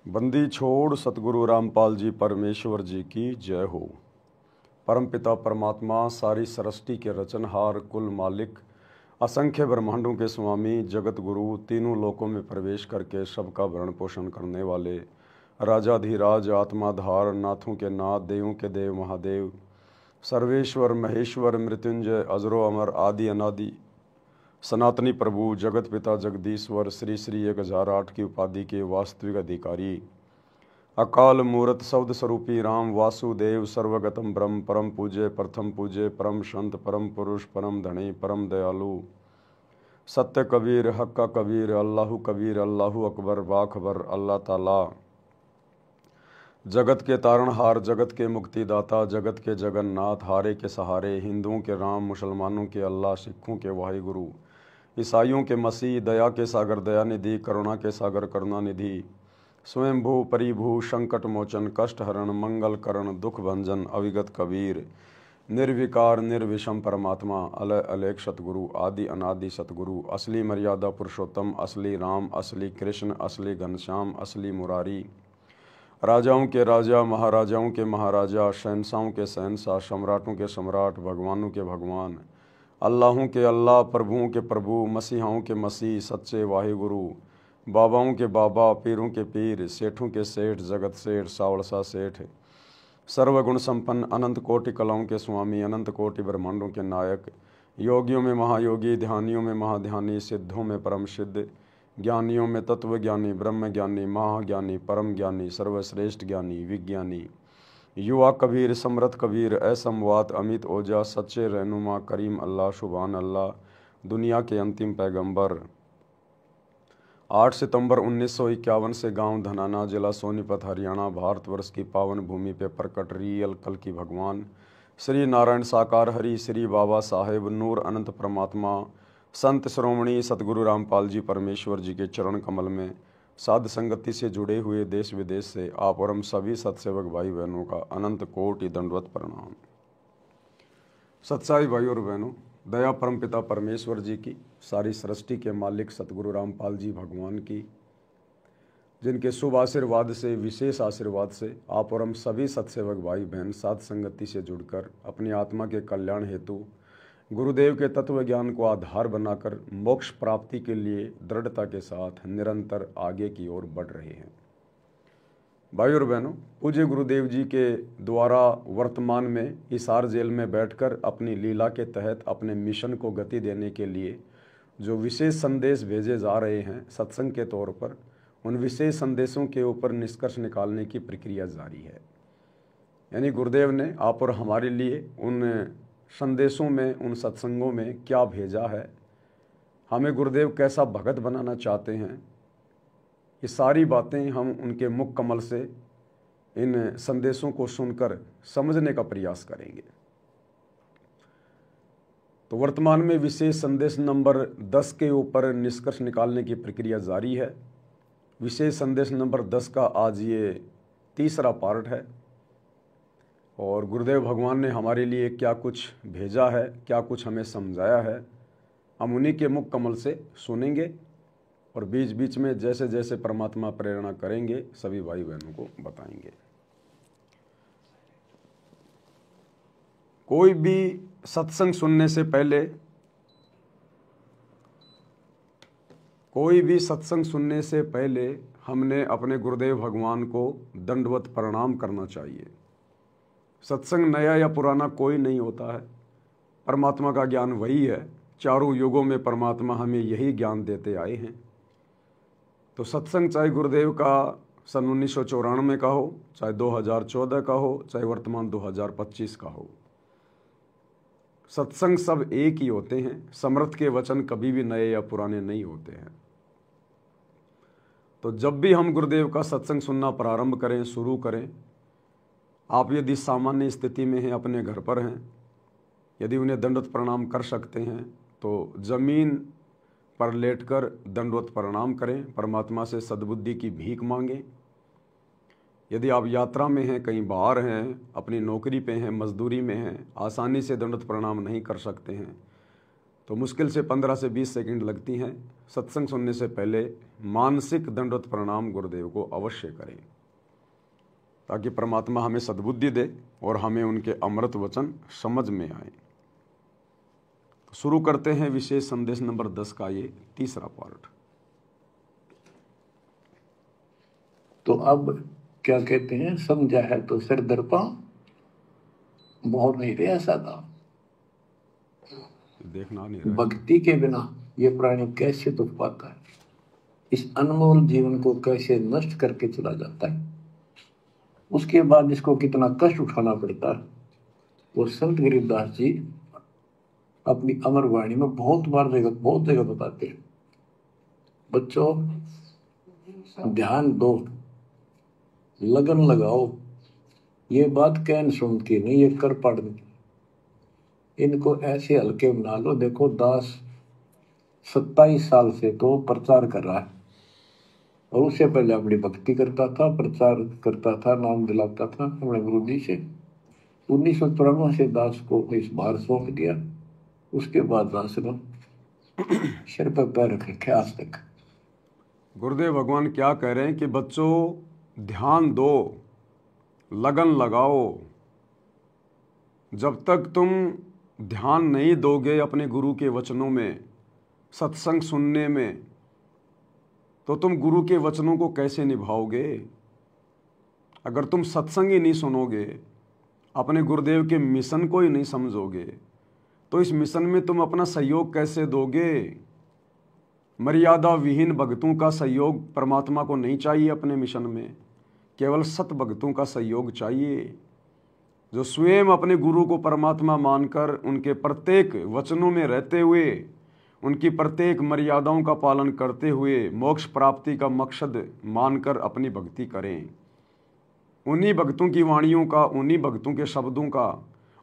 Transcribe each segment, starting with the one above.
बंदी छोड़ सतगुरु रामपाल जी परमेश्वर जी की जय हो। परमपिता परमात्मा सारी सृष्टि के रचनहार, कुल मालिक, असंख्य ब्रह्मांडों के स्वामी, जगत गुरु, तीनों लोकों में प्रवेश करके सबका भरण पोषण करने वाले राजाधिराज, आत्माधार, नाथों के नाथ, देवों के देव महादेव, सर्वेश्वर महेश्वर, मृत्युंजय, अजरो अमर, आदि अनादि, सनातनी प्रभु, जगत पिता जगदीश्वर, श्री श्री 1008 की उपाधि के वास्तविक अधिकारी, अकाल मूर्त शब्द स्वरूपी राम वासुदेव, सर्वगतम ब्रह्म, परम पूज्य, प्रथम पूज्य, परम संत, परम पुरुष, परम धनी, परम दयालु, सत्य कबीर, हक्का कबीर, अल्लाहु कबीर, अल्लाहु अकबर, बाखबर, अल्लाह ताला, जगत के तारणहार, जगत के मुक्तिदाता, जगत के जगन्नाथ, हारे के सहारे, हिंदुओं के राम, मुसलमानों के अल्लाह, सिखों के वाहिगुरु, ईसाइयों के मसीह, दया के सागर दयानिधि, करुणा के सागर करुणानिधि, स्वयंभू परिभू, संकट मोचन, कष्ट हरण, मंगल करण, दुख भंजन, अविगत कबीर, निर्विकार निर्विषम परमात्मा, अलय अलेख सतगुरु, आदि अनादि सतगुरु, असली मर्यादा पुरुषोत्तम, असली राम, असली कृष्ण, असली घनश्याम, असली मुरारी, राजाओं के राजा, महाराजाओं के महाराजा, शहंशाहों के शहंशाह, सम्राटों के सम्राट, भगवानों के भगवान, अल्लाहों के अल्लाह, प्रभुओं के प्रभु, मसीहाओं के मसीह, सच्चे वाहिगुरु, बाबाओं के बाबा, पीरों के पीर, सेठों के सेठ, जगत सेठ, सावड़सा सेठ, सर्वगुण संपन्न, अनंत कोटि कलाओं के स्वामी, अनंत कोटि ब्रह्मांडों के नायक, योगियों में महायोगी, ध्यानियों में महाध्यानी, सिद्धों में परम सिद्ध, ज्ञानियों में तत्व ज्ञानी, ब्रह्म ज्ञानी, महाज्ञानी, परम ज्ञानी, सर्वश्रेष्ठ ज्ञानी, विज्ञानी, युवा कबीर, समरथ कबीर, असमवात, अमित ओजा, सच्चे रहनुमा, करीम अल्लाह, शुभान अल्लाह, दुनिया के अंतिम पैगंबर। 8 सितंबर 1951 से गांव धनाना, जिला सोनीपत, हरियाणा, भारतवर्ष की पावन भूमि पे प्रकट रियल कल की भगवान श्री नारायण साकार हरि, श्री बाबा साहेब नूर अनंत परमात्मा, संत श्रोमणी सतगुरु रामपाल जी परमेश्वर जी के चरण कमल में साध संगति से जुड़े हुए देश विदेश से आप और हम सभी सत्सेवक भाई बहनों का अनंत कोटि दंडवत प्रणाम। सत्साई भाई और बहनों, दया परम पिता परमेश्वर जी की, सारी सृष्टि के मालिक सतगुरु रामपाल जी भगवान की, जिनके शुभ आशीर्वाद से, विशेष आशीर्वाद से आप और हम सभी सत्सेवक भाई बहन साध संगति से जुड़कर अपनी आत्मा के कल्याण हेतु गुरुदेव के तत्व ज्ञान को आधार बनाकर मोक्ष प्राप्ति के लिए दृढ़ता के साथ निरंतर आगे की ओर बढ़ रहे हैं। भाई और बहनों, पूज्य गुरुदेव जी के द्वारा वर्तमान में हिसार जेल में बैठकर अपनी लीला के तहत अपने मिशन को गति देने के लिए जो विशेष संदेश भेजे जा रहे हैं सत्संग के तौर पर, उन विशेष संदेशों के ऊपर निष्कर्ष निकालने की प्रक्रिया जारी है। यानी गुरुदेव ने आप और हमारे लिए उन संदेशों में, उन सत्संगों में क्या भेजा है, हमें गुरुदेव कैसा भगत बनाना चाहते हैं, ये सारी बातें हम उनके मुख कमल से इन संदेशों को सुनकर समझने का प्रयास करेंगे। तो वर्तमान में विशेष संदेश नंबर 10 के ऊपर निष्कर्ष निकालने की प्रक्रिया जारी है। विशेष संदेश नंबर 10 का आज ये तीसरा पार्ट है और गुरुदेव भगवान ने हमारे लिए क्या कुछ भेजा है, क्या कुछ हमें समझाया है, हम उन्हीं के मुख कमल से सुनेंगे और बीच बीच में जैसे जैसे परमात्मा प्रेरणा करेंगे सभी भाई बहनों को बताएंगे। कोई भी सत्संग सुनने से पहले, हमने अपने गुरुदेव भगवान को दंडवत प्रणाम करना चाहिए। सत्संग नया या पुराना कोई नहीं होता है, परमात्मा का ज्ञान वही है। चारों युगों में परमात्मा हमें यही ज्ञान देते आए हैं। तो सत्संग चाहे गुरुदेव का सन 1994 का हो, चाहे 2014 का हो, चाहे वर्तमान 2025 का हो, सत्संग सब एक ही होते हैं। समर्थ के वचन कभी भी नए या पुराने नहीं होते हैं। तो जब भी हम गुरुदेव का सत्संग सुनना प्रारंभ करें, शुरू करें, आप यदि सामान्य स्थिति में हैं, अपने घर पर हैं, यदि उन्हें दंडवत प्रणाम कर सकते हैं तो जमीन पर लेटकर दंडवत प्रणाम करें, परमात्मा से सद्बुद्धि की भीख मांगें। यदि आप यात्रा में हैं, कहीं बाहर हैं, अपनी नौकरी पे हैं, मजदूरी में हैं, आसानी से दंडवत प्रणाम नहीं कर सकते हैं, तो मुश्किल से 15 से 20 सेकंड लगती हैं। सत्संग सुनने से पहले मानसिक दंडवत प्रणाम गुरुदेव को अवश्य करें, ताकि परमात्मा हमें सद्बुद्धि दे और हमें उनके अमृत वचन समझ में आए। तो शुरू करते हैं विशेष संदेश नंबर 10 का ये तीसरा पार्ट। तो अब क्या कहते हैं, समझा है तो सिर दर्पा, मोह नहीं रहा सादा। देखना नहीं रहा। भक्ति के बिना ये प्राणी कैसे दुख पाता है, इस अनमोल जीवन को कैसे नष्ट करके चला जाता है, उसके बाद इसको कितना कष्ट उठाना पड़ता है। वो संत गरीबदास जी अपनी अमर वाणी में बहुत जगह बताते हैं, बच्चों ध्यान दो, लगन लगाओ। ये बात कहन सुनती नहीं, ये कर पड़ती। इनको ऐसे हल्के बना लो। देखो दास 27 साल से तो प्रचार कर रहा है, और उससे पहले अपनी भक्ति करता था, प्रचार करता था, नाम दिलाता था अपने गुरु जी से। 1994 से दास को इस भार सौंप दिया। उसके बाद दास ने सिर पर पैर रखे आज तक। गुरुदेव भगवान क्या कह रहे हैं कि बच्चों ध्यान दो, लगन लगाओ। जब तक तुम ध्यान नहीं दोगे अपने गुरु के वचनों में, सत्संग सुनने में, तो तुम गुरु के वचनों को कैसे निभाओगे? अगर तुम सत्संग ही नहीं सुनोगे, अपने गुरुदेव के मिशन को ही नहीं समझोगे, तो इस मिशन में तुम अपना सहयोग कैसे दोगे? मर्यादा विहीन भक्तों का सहयोग परमात्मा को नहीं चाहिए अपने मिशन में, केवल सत भक्तों का सहयोग चाहिए, जो स्वयं अपने गुरु को परमात्मा मानकर उनके प्रत्येक वचनों में रहते हुए, उनकी प्रत्येक मर्यादाओं का पालन करते हुए मोक्ष प्राप्ति का मकसद मानकर अपनी भक्ति करें। उन्हीं भक्तों की वाणियों का, उन्हीं भक्तों के शब्दों का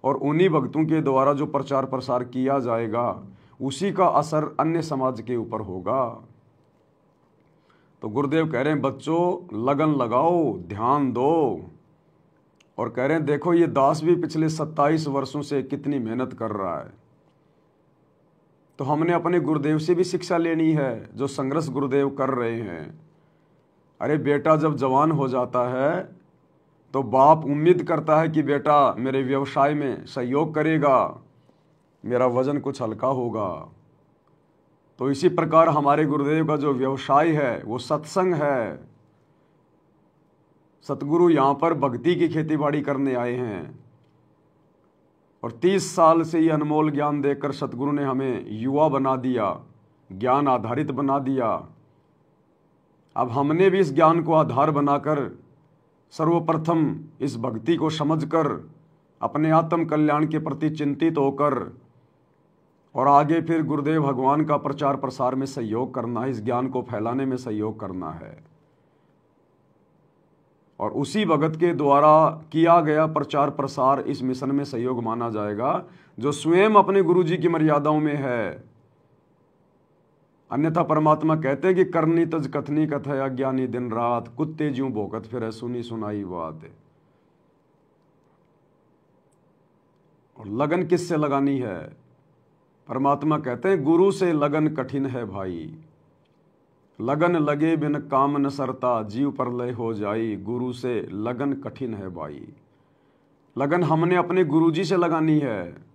और उन्हीं भक्तों के द्वारा जो प्रचार प्रसार किया जाएगा, उसी का असर अन्य समाज के ऊपर होगा। तो गुरुदेव कह रहे हैं बच्चों लगन लगाओ, ध्यान दो। और कह रहे हैं देखो ये दास भी पिछले 27 वर्षों से कितनी मेहनत कर रहा है। तो हमने अपने गुरुदेव से भी शिक्षा लेनी है, जो संघर्ष गुरुदेव कर रहे हैं। अरे बेटा जब जवान हो जाता है तो बाप उम्मीद करता है कि बेटा मेरे व्यवसाय में सहयोग करेगा, मेरा वजन कुछ हल्का होगा। तो इसी प्रकार हमारे गुरुदेव का जो व्यवसाय है वो सत्संग है। सतगुरु यहाँ पर भक्ति की खेतीबाड़ी करने आए हैं, और 30 साल से ये अनमोल ज्ञान देकर सतगुरु ने हमें युवा बना दिया, ज्ञान आधारित बना दिया। अब हमने भी इस ज्ञान को आधार बनाकर सर्वप्रथम इस भक्ति को समझकर अपने आत्म कल्याण के प्रति चिंतित होकर और आगे फिर गुरुदेव भगवान का प्रचार प्रसार में सहयोग करना है, इस ज्ञान को फैलाने में सहयोग करना है। और उसी भगत के द्वारा किया गया प्रचार प्रसार इस मिशन में सहयोग माना जाएगा, जो स्वयं अपने गुरु जी की मर्यादाओं में है। अन्यथा परमात्मा कहते हैं कि करनी तज कथनी कथा अज्ञानी दिन रात, कुत्ते ज्यों भोकत फिर सुनी सुनाई बात। और लगन किससे लगानी है? परमात्मा कहते हैं गुरु से लगन कठिन है भाई, लगन लगे बिन काम न सरता, जीव प्रलय हो जाई, गुरु से लगन कठिन है भाई। लगन हमने अपने गुरुजी से लगानी है।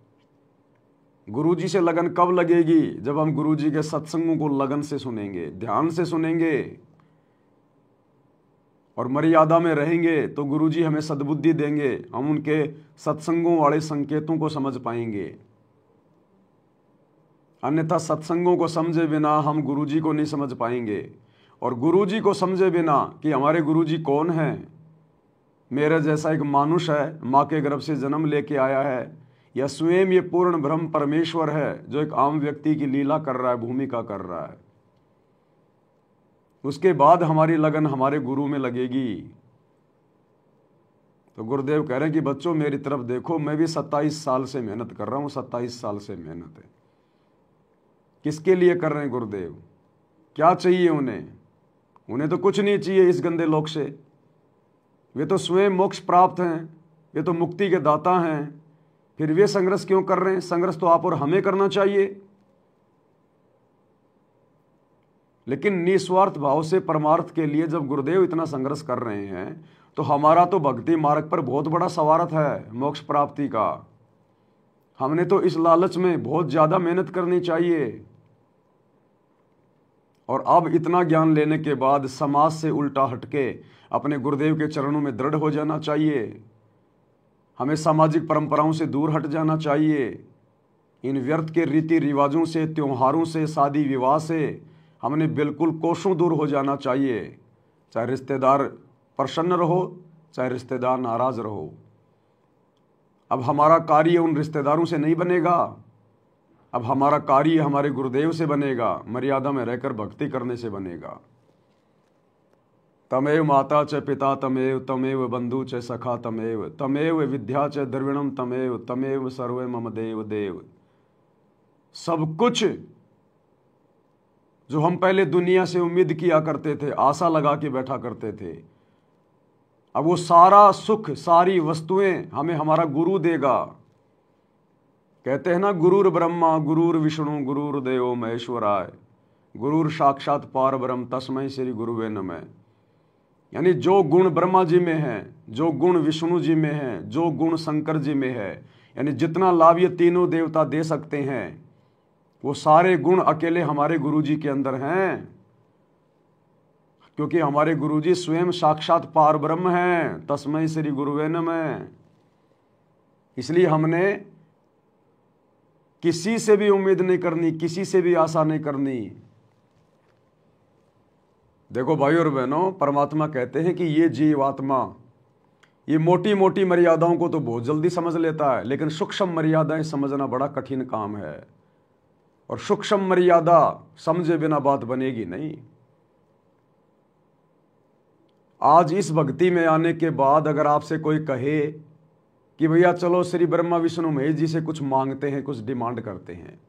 गुरुजी से लगन कब लगेगी? जब हम गुरुजी के सत्संगों को लगन से सुनेंगे, ध्यान से सुनेंगे और मर्यादा में रहेंगे, तो गुरुजी हमें सद्बुद्धि देंगे, हम उनके सत्संगों वाले संकेतों को समझ पाएंगे। अन्यथा सत्संगों को समझे बिना हम गुरुजी को नहीं समझ पाएंगे, और गुरुजी को समझे बिना कि हमारे गुरुजी कौन हैं, मेरे जैसा एक मानुष है, माँ के गर्भ से जन्म लेके आया है, या स्वयं ये पूर्ण ब्रह्म परमेश्वर है जो एक आम व्यक्ति की लीला कर रहा है, भूमिका कर रहा है, उसके बाद हमारी लगन हमारे गुरु में लगेगी। तो गुरुदेव कह रहे हैं कि बच्चों मेरी तरफ देखो, मैं भी 27 साल से मेहनत कर रहा हूँ। 27 साल से मेहनत है। किसके लिए कर रहे हैं गुरुदेव? क्या चाहिए उन्हें? उन्हें तो कुछ नहीं चाहिए इस गंदे लोक से। वे तो स्वयं मोक्ष प्राप्त हैं, वे तो मुक्ति के दाता हैं। फिर वे संघर्ष क्यों कर रहे हैं? संघर्ष तो आप और हमें करना चाहिए। लेकिन निस्वार्थ भाव से परमार्थ के लिए जब गुरुदेव इतना संघर्ष कर रहे हैं तो हमारा तो भक्ति मार्ग पर बहुत बड़ा स्वार्थ है मोक्ष प्राप्ति का। हमने तो इस लालच में बहुत ज़्यादा मेहनत करनी चाहिए। और अब इतना ज्ञान लेने के बाद समाज से उल्टा हटके अपने गुरुदेव के चरणों में दृढ़ हो जाना चाहिए। हमें सामाजिक परंपराओं से दूर हट जाना चाहिए। इन व्यर्थ के रीति रिवाजों से, त्योहारों से, शादी विवाह से हमने बिल्कुल कोसों दूर हो जाना चाहिए। चाहे रिश्तेदार प्रसन्न रहो, चाहे रिश्तेदार नाराज रहो। अब हमारा कार्य उन रिश्तेदारों से नहीं बनेगा, अब हमारा कार्य हमारे गुरुदेव से बनेगा, मर्यादा में रहकर भक्ति करने से बनेगा। तमेव माता च पिता तमेव, तमेव बंधु च सखा तमेव, तमेव विद्या च द्रविणम तमेव, तमेव सर्वे मम देव देव। सब कुछ जो हम पहले दुनिया से उम्मीद किया करते थे, आशा लगा के बैठा करते थे, अब वो सारा सुख, सारी वस्तुएं हमें हमारा गुरु देगा। कहते हैं ना, गुरुर ब्रह्मा गुरुर विष्णु गुरुर देवो महेश्वराय, गुरुर साक्षात पार ब्रह्म तस्मै श्री गुरुवे नमः। यानी जो गुण ब्रह्मा जी में है, जो गुण विष्णु जी में है, जो गुण शंकर जी में है, यानी जितना लाभ ये तीनों देवता दे सकते हैं, वो सारे गुण अकेले हमारे गुरु जी के अंदर हैं। क्योंकि हमारे गुरुजी स्वयं साक्षात पार ब्रह्म हैं, तस्मै श्री गुरुवे नमः। इसलिए हमने किसी से भी उम्मीद नहीं करनी, किसी से भी आशा नहीं करनी। देखो भाई और बहनों, परमात्मा कहते हैं कि ये जीवात्मा ये मोटी मोटी मर्यादाओं को तो बहुत जल्दी समझ लेता है, लेकिन सूक्ष्म मर्यादाएं समझना बड़ा कठिन काम है। और सूक्ष्म मर्यादा समझे बिना बात बनेगी नहीं। आज इस भक्ति में आने के बाद अगर आपसे कोई कहे कि भैया चलो श्री ब्रह्मा विष्णु महेश जी से कुछ मांगते हैं, कुछ डिमांड करते हैं,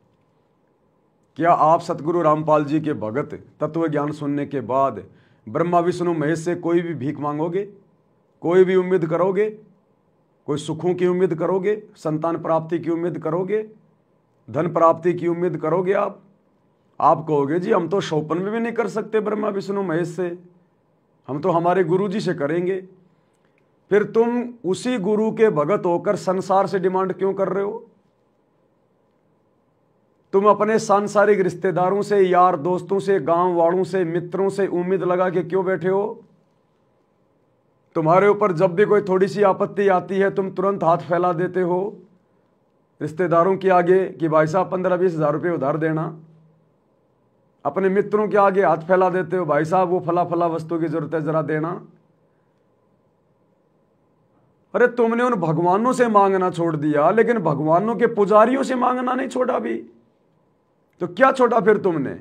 क्या आप सतगुरु रामपाल जी के भगत तत्व ज्ञान सुनने के बाद ब्रह्मा विष्णु महेश से कोई भी भीख मांगोगे? कोई भी उम्मीद करोगे? कोई सुखों की उम्मीद करोगे? संतान प्राप्ति की उम्मीद करोगे? धन प्राप्ति की उम्मीद करोगे? आप कहोगे जी हम तो शोपन में भी नहीं कर सकते ब्रह्मा विष्णु महेश से, हम तो हमारे गुरु जी से करेंगे। फिर तुम उसी गुरु के भगत होकर संसार से डिमांड क्यों कर रहे हो? तुम अपने सांसारिक रिश्तेदारों से, यार दोस्तों से, गांव वालों से, मित्रों से उम्मीद लगा के क्यों बैठे हो? तुम्हारे ऊपर जब भी कोई थोड़ी सी आपत्ति आती है तुम तुरंत हाथ फैला देते हो रिश्तेदारों के आगे कि भाई साहब 15-20 हज़ार रुपये उधार देना। अपने मित्रों के आगे हाथ फैला देते हो, भाई साहब वो फला फला वस्तु की जरूरत है जरा देना। अरे तुमने उन भगवानों से मांगना छोड़ दिया, लेकिन भगवानों के पुजारियों से मांगना नहीं छोड़ा भी। तो क्या छोड़ा फिर तुमने?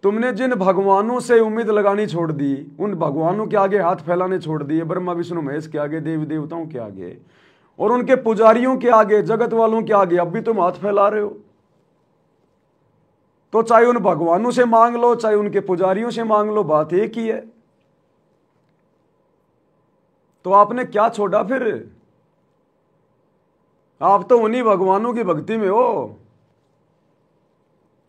तुमने जिन भगवानों से उम्मीद लगानी छोड़ दी, उन भगवानों के आगे हाथ फैलाने छोड़ दिए, ब्रह्मा विष्णु महेश के आगे, देवी देवताओं के आगे और उनके पुजारियों के आगे, जगत वालों के आगे अब भी तुम हाथ फैला रहे हो। तो चाहे उन भगवानों से मांग लो, चाहे उनके पुजारियों से मांग लो, बात एक ही है। तो आपने क्या छोड़ा फिर? आप तो उन्हीं भगवानों की भक्ति में हो,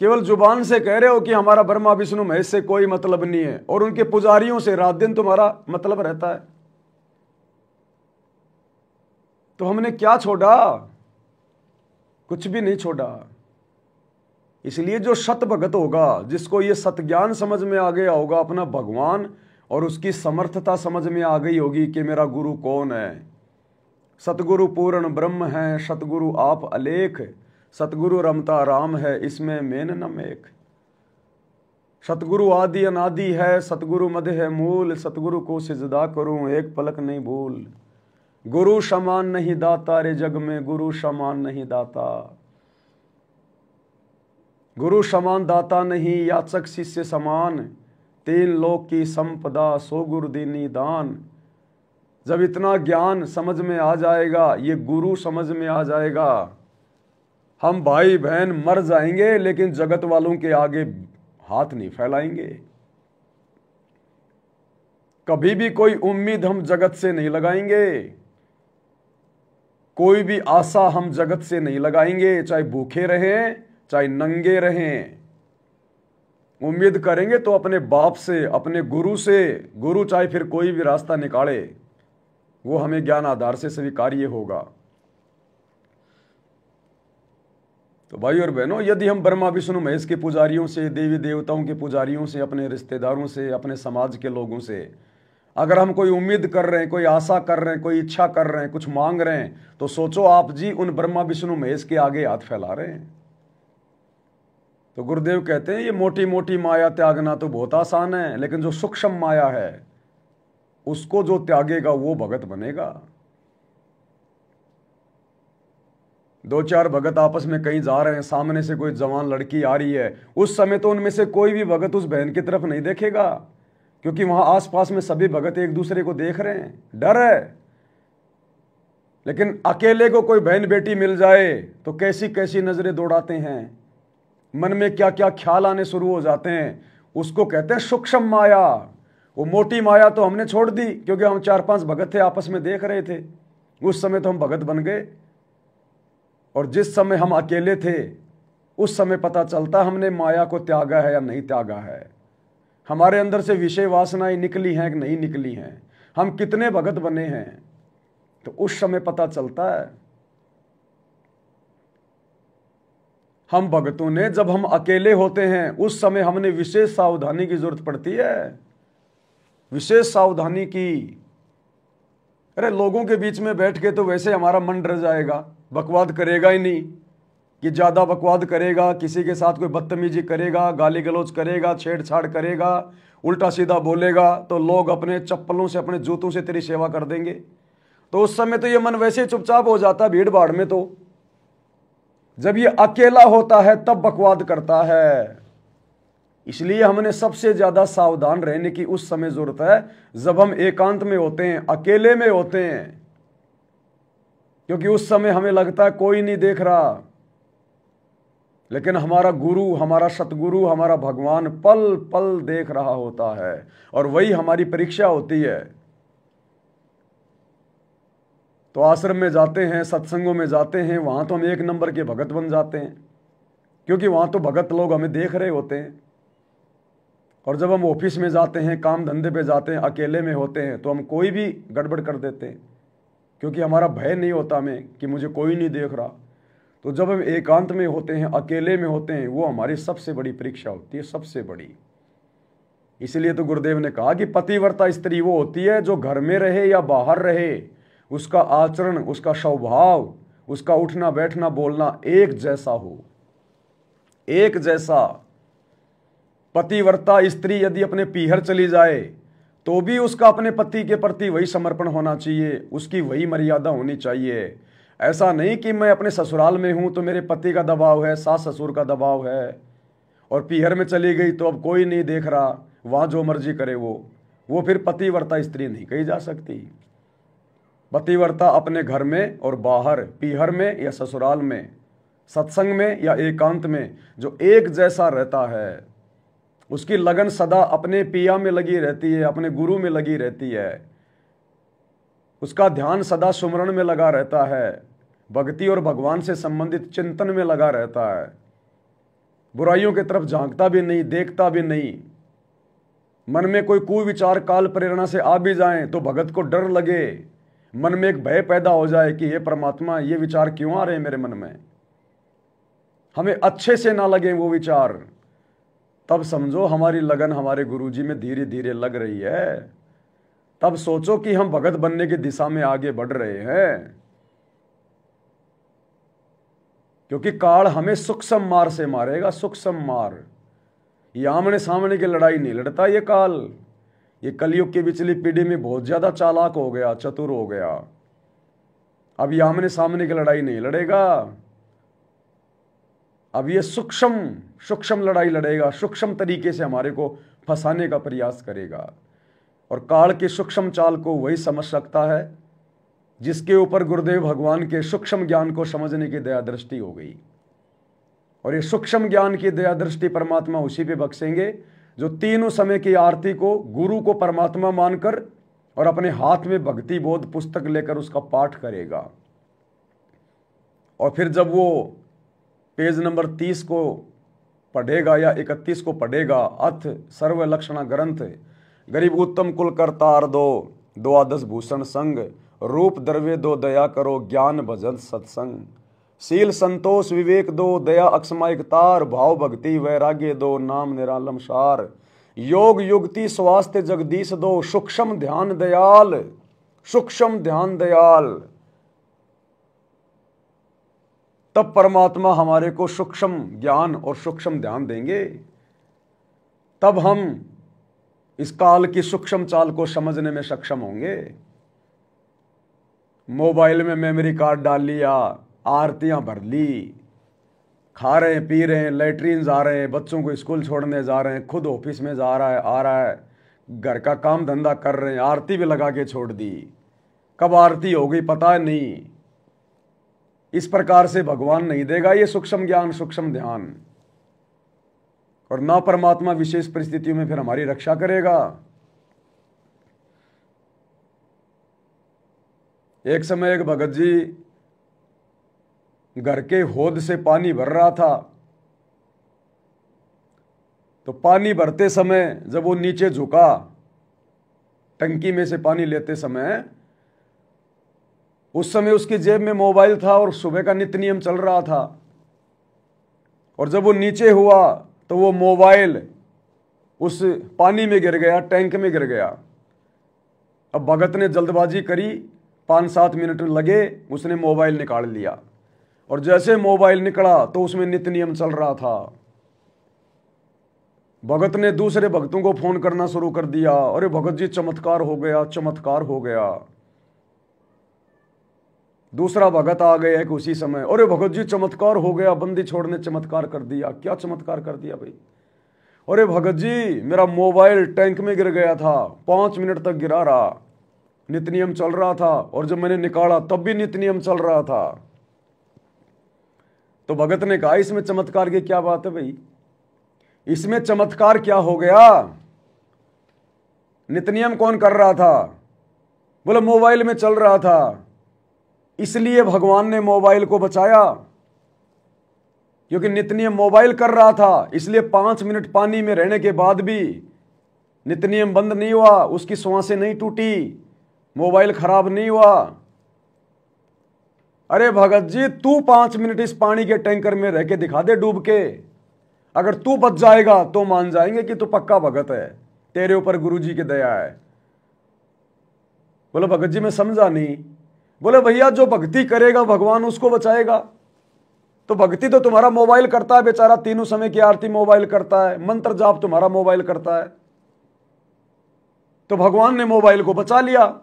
केवल जुबान से कह रहे हो कि हमारा ब्रह्मा विष्णु महेश से कोई मतलब नहीं है, और उनके पुजारियों से रात दिन तुम्हारा मतलब रहता है। तो हमने क्या छोड़ा? कुछ भी नहीं छोड़ा। इसलिए जो सत भगत होगा, जिसको ये सत ज्ञान समझ में आ गया होगा, अपना भगवान और उसकी समर्थता समझ में आ गई होगी कि मेरा गुरु कौन है। सतगुरु पूर्ण ब्रह्म है, सतगुरु आप अलेख, सतगुरु रमता राम है, इसमें मेन न मेख। सतगुरु आदि अनादि है, सतगुरु मध्य है मूल, सतगुरु को सिजदा करूं एक पलक नहीं भूल। गुरु समान नहीं दाता रे जग में, गुरु समान नहीं दाता। गुरु समान दाता नहीं, याचक शिष्य समान, तीन लोक की संपदा सो गुरु दीनी दान। जब इतना ज्ञान समझ में आ जाएगा, ये गुरु समझ में आ जाएगा, हम भाई बहन मर जाएंगे लेकिन जगत वालों के आगे हाथ नहीं फैलाएंगे। कभी भी कोई उम्मीद हम जगत से नहीं लगाएंगे, कोई भी आशा हम जगत से नहीं लगाएंगे, चाहे भूखे रहें चाहे नंगे रहें। उम्मीद करेंगे तो अपने बाप से, अपने गुरु से। गुरु चाहे फिर कोई भी रास्ता निकाले, वो हमें ज्ञान आधार से स्वीकार्य होगा। तो भाई और बहनों, यदि हम ब्रह्मा विष्णु महेश के पुजारियों से, देवी देवताओं के पुजारियों से, अपने रिश्तेदारों से, अपने समाज के लोगों से अगर हम कोई उम्मीद कर रहे हैं, कोई आशा कर रहे हैं, कोई इच्छा कर रहे हैं, कुछ मांग रहे हैं, तो सोचो आप जी उन ब्रह्मा विष्णु महेश के आगे हाथ फैला रहे हैं। तो गुरुदेव कहते हैं ये मोटी मोटी माया त्यागना तो बहुत आसान है, लेकिन जो सूक्ष्म माया है उसको जो त्यागेगा वो भगत बनेगा। दो चार भगत आपस में कहीं जा रहे हैं, सामने से कोई जवान लड़की आ रही है, उस समय तो उनमें से कोई भी भगत उस बहन की तरफ नहीं देखेगा, क्योंकि वहां आसपास में सभी भगत एक दूसरे को देख रहे हैं, डर है। लेकिन अकेले को कोई बहन बेटी मिल जाए तो कैसी कैसी नजरें दौड़ाते हैं, मन में क्या क्या ख्याल आने शुरू हो जाते हैं। उसको कहते हैं सूक्ष्म माया। वो मोटी माया तो हमने छोड़ दी, क्योंकि हम 4-5 भगत थे, आपस में देख रहे थे, उस समय तो हम भगत बन गए। और जिस समय हम अकेले थे उस समय पता चलता हमने माया को त्यागा है या नहीं त्यागा है, हमारे अंदर से विषय वासनाएं निकली हैं कि नहीं निकली हैं, हम कितने भगत बने हैं, तो उस समय पता चलता है। हम भगतों ने जब हम अकेले होते हैं उस समय हमने विशेष सावधानी की जरूरत पड़ती है, विशेष सावधानी की। अरे लोगों के बीच में बैठ के तो वैसे हमारा मन डर जाएगा, बकवाद करेगा ही नहीं, कि ज़्यादा बकवाद करेगा, किसी के साथ कोई बदतमीजी करेगा, गाली गलौज करेगा, छेड़छाड़ करेगा, उल्टा सीधा बोलेगा, तो लोग अपने चप्पलों से, अपने जूतों से तेरी सेवा कर देंगे। तो उस समय तो ये मन वैसे ही चुपचाप हो जाता भीड़ भाड़ में। तो जब ये अकेला होता है तब बकवाद करता है। इसलिए हमने सबसे ज्यादा सावधान रहने की उस समय जरूरत है जब हम एकांत में होते हैं, अकेले में होते हैं, क्योंकि उस समय हमें लगता है कोई नहीं देख रहा, लेकिन हमारा गुरु, हमारा सतगुरु, हमारा भगवान पल पल देख रहा होता है, और वही हमारी परीक्षा होती है। तो आश्रम में जाते हैं, सत्संगों में जाते हैं, वहां तो हम 1 नंबर के भगत बन जाते हैं, क्योंकि वहां तो भगत लोग हमें देख रहे होते हैं। और जब हम ऑफिस में जाते हैं, काम धंधे पे जाते हैं, अकेले में होते हैं, तो हम कोई भी गड़बड़ कर देते हैं, क्योंकि हमारा भय नहीं होता हमें कि मुझे कोई नहीं देख रहा। तो जब हम एकांत में होते हैं, अकेले में होते हैं, वो हमारी सबसे बड़ी परीक्षा होती है, सबसे बड़ी। इसलिए तो गुरुदेव ने कहा कि पतिव्रता स्त्री वो होती है जो घर में रहे या बाहर रहे, उसका आचरण, उसका स्वभाव, उसका उठना बैठना बोलना एक जैसा हो, एक जैसा। पतिव्रता स्त्री यदि अपने पीहर चली जाए तो भी उसका अपने पति के प्रति वही समर्पण होना चाहिए, उसकी वही मर्यादा होनी चाहिए। ऐसा नहीं कि मैं अपने ससुराल में हूं तो मेरे पति का दबाव है, सास ससुर का दबाव है, और पीहर में चली गई तो अब कोई नहीं देख रहा, वहां जो मर्जी करे वो फिर पतिव्रता स्त्री नहीं कही जा सकती। पतिव्रता अपने घर में और बाहर, पीहर में या ससुराल में, सत्संग में या एकांत में, जो एक जैसा रहता है, उसकी लगन सदा अपने पिया में लगी रहती है, अपने गुरु में लगी रहती है, उसका ध्यान सदा सुमरण में लगा रहता है, भक्ति और भगवान से संबंधित चिंतन में लगा रहता है, बुराइयों की तरफ झांकता भी नहीं, देखता भी नहीं। मन में कोई कुविचार काल प्रेरणा से आ भी जाएं तो भगत को डर लगे, मन में एक भय पैदा हो जाए कि ये परमात्मा, ये विचार क्यों आ रहे हैं मेरे मन में, हमें अच्छे से ना लगे वो विचार, तब समझो हमारी लगन हमारे गुरुजी में धीरे धीरे लग रही है। तब सोचो कि हम भगत बनने की दिशा में आगे बढ़ रहे हैं, क्योंकि काल हमें सूक्ष्म मार से मारेगा, सूक्ष्म मार। ये आमने सामने की लड़ाई नहीं लड़ता ये काल। ये कलयुग की पिछली पीढ़ी में बहुत ज्यादा चालाक हो गया, चतुर हो गया। अब ये आमने सामने की लड़ाई नहीं लड़ेगा, अब ये सूक्ष्म लड़ाई लड़ेगा, सूक्ष्म तरीके से हमारे को फंसाने का प्रयास करेगा। और काल के सूक्ष्म चाल को वही समझ सकता है जिसके ऊपर गुरुदेव भगवान के सूक्ष्म ज्ञान को समझने की दया दृष्टि हो गई। और ये सूक्ष्म ज्ञान की दया दृष्टि परमात्मा उसी पे बख्शेंगे जो तीनों समय की आरती को गुरु को परमात्मा मानकर और अपने हाथ में भक्ति बोध पुस्तक लेकर उसका पाठ करेगा। और फिर जब वो पेज नंबर 30 को पढ़ेगा या 31 को पढ़ेगा। अथ सर्व लक्षणा ग्रंथ गरीब उत्तम कुल करतार दो द्वादश भूषण संग रूप द्रव्य दो दया करो ज्ञान भजन सत्संग शील संतोष विवेक दो दया अक्षमा तार भाव भक्ति वैराग्य दो नाम निरालम सार योग युक्ति स्वास्थ्य जगदीश दो सूक्ष्म ध्यान दयाल सूक्ष्म ध्यान दयाल। तब परमात्मा हमारे को सूक्ष्म ज्ञान और सूक्ष्म ध्यान देंगे, तब हम इस काल की सूक्ष्म चाल को समझने में सक्षम होंगे। मोबाइल में मेमोरी कार्ड डाल लिया, आरतियां भर ली, खा रहे हैं पी रहे हैं, लैट्रीन जा रहे हैं, बच्चों को स्कूल छोड़ने जा रहे हैं, खुद ऑफिस में जा रहा है आ रहा है, घर का काम धंधा कर रहे हैं, आरती भी लगा के छोड़ दी, कब आरती हो गई पता नहीं। इस प्रकार से भगवान नहीं देगा ये सूक्ष्म ज्ञान सूक्ष्म ध्यान, और ना परमात्मा विशेष परिस्थितियों में फिर हमारी रक्षा करेगा। एक समय एक भगत जी घर के हौद से पानी भर रहा था, तो पानी भरते समय जब वो नीचे झुका टंकी में से पानी लेते समय, उस समय उसकी जेब में मोबाइल था और सुबह का नित्य नियम चल रहा था, और जब वो नीचे हुआ तो वो मोबाइल उस पानी में गिर गया, टैंक में गिर गया। अब भगत ने जल्दबाजी करी, 5-7 मिनट लगे, उसने मोबाइल निकाल लिया, और जैसे मोबाइल निकला तो उसमें नित्य नियम चल रहा था। भगत ने दूसरे भक्तों को फोन करना शुरू कर दिया, अरे भगत जी चमत्कार हो गया चमत्कार हो गया। दूसरा भगत आ गया कि उसी समय, अरे भगत जी चमत्कार हो गया, बंदी छोड़ने चमत्कार कर दिया। क्या चमत्कार कर दिया भाई? अरे भगत जी मेरा मोबाइल टैंक में गिर गया था, 5 मिनट तक गिरा रहा, नित्य नियम चल रहा था, और जब मैंने निकाला तब भी नित्य नियम चल रहा था। तो भगत ने कहा इसमें चमत्कार की क्या बात है भाई? इसमें चमत्कार क्या हो गया? नित्य नियम कौन कर रहा था? बोले मोबाइल में चल रहा था, इसलिए भगवान ने मोबाइल को बचाया, क्योंकि नित्य नियम मोबाइल कर रहा था, इसलिए 5 मिनट पानी में रहने के बाद भी नित्य नियम बंद नहीं हुआ, उसकी श्वासें नहीं टूटी, मोबाइल खराब नहीं हुआ। अरे भगत जी तू 5 मिनट इस पानी के टैंकर में रह के दिखा दे डूब के, अगर तू बच जाएगा तो मान जाएंगे कि तू पक्का भगत है, तेरे ऊपर गुरुजी की दया है। बोले भगत जी मैं समझा नहीं। बोले भैया जो भक्ति करेगा भगवान उसको बचाएगा। तो भक्ति तो तुम्हारा मोबाइल करता है बेचारा, तीनों समय की आरती मोबाइल करता है, मंत्र जाप तुम्हारा मोबाइल करता है, तो भगवान ने मोबाइल को बचा लिया।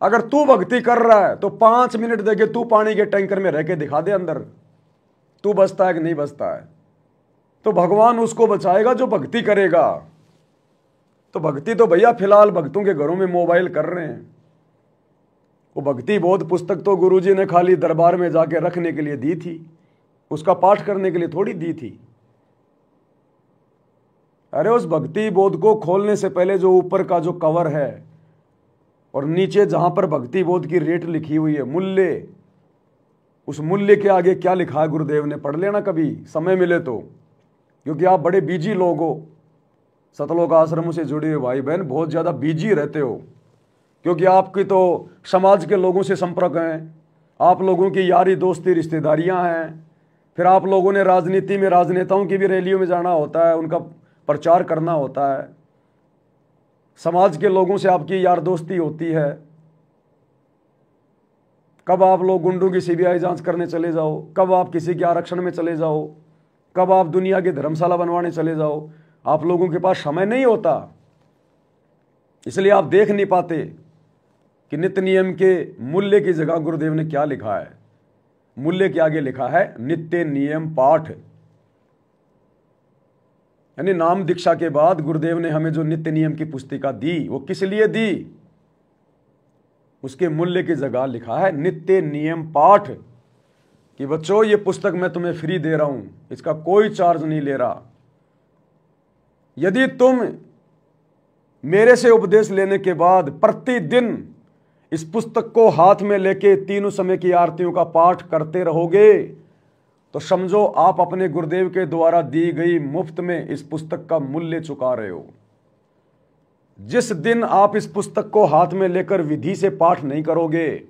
अगर तू भक्ति कर रहा है तो 5 मिनट देके तू पानी के टैंकर में रह के दिखा दे अंदर, तू बचता है कि नहीं बचता है, तो भगवान उसको बचाएगा जो भक्ति करेगा। तो भक्ति तो भैया फिलहाल भक्तों के घरों में मोबाइल कर रहे हैं। वो भक्ति बोध पुस्तक तो गुरुजी ने खाली दरबार में जाके रखने के लिए दी थी, उसका पाठ करने के लिए थोड़ी दी थी। अरे उस भक्ति बोध को खोलने से पहले जो ऊपर का जो कवर है और नीचे जहां पर भक्ति बोध की रेट लिखी हुई है, मूल्य, उस मूल्य के आगे क्या लिखा है गुरुदेव ने पढ़ लेना कभी समय मिले तो, क्योंकि आप बड़े बिजी लोग हो, सतलोक आश्रम से जुड़े हुए भाई बहन बहुत ज्यादा बिजी रहते हो, क्योंकि आपकी तो समाज के लोगों से संपर्क हैं, आप लोगों की यारी दोस्ती रिश्तेदारियां हैं, फिर आप लोगों ने राजनीति में राजनेताओं की भी रैलियों में जाना होता है, उनका प्रचार करना होता है, समाज के लोगों से आपकी यार दोस्ती होती है। कब आप लोग गुंडों की सीबीआई जांच करने चले जाओ, कब आप किसी के आरक्षण में चले जाओ, कब आप दुनिया की धर्मशाला बनवाने चले जाओ, आप लोगों के पास समय नहीं होता, इसलिए आप देख नहीं पाते कि नित्य नियम के मूल्य की जगह गुरुदेव ने क्या लिखा है। मूल्य के आगे लिखा है नित्य नियम पाठ, यानी नाम दीक्षा के बाद गुरुदेव ने हमें जो नित्य नियम की पुस्तिका दी वो किस लिए दी, उसके मूल्य की जगह लिखा है नित्य नियम पाठ, कि बच्चों ये पुस्तक मैं तुम्हें फ्री दे रहा हूं, इसका कोई चार्ज नहीं ले रहा। यदि तुम मेरे से उपदेश लेने के बाद प्रतिदिन इस पुस्तक को हाथ में लेके तीनों समय की आरतियों का पाठ करते रहोगे तो समझो आप अपने गुरुदेव के द्वारा दी गई मुफ्त में इस पुस्तक का मूल्य चुका रहे हो। जिस दिन आप इस पुस्तक को हाथ में लेकर विधि से पाठ नहीं करोगे,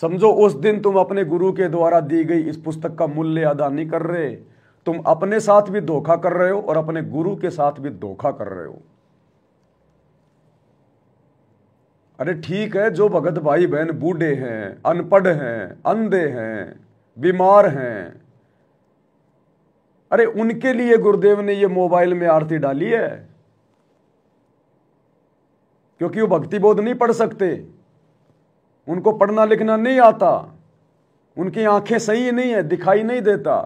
समझो उस दिन तुम अपने गुरु के द्वारा दी गई इस पुस्तक का मूल्य अदा नहीं कर रहे। तुम अपने साथ भी धोखा कर रहे हो और अपने गुरु के साथ भी धोखा कर रहे हो। अरे ठीक है, जो भगत भाई बहन बूढ़े हैं, अनपढ़ हैं, अंधे हैं, बीमार हैं, अरे उनके लिए गुरुदेव ने ये मोबाइल में आरती डाली है, क्योंकि वो भक्ति बोध नहीं पढ़ सकते, उनको पढ़ना लिखना नहीं आता, उनकी आंखें सही नहीं है, दिखाई नहीं देता,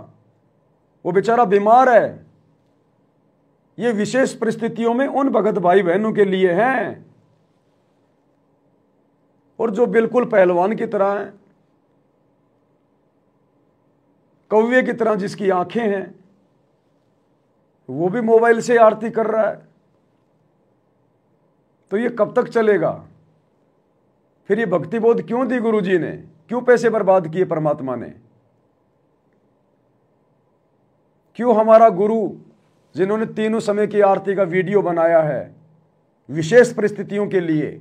वो बेचारा बीमार है। ये विशेष परिस्थितियों में उन भगत भाई बहनों के लिए हैं। और जो बिल्कुल पहलवान की तरह है, कौवे की तरह जिसकी आंखें हैं, वो भी मोबाइल से आरती कर रहा है, तो ये कब तक चलेगा? फिर ये भक्ति बोध क्यों दी गुरुजी ने? क्यों पैसे बर्बाद किए परमात्मा ने? क्यों हमारा गुरु, जिन्होंने तीनों समय की आरती का वीडियो बनाया है विशेष परिस्थितियों के लिए,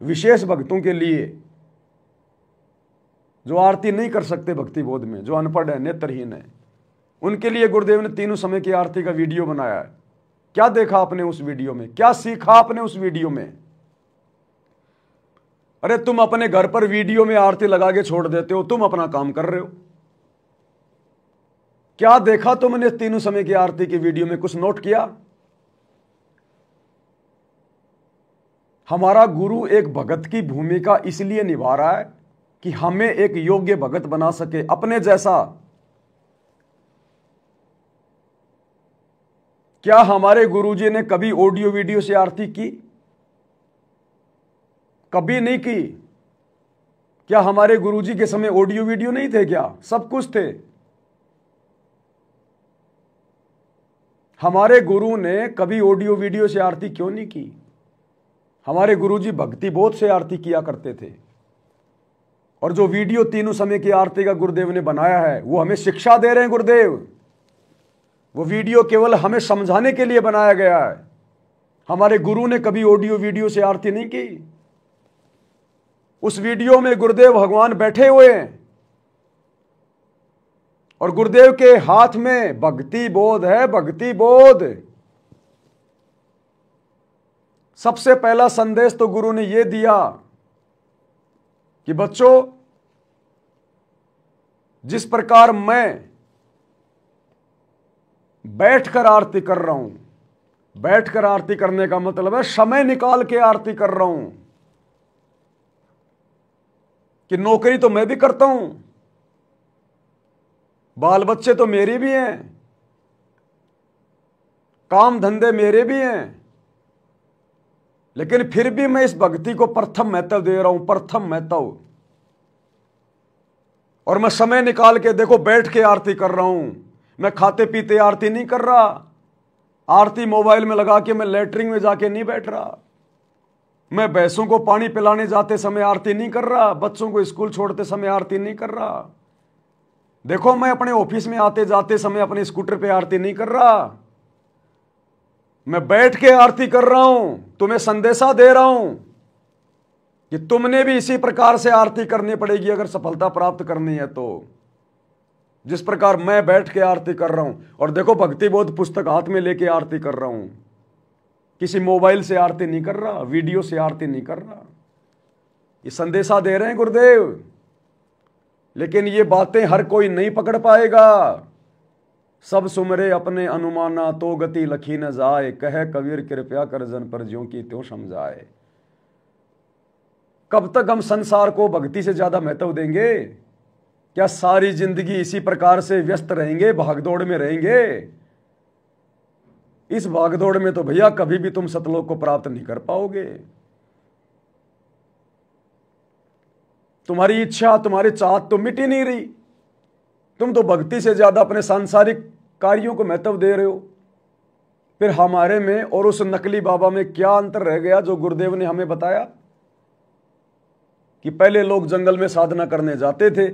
विशेष भक्तों के लिए, जो आरती नहीं कर सकते भक्ति बोध में, जो अनपढ़ है, नेत्रहीन है, उनके लिए गुरुदेव ने तीनों समय की आरती का वीडियो बनाया है। क्या देखा आपने उस वीडियो में? क्या सीखा आपने उस वीडियो में? अरे तुम अपने घर पर वीडियो में आरती लगा के छोड़ देते हो, तुम अपना काम कर रहे हो। क्या देखा तुमने तीनों समय की आरती की वीडियो में? कुछ नोट किया? हमारा गुरु एक भगत की भूमिका इसलिए निभा रहा है कि हमें एक योग्य भगत बना सके, अपने जैसा। क्या हमारे गुरुजी ने कभी ऑडियो वीडियो से आरती की? कभी नहीं की। क्या हमारे गुरुजी के समय ऑडियो वीडियो नहीं थे? क्या सब कुछ थे। हमारे गुरु ने कभी ऑडियो वीडियो से आरती क्यों नहीं की? हमारे गुरुजी भक्ति बोध से आरती किया करते थे। और जो वीडियो तीनों समय की आरती का गुरुदेव ने बनाया है, वो हमें शिक्षा दे रहे हैं गुरुदेव। वो वीडियो केवल हमें समझाने के लिए बनाया गया है। हमारे गुरु ने कभी ऑडियो वीडियो से आरती नहीं की। उस वीडियो में गुरुदेव भगवान बैठे हुए हैं और गुरुदेव के हाथ में भक्ति बोध है, भक्ति बोध। सबसे पहला संदेश तो गुरु ने यह दिया कि बच्चों, जिस प्रकार मैं बैठकर आरती कर रहा हूं, बैठकर आरती करने का मतलब है समय निकाल के आरती कर रहा हूं, कि नौकरी तो मैं भी करता हूं, बाल बच्चे तो मेरे भी हैं, काम धंधे मेरे भी हैं, लेकिन फिर भी मैं इस भक्ति को प्रथम महत्व दे रहा हूं, प्रथम महत्व। और मैं समय निकाल के देखो बैठ के आरती कर रहा हूं। मैं खाते पीते आरती नहीं कर रहा, आरती मोबाइल में लगा के मैं लेटरिन में जाके नहीं बैठ रहा, मैं भैंसों को पानी पिलाने जाते समय आरती नहीं कर रहा, बच्चों को स्कूल छोड़ते समय आरती नहीं कर रहा, देखो मैं अपने ऑफिस में आते जाते समय अपने स्कूटर पे आरती नहीं कर रहा, मैं बैठ के आरती कर रहा हूं। तुम्हें संदेशा दे रहा हूं कि तुमने भी इसी प्रकार से आरती करनी पड़ेगी अगर सफलता प्राप्त करनी है तो। जिस प्रकार मैं बैठ के आरती कर रहा हूं, और देखो भक्ति बोध पुस्तक हाथ में लेके आरती कर रहा हूं, किसी मोबाइल से आरती नहीं कर रहा, वीडियो से आरती नहीं कर रहा। ये संदेशा दे रहे हैं गुरुदेव। लेकिन ये बातें हर कोई नहीं पकड़ पाएगा। सब सुमरे अपने अनुमाना तो गति लखी न जाए, कहे कबीर कृपया कर जन पर ज्यों की त्यों समझाए। कब तक हम संसार को भक्ति से ज्यादा महत्व देंगे? क्या सारी जिंदगी इसी प्रकार से व्यस्त रहेंगे, भागदौड़ में रहेंगे? इस भागदौड़ में तो भैया कभी भी तुम सतलोक को प्राप्त नहीं कर पाओगे। तुम्हारी इच्छा, तुम्हारी चाहत तो मिट ही नहीं रही। तुम तो भक्ति से ज्यादा अपने सांसारिक कार्यों को महत्व दे रहे हो। फिर हमारे में और उस नकली बाबा में क्या अंतर रह गया जो गुरुदेव ने हमें बताया कि पहले लोग जंगल में साधना करने जाते थे,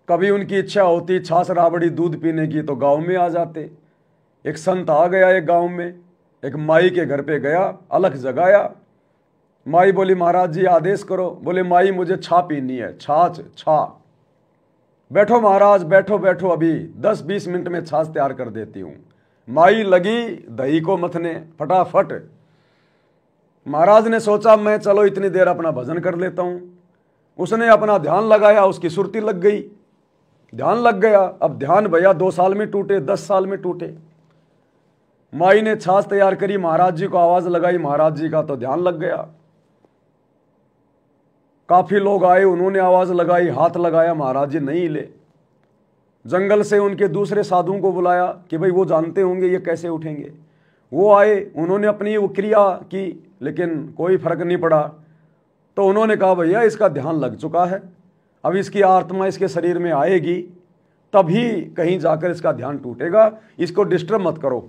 कभी उनकी इच्छा होती छाछ राबड़ी दूध पीने की तो गांव में आ जाते। एक संत आ गया एक गांव में, एक माई के घर पे गया, अलख जगाया। माई बोली महाराज जी आदेश करो। बोले माई मुझे छा पीनी है, छाछ छा। बैठो महाराज बैठो बैठो, अभी 10-20 मिनट में छाछ तैयार कर देती हूं। माई लगी दही को मथने फटाफट। महाराज ने सोचा मैं चलो इतनी देर अपना भजन कर लेता हूं। उसने अपना ध्यान लगाया, उसकी सुरती लग गई, ध्यान लग गया। अब ध्यान भैया 2 साल में टूटे, 10 साल में टूटे। माई ने छाछ तैयार करी, महाराज जी को आवाज लगाई, महाराज जी का तो ध्यान लग गया। काफी लोग आए, उन्होंने आवाज लगाई, हाथ लगाया, महाराज जी नहीं हिले। जंगल से उनके दूसरे साधुओं को बुलाया कि भाई वो जानते होंगे ये कैसे उठेंगे। वो आए, उन्होंने अपनी वो क्रिया की, लेकिन कोई फर्क नहीं पड़ा। तो उन्होंने कहा भैया इसका ध्यान लग चुका है, अब इसकी आत्मा इसके शरीर में आएगी तभी कहीं जाकर इसका ध्यान टूटेगा, इसको डिस्टर्ब मत करो।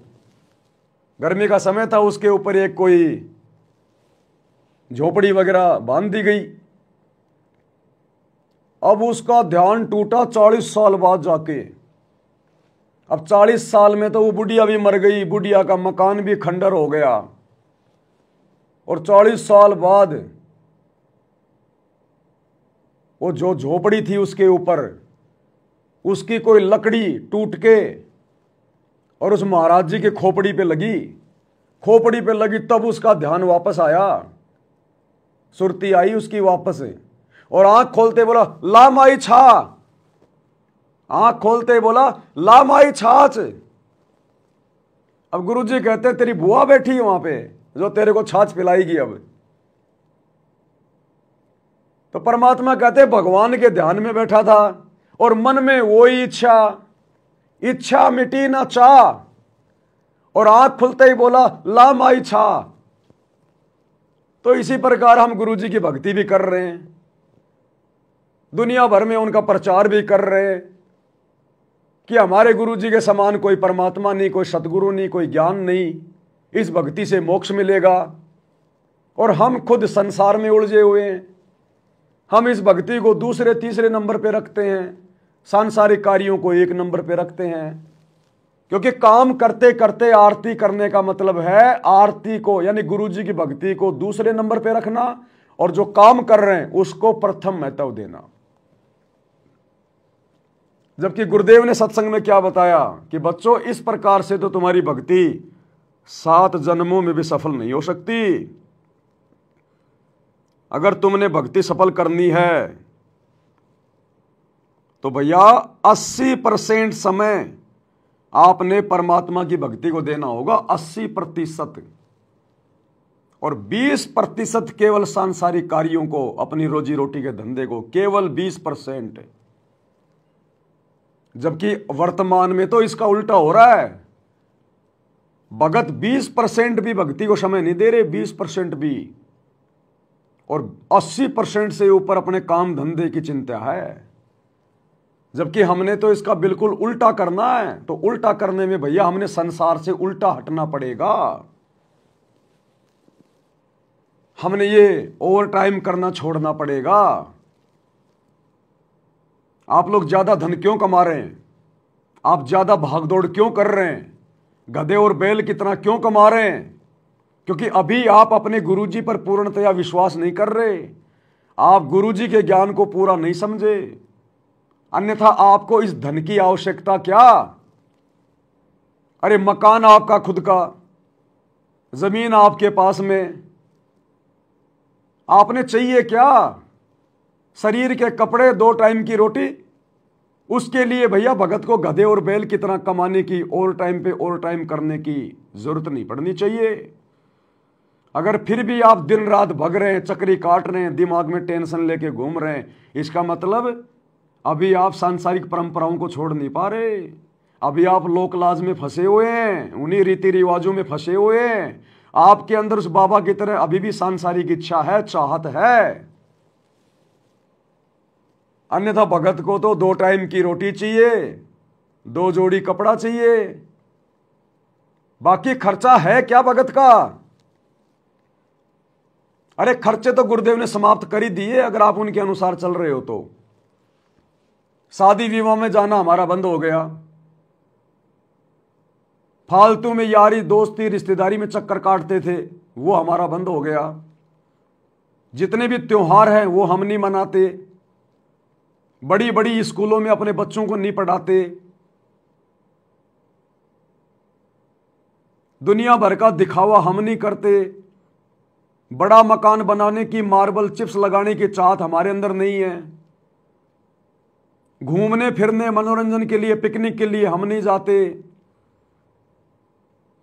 गर्मी का समय था, उसके ऊपर एक कोई झोपड़ी वगैरह बांध दी गई। अब उसका ध्यान टूटा 40 साल बाद जाके। अब 40 साल में तो वो बुढ़िया भी मर गई, बुढ़िया का मकान भी खंडर हो गया। और 40 साल बाद वो जो झोपड़ी थी उसके ऊपर उसकी कोई लकड़ी टूट के और उस महाराज जी के खोपड़ी पे लगी। खोपड़ी पे लगी तब उसका ध्यान वापस आया, सुरती आई उसकी वापस। और आंख खोलते बोला ला माई छा, आंख खोलते बोला ला माई छाछ। अब गुरुजी कहते तेरी बुआ बैठी है वहां पे जो तेरे को छाछ पिलाएगी। अब तो परमात्मा कहते भगवान के ध्यान में बैठा था और मन में वही इच्छा मिटी ना चाह, और आंख खुलते ही बोला ला माई छा। तो इसी प्रकार हम गुरुजी की भक्ति भी कर रहे हैं, दुनिया भर में उनका प्रचार भी कर रहे हैं कि हमारे गुरुजी के समान कोई परमात्मा नहीं, कोई सतगुरु नहीं, कोई ज्ञान नहीं, इस भक्ति से मोक्ष मिलेगा। और हम खुद संसार में उलझे हुए हैं। हम इस भक्ति को दूसरे तीसरे नंबर पे रखते हैं, सांसारिक कार्यों को 1 नंबर पे रखते हैं। क्योंकि काम करते करते आरती करने का मतलब है आरती को यानी गुरुजी की भक्ति को दूसरे नंबर पे रखना, और जो काम कर रहे हैं उसको प्रथम महत्व देना। जबकि गुरुदेव ने सत्संग में क्या बताया कि बच्चों इस प्रकार से तो तुम्हारी भक्ति 7 जन्मों में भी सफल नहीं हो सकती। अगर तुमने भक्ति सफल करनी है तो भैया 80% समय आपने परमात्मा की भक्ति को देना होगा, 80%, और 20% केवल सांसारिक कार्यों को, अपनी रोजी रोटी के धंधे को, केवल 20%। जबकि वर्तमान में तो इसका उल्टा हो रहा है। भगत 20% भी भक्ति को समय नहीं दे रहे, 20% भी, और 80% से ऊपर अपने काम धंधे की चिंता है। जबकि हमने तो इसका बिल्कुल उल्टा करना है। तो उल्टा करने में भैया हमने संसार से उल्टा हटना पड़ेगा। हमने ये ओवर टाइम करना छोड़ना पड़ेगा। आप लोग ज्यादा धन क्यों कमा रहे हैं? आप ज्यादा भागदौड़ क्यों कर रहे हैं? गधे और बैल कितना क्यों कमा रहे हैं? क्योंकि अभी आप अपने गुरुजी पर पूर्णतया विश्वास नहीं कर रहे, आप गुरुजी के ज्ञान को पूरा नहीं समझे। अन्यथा आपको इस धन की आवश्यकता क्या? अरे मकान आपका खुद का, जमीन आपके पास में, आपने चाहिए क्या? शरीर के कपड़े, 2 टाइम की रोटी। उसके लिए भैया भगत को गधे और बैल कितना कमाने की, ओवर टाइम पे ओवर टाइम करने की जरूरत नहीं पड़नी चाहिए। अगर फिर भी आप दिन रात भग रहे हैं, चक्री काट रहे हैं, दिमाग में टेंशन लेके घूम रहे हैं, इसका मतलब अभी आप सांसारिक परंपराओं को छोड़ नहीं पा रहे। अभी आप लोक लाज में फंसे हुए हैं, उन्हीं रीति रिवाजों में फंसे हुए हैं। आपके अंदर उस बाबा की तरह अभी भी सांसारिक इच्छा है, चाहत है। अन्यथा भगत को तो 2 टाइम की रोटी चाहिए, 2 जोड़ी कपड़ा चाहिए, बाकी खर्चा है क्या भगत का? अरे खर्चे तो गुरुदेव ने समाप्त कर ही दिए अगर आप उनके अनुसार चल रहे हो तो। शादी विवाह में जाना हमारा बंद हो गया। फालतू में यारी दोस्ती रिश्तेदारी में चक्कर काटते थे, वो हमारा बंद हो गया। जितने भी त्योहार हैं वो हम नहीं मनाते। बड़ी बड़ी स्कूलों में अपने बच्चों को नहीं पढ़ाते। दुनिया भर का दिखावा हम नहीं करते। बड़ा मकान बनाने की, मार्बल चिप्स लगाने की चाहत हमारे अंदर नहीं है। घूमने फिरने मनोरंजन के लिए, पिकनिक के लिए हम नहीं जाते।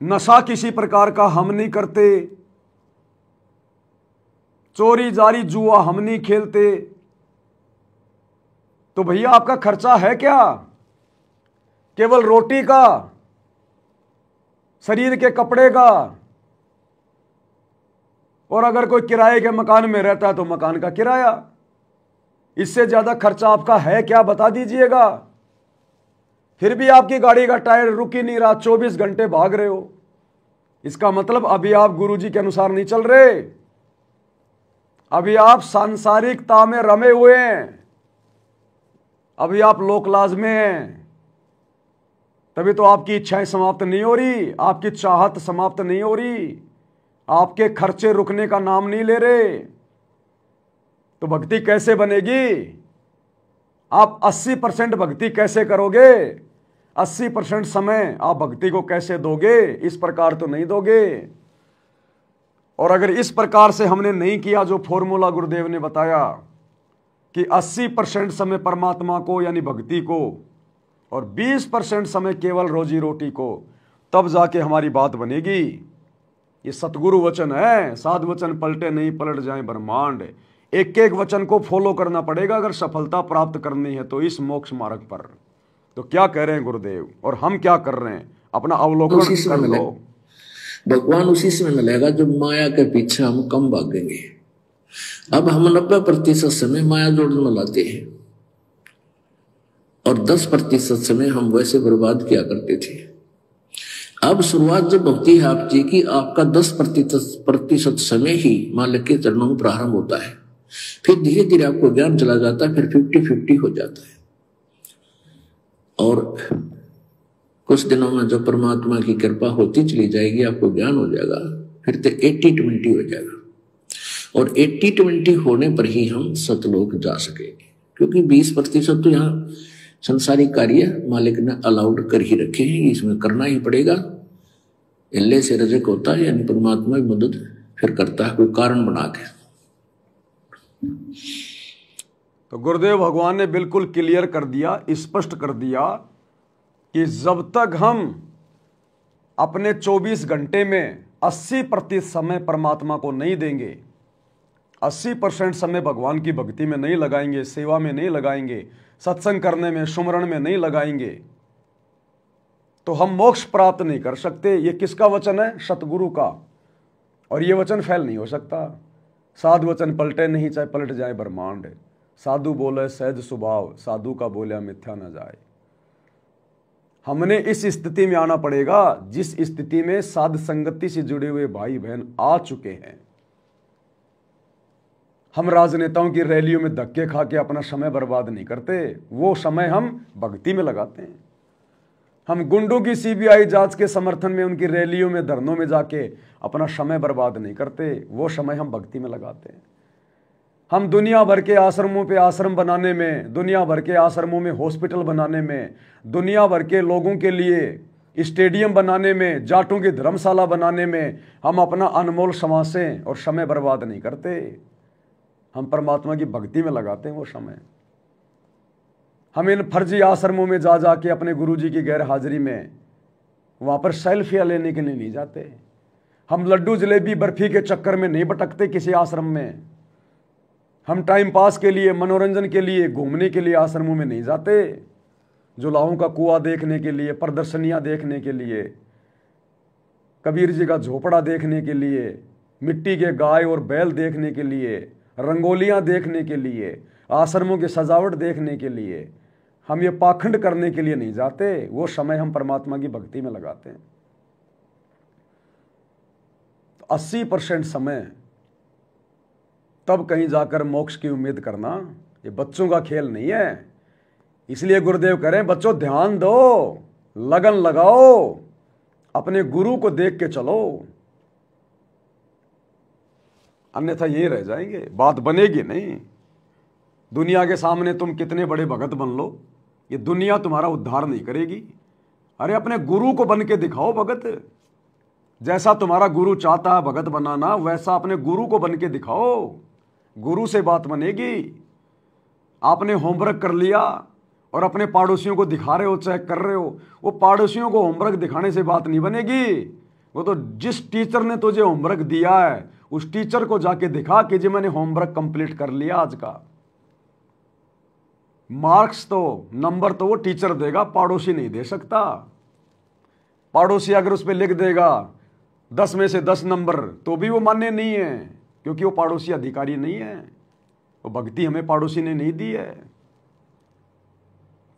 नशा किसी प्रकार का हम नहीं करते। चोरी जारी जुआ हम नहीं खेलते। तो भैया आपका खर्चा है क्या? केवल रोटी का, शरीर के कपड़े का, और अगर कोई किराए के मकान में रहता है तो मकान का किराया। इससे ज्यादा खर्चा आपका है क्या, बता दीजिएगा। फिर भी आपकी गाड़ी का टायर रुक ही नहीं रहा, 24 घंटे भाग रहे हो। इसका मतलब अभी आप गुरुजी के अनुसार नहीं चल रहे। अभी आप सांसारिकता में रमे हुए हैं। अभी आप लोकलाज में हैं। तभी तो आपकी इच्छाएं समाप्त नहीं हो रही, आपकी चाहत समाप्त नहीं हो रही, आपके खर्चे रुकने का नाम नहीं ले रहे। तो भक्ति कैसे बनेगी? आप 80% भक्ति कैसे करोगे? 80% समय आप भक्ति को कैसे दोगे? इस प्रकार तो नहीं दोगे। और अगर इस प्रकार से हमने नहीं किया जो फॉर्मूला गुरुदेव ने बताया कि 80% समय परमात्मा को यानी भक्ति को और 20% समय केवल रोजी रोटी को, तब जाके हमारी बात बनेगी। ये सतगुरु वचन है। साध वचन पलटे नहीं, पलट जाए ब्रह्मांड। एक एक वचन को फॉलो करना पड़ेगा अगर सफलता प्राप्त करनी है तो इस मोक्ष मार्ग पर। तो क्या कह रहे हैं गुरुदेव और हम क्या कर रहे हैं, अपना अवलोकन कर लो। भगवान उसी समय मिलेगा जब माया के पीछे हम कम भागेंगे। अब हम 90% समय माया जोड़ने में लाते हैं और 10% समय हम वैसे बर्बाद किया करते थे। अब शुरुआत जब होती है आप जी की, आपका 10% समय ही मालिक के चरणों में प्रारंभ होता है। फिर धीरे धीरे आपको ज्ञान चला जाता है, फिर 50-50 हो जाता है। और कुछ दिनों में जब परमात्मा की कृपा होती चली जाएगी, आपको ज्ञान हो जाएगा, फिर तो 80-20 हो जाएगा। और 80-20 होने पर ही हम सतलोक जा सकेंगे, क्योंकि 20% तो यहाँ संसारिक कार्य मालिक ने अलाउड कर ही रखे हैं, इसमें करना ही पड़ेगा। इल्ले से रजक होता है, यानी परमात्मा की मदद फिर करता है कोई कारण बना के। तो गुरुदेव भगवान ने बिल्कुल क्लियर कर दिया, स्पष्ट कर दिया कि जब तक हम अपने 24 घंटे में 80% समय परमात्मा को नहीं देंगे, 80% समय भगवान की भक्ति में नहीं लगाएंगे, सेवा में नहीं लगाएंगे, सत्संग करने में, सुमरण में नहीं लगाएंगे, तो हम मोक्ष प्राप्त नहीं कर सकते। ये किसका वचन है? सतगुरु का। और ये वचन फैल नहीं हो सकता। साधु वचन पलटे नहीं, चाहे पलट जाए ब्रह्मांड। साधु बोले सहज स्वभाव, साधु का बोलिया मिथ्या न जाए। हमने इस स्थिति में आना पड़ेगा जिस स्थिति में साध संगति से जुड़े हुए भाई बहन आ चुके हैं। हम राजनेताओं की रैलियों में धक्के खा के अपना समय बर्बाद नहीं करते, वो समय हम भक्ति में लगाते हैं। हम गुंडों की सीबीआई जांच के समर्थन में उनकी रैलियों में, धरनों में जाके अपना समय बर्बाद नहीं करते, वो समय हम भक्ति में लगाते हैं। हम दुनिया भर के आश्रमों पे आश्रम बनाने में, दुनिया भर के आश्रमों में हॉस्पिटल बनाने में, दुनिया भर के लोगों के लिए स्टेडियम बनाने में, जाटों की धर्मशाला बनाने में हम अपना अनमोल समासें और समय बर्बाद नहीं करते। हम परमात्मा की भक्ति में लगाते हैं वो समय। हम इन फर्जी आश्रमों में जा जाके अपने गुरुजी की गैर हाजिरी में वहाँ पर सेल्फियाँ लेने के लिए नहीं जाते। हम लड्डू जलेबी बर्फी के चक्कर में नहीं भटकते किसी आश्रम में। हम टाइम पास के लिए, मनोरंजन के लिए, घूमने के लिए आश्रमों में नहीं जाते। जुलाहों का कुआं देखने के लिए, प्रदर्शनियाँ देखने के लिए, कबीर जी का झोपड़ा देखने के लिए, मिट्टी के गाय और बैल देखने के लिए, रंगोलियाँ देखने के लिए, आश्रमों की सजावट देखने के लिए, हम ये पाखंड करने के लिए नहीं जाते। वो समय हम परमात्मा की भक्ति में लगाते हैं। 80% समय तब कहीं जाकर मोक्ष की उम्मीद करना, ये बच्चों का खेल नहीं है। इसलिए गुरुदेव कह रहे हैं बच्चों ध्यान दो, लगन लगाओ, अपने गुरु को देख के चलो, अन्यथा ये रह जाएंगे, बात बनेगी नहीं। दुनिया के सामने तुम कितने बड़े भगत बन लो, ये दुनिया तुम्हारा उद्धार नहीं करेगी। अरे अपने गुरु को बन के दिखाओ भगत, जैसा तुम्हारा गुरु चाहता है भगत बनाना, वैसा अपने गुरु को बन के दिखाओ, गुरु से बात बनेगी। आपने होमवर्क कर लिया और अपने पड़ोसियों को दिखा रहे हो, चेक कर रहे हो, वो पड़ोसियों को होमवर्क दिखाने से बात नहीं बनेगी। वो तो जिस टीचर ने तुझे होमवर्क दिया है उस टीचर को जाके दिखा कि जी मैंने होमवर्क कंप्लीट कर लिया आज का। मार्क्स तो, नंबर तो वो टीचर देगा, पड़ोसी नहीं दे सकता। पड़ोसी अगर उस पर लिख देगा 10 में से 10 नंबर तो भी वो मान्य नहीं है, क्योंकि वो पड़ोसी अधिकारी नहीं है, वो भक्ति हमें पड़ोसी ने नहीं दी है।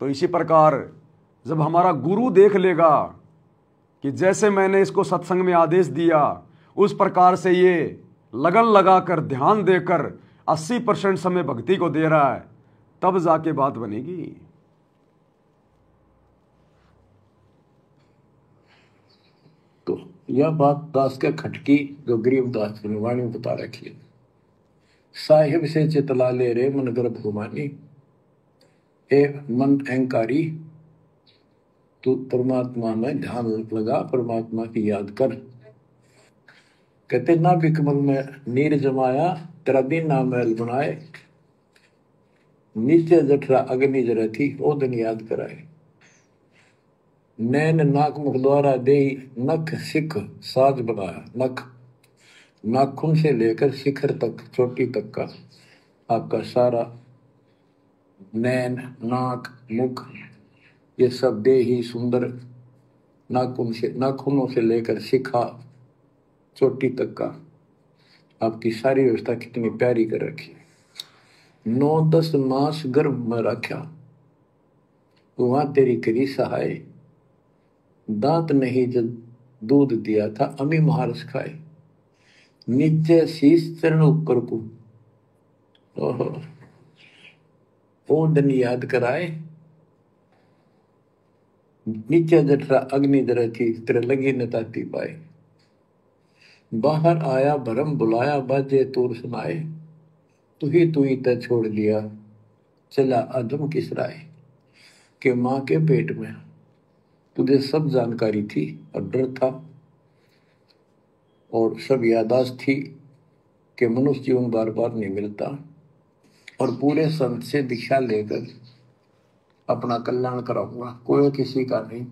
तो इसी प्रकार जब हमारा गुरु देख लेगा कि जैसे मैंने इसको सत्संग में आदेश दिया उस प्रकार से ये लगन लगाकर ध्यान देकर 80% समय भक्ति को दे रहा है, तब जाके बात बनेगी। तो यह बात दास के खटकी जो गरीबदास की वाणी बता रखी है। साहिब से चितला ले रे मन गर्भ घुमानी, ए मन अहंकारी तू परमात्मा में ध्यान लगा, परमात्मा की याद कर। कहते ना बिकमल में नीर जमाया, तेरा दीना महल बनाए, नीचे जठरा अग्नि जरा थी ओ दिन याद कराए। नैन नाक मुख द्वारा दे नख सिख साज बनाया, नख नाखून से लेकर शिखर तक, चोटी तक का आपका सारा नैन नाक मुख ये सब दे ही सुंदर, नाखूनों से लेकर शिखा चोटी तक का आपकी सारी व्यवस्था कितनी प्यारी कर रखी है। 9-10 मास गर्भ में रखा, वहां तेरी करी सहाय, दांत नहीं जब दूध दिया था अमी महारस खाए, नीचे शीश चरण ऊपर को ओ दिन याद कराए। नीचे जठरा अग्नि जरा थी, तेरे लगी न ताती पाए, बाहर आया भरम बुलाया, बाजे तूर सुनाए, तू ही तय छोड़ दिया, चला आदम किस राय। के माँ के पेट में तुझे सब जानकारी थी और डर था और सब यादाश्त थी कि मनुष्य जीवन बार बार नहीं मिलता, और पूरे संत से दीक्षा लेकर अपना कल्याण कराऊंगा, कोई किसी का नहीं।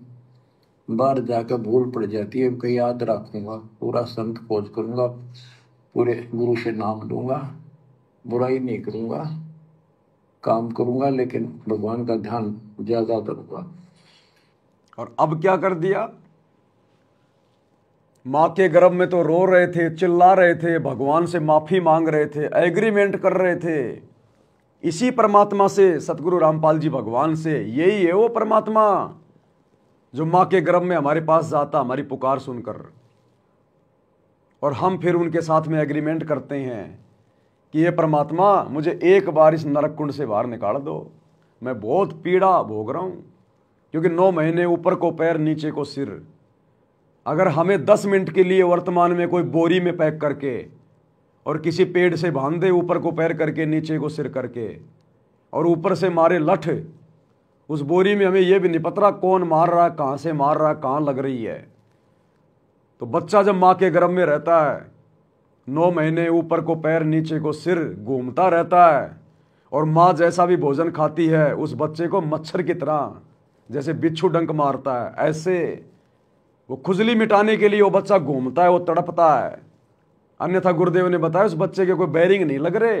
बाहर जाकर भूल पड़ जाती है, कहीं याद रखूंगा, पूरा संत खोज करूंगा, पूरे गुरु से नाम लूंगा, बुराई नहीं करूंगा, काम करूंगा, लेकिन भगवान का ध्यान ज्यादा करूंगा। और अब क्या कर दिया? माँ के गर्भ में तो रो रहे थे, चिल्ला रहे थे, भगवान से माफी मांग रहे थे, एग्रीमेंट कर रहे थे इसी परमात्मा से, सतगुरु रामपाल जी भगवान से। यही है वो परमात्मा जो माँ के गर्भ में हमारे पास जाता हमारी पुकार सुनकर, और हम फिर उनके साथ में एग्रीमेंट करते हैं कि ये परमात्मा मुझे एक बार इस नरक कुंड से बाहर निकाल दो, मैं बहुत पीड़ा भोग रहा हूँ। क्योंकि 9 महीने ऊपर को पैर नीचे को सिर, अगर हमें 10 मिनट के लिए वर्तमान में कोई बोरी में पैक करके और किसी पेड़ से बांध दे, ऊपर को पैर करके नीचे को सिर करके, और ऊपर से मारे लठ, उस बोरी में हमें यह भी नहीं पता कौन मार रहा है, कहाँ से मार रहा है, कहाँ लग रही है। तो बच्चा जब माँ के गर्भ में रहता है 9 महीने ऊपर को पैर नीचे को सिर घूमता रहता है, और माँ जैसा भी भोजन खाती है उस बच्चे को मच्छर की तरह जैसे बिच्छू डंक मारता है, ऐसे वो खुजली मिटाने के लिए वो बच्चा घूमता है, वो तड़पता है। अन्यथा गुरुदेव ने बताया उस बच्चे के कोई बैरिंग नहीं लग रहे,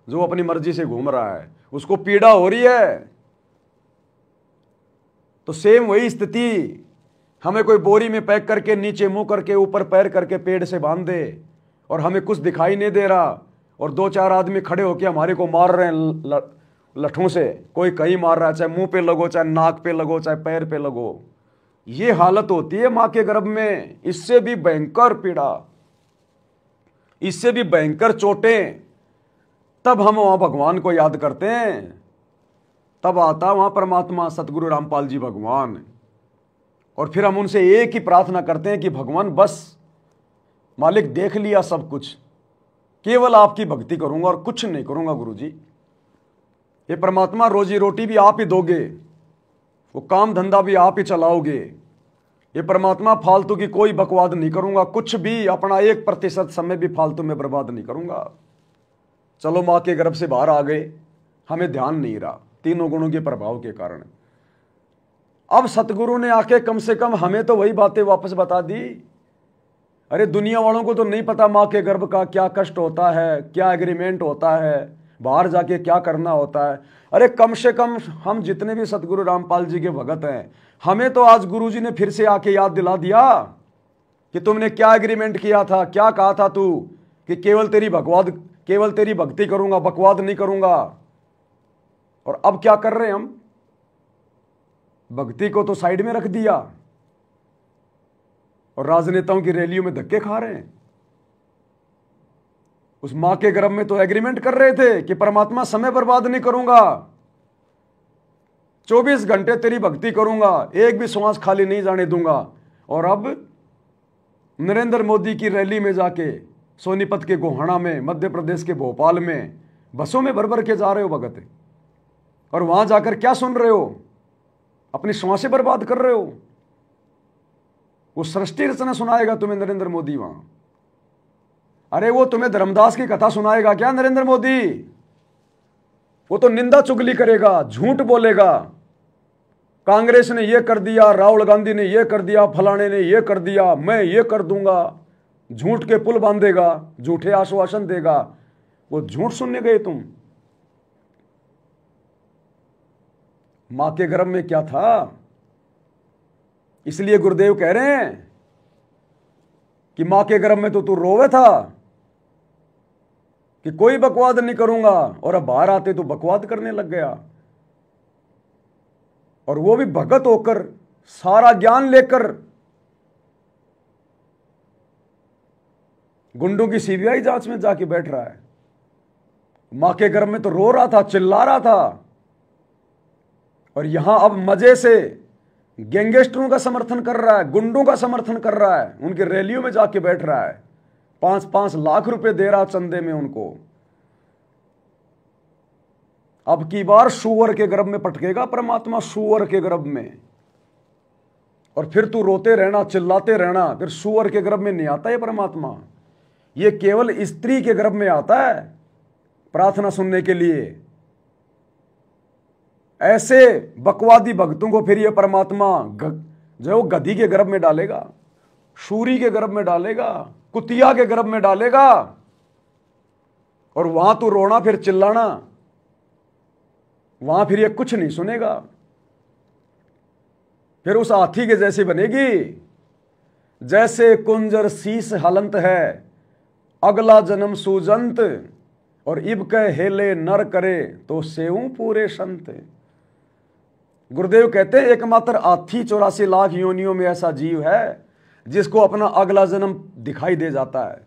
जो अपनी मर्जी से घूम रहा है, उसको पीड़ा हो रही है। तो सेम वही स्थिति, हमें कोई बोरी में पैक करके नीचे मुंह करके ऊपर पैर करके पेड़ से बांध दे, और हमें कुछ दिखाई नहीं दे रहा, और 2-4 आदमी खड़े होकर हमारे को मार रहे हैं लठों से, कोई कहीं मार रहा है, चाहे मुंह पे लगो, चाहे नाक पे लगो, चाहे पैर पे लगो। ये हालत होती है माँ के गर्भ में। इससे भी भयंकर पीड़ा, इससे भी भयंकर चोटें, तब हम वहां भगवान को याद करते हैं। तब आता वहां परमात्मा सतगुरु रामपाल जी भगवान। और फिर हम उनसे एक ही प्रार्थना करते हैं कि भगवान बस मालिक देख लिया सब कुछ, केवल आपकी भक्ति करूंगा और कुछ नहीं करूंगा गुरु जी। ये परमात्मा रोजी रोटी भी आप ही दोगे, वो काम धंधा भी आप ही चलाओगे। ये परमात्मा फालतू की कोई बकवाद नहीं करूंगा, कुछ भी अपना 1% समय भी फालतू में बर्बाद नहीं करूंगा। चलो माँ के गर्भ से बाहर आ गए, हमें ध्यान नहीं रहा तीनों गुणों के प्रभाव के कारण। अब सतगुरु ने आके कम से कम हमें तो वही बातें वापस बता दी। अरे दुनिया वालों को तो नहीं पता माँ के गर्भ का क्या कष्ट होता है, क्या एग्रीमेंट होता है, बाहर जाके क्या करना होता है। अरे कम से कम हम जितने भी सतगुरु रामपाल जी के भगत हैं, हमें तो आज गुरुजी ने फिर से आके याद दिला दिया कि तुमने क्या एग्रीमेंट किया था, क्या कहा था तू कि केवल तेरी भक्ति करूंगा, बकवाद नहीं करूंगा। और अब क्या कर रहे हैं हम? भक्ति को तो साइड में रख दिया और राजनेताओं की रैलियों में धक्के खा रहे हैं। उस मां के गर्भ में तो एग्रीमेंट कर रहे थे कि परमात्मा समय बर्बाद नहीं करूंगा, 24 घंटे तेरी भक्ति करूंगा, एक भी श्वास खाली नहीं जाने दूंगा। और अब नरेंद्र मोदी की रैली में जाके सोनीपत के गोहाना में, मध्य प्रदेश के भोपाल में बसों में भर भर के जा रहे हो भगत, और वहां जाकर क्या सुन रहे हो? अपनी श्वासें बर्बाद कर रहे हो। वो सृष्टि रचना सुनाएगा तुम्हें नरेंद्र मोदी वहां। अरे वो तुम्हें धर्मदास की कथा सुनाएगा क्या नरेंद्र मोदी? वो तो निंदा चुगली करेगा, झूठ बोलेगा। कांग्रेस ने ये कर दिया, राहुल गांधी ने ये कर दिया, फलाने ने ये कर दिया, मैं ये कर दूंगा। झूठ के पुल बांधेगा, झूठे आश्वासन देगा। वो झूठ सुनने गए तुम। मां के गर्भ में क्या था? इसलिए गुरुदेव कह रहे हैं कि मां के गर्भ में तो तू रोवे था कि कोई बकवाद नहीं करूंगा, और अब बाहर आते तो बकवाद करने लग गया। और वो भी भगत होकर, सारा ज्ञान लेकर। गुंडों की सीबीआई जांच में जाके बैठ रहा है। मां के गर्भ में तो रो रहा था, चिल्ला रहा था, और यहां अब मजे से गैंगस्टरों का समर्थन कर रहा है, गुंडों का समर्थन कर रहा है, उनके रैलियों में जाके बैठ रहा है, 5-5 लाख रुपए दे रहा चंदे में उनको। अब की बार सुअर के गर्भ में पटकेगा परमात्मा, सुअर के गर्भ में। और फिर तू रोते रहना, चिल्लाते रहना। फिर सुअर के गर्भ में नहीं आता ये परमात्मा, ये केवल स्त्री के गर्भ में आता है प्रार्थना सुनने के लिए। ऐसे बकवादी भक्तों को फिर ये परमात्मा जो गधी के गर्भ में डालेगा, शूरी के गर्भ में डालेगा, कुतिया के गर्भ में डालेगा। और वहां तो रोना, फिर चिल्लाना, वहां फिर ये कुछ नहीं सुनेगा। फिर उस हाथी के जैसी बनेगी, जैसे कुंजर शीस हलंत है, अगला जन्म सूजंत, और इब कह हेले नर करे तो सेऊ पूरे संत। गुरुदेव कहते हैं एकमात्र हाथी 84 लाख योनियों में ऐसा जीव है जिसको अपना अगला जन्म दिखाई दे जाता है।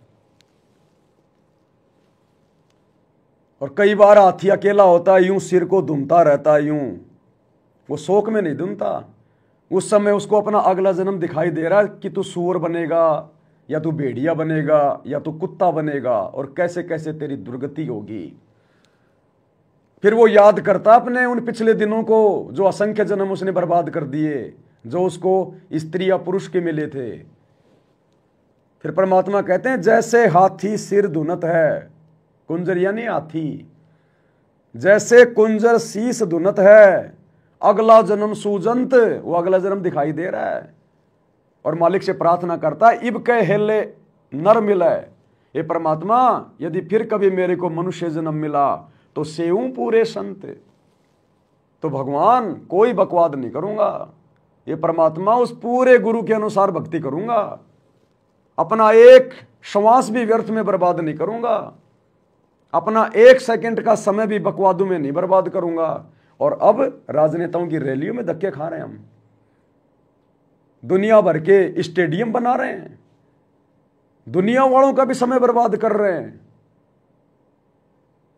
और कई बार हाथी अकेला होता है, यूं सिर को धुमता रहता है, यूं वो शोक में नहीं धुमता। उस समय उसको अपना अगला जन्म दिखाई दे रहा है कि तू सूअर बनेगा, या तू भेड़िया बनेगा, या तू कुत्ता बनेगा, और कैसे कैसे तेरी दुर्गति होगी। फिर वो याद करता अपने उन पिछले दिनों को, जो असंख्य जन्म उसने बर्बाद कर दिए, जो उसको स्त्री या पुरुष के मिले थे। फिर परमात्मा कहते हैं जैसे हाथी सिर धुनत है, कुंजर यानी हाथी, जैसे कुंजर शीस धुनत है, अगला जन्म सूजंत, वो अगला जन्म दिखाई दे रहा है। और मालिक से प्रार्थना करता है इब कह हेले नर मिले, ये परमात्मा यदि फिर कभी मेरे को मनुष्य जन्म मिला तो सेऊं पूरे संत। तो भगवान कोई बकवाद नहीं करूंगा, ये परमात्मा उस पूरे गुरु के अनुसार भक्ति करूंगा, अपना एक श्वास भी व्यर्थ में बर्बाद नहीं करूंगा, अपना 1 सेकंड का समय भी बकवादों में नहीं बर्बाद करूंगा। और अब राजनेताओं की रैलियों में धक्के खा रहे हैं हम, दुनिया भर के स्टेडियम बना रहे हैं, दुनिया वालों का भी समय बर्बाद कर रहे हैं,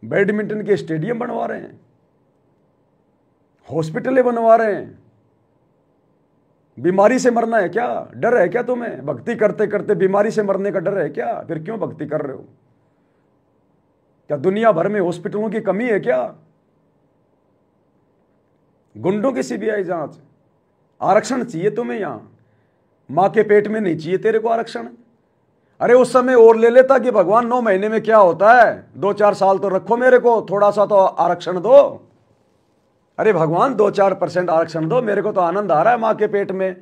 बैडमिंटन के स्टेडियम बनवा रहे हैं। हॉस्पिटलें बनवा रहे हैं। बीमारी से मरना है क्या? डर है क्या तुम्हें? भक्ति करते करते बीमारी से मरने का डर है क्या? फिर क्यों भक्ति कर रहे हो? क्या दुनिया भर में हॉस्पिटलों की कमी है क्या? गुंडों की सीबीआई जांच, आरक्षण चाहिए तुम्हें यहां? मां के पेट में नहीं चाहिए तेरे को आरक्षण? अरे उस समय और ले लेता कि भगवान 9 महीने में क्या होता है, 2-4 साल तो रखो, मेरे को थोड़ा सा तो आरक्षण दो। अरे भगवान 2-4% आरक्षण दो, मेरे को तो आनंद आ रहा है मां के पेट में,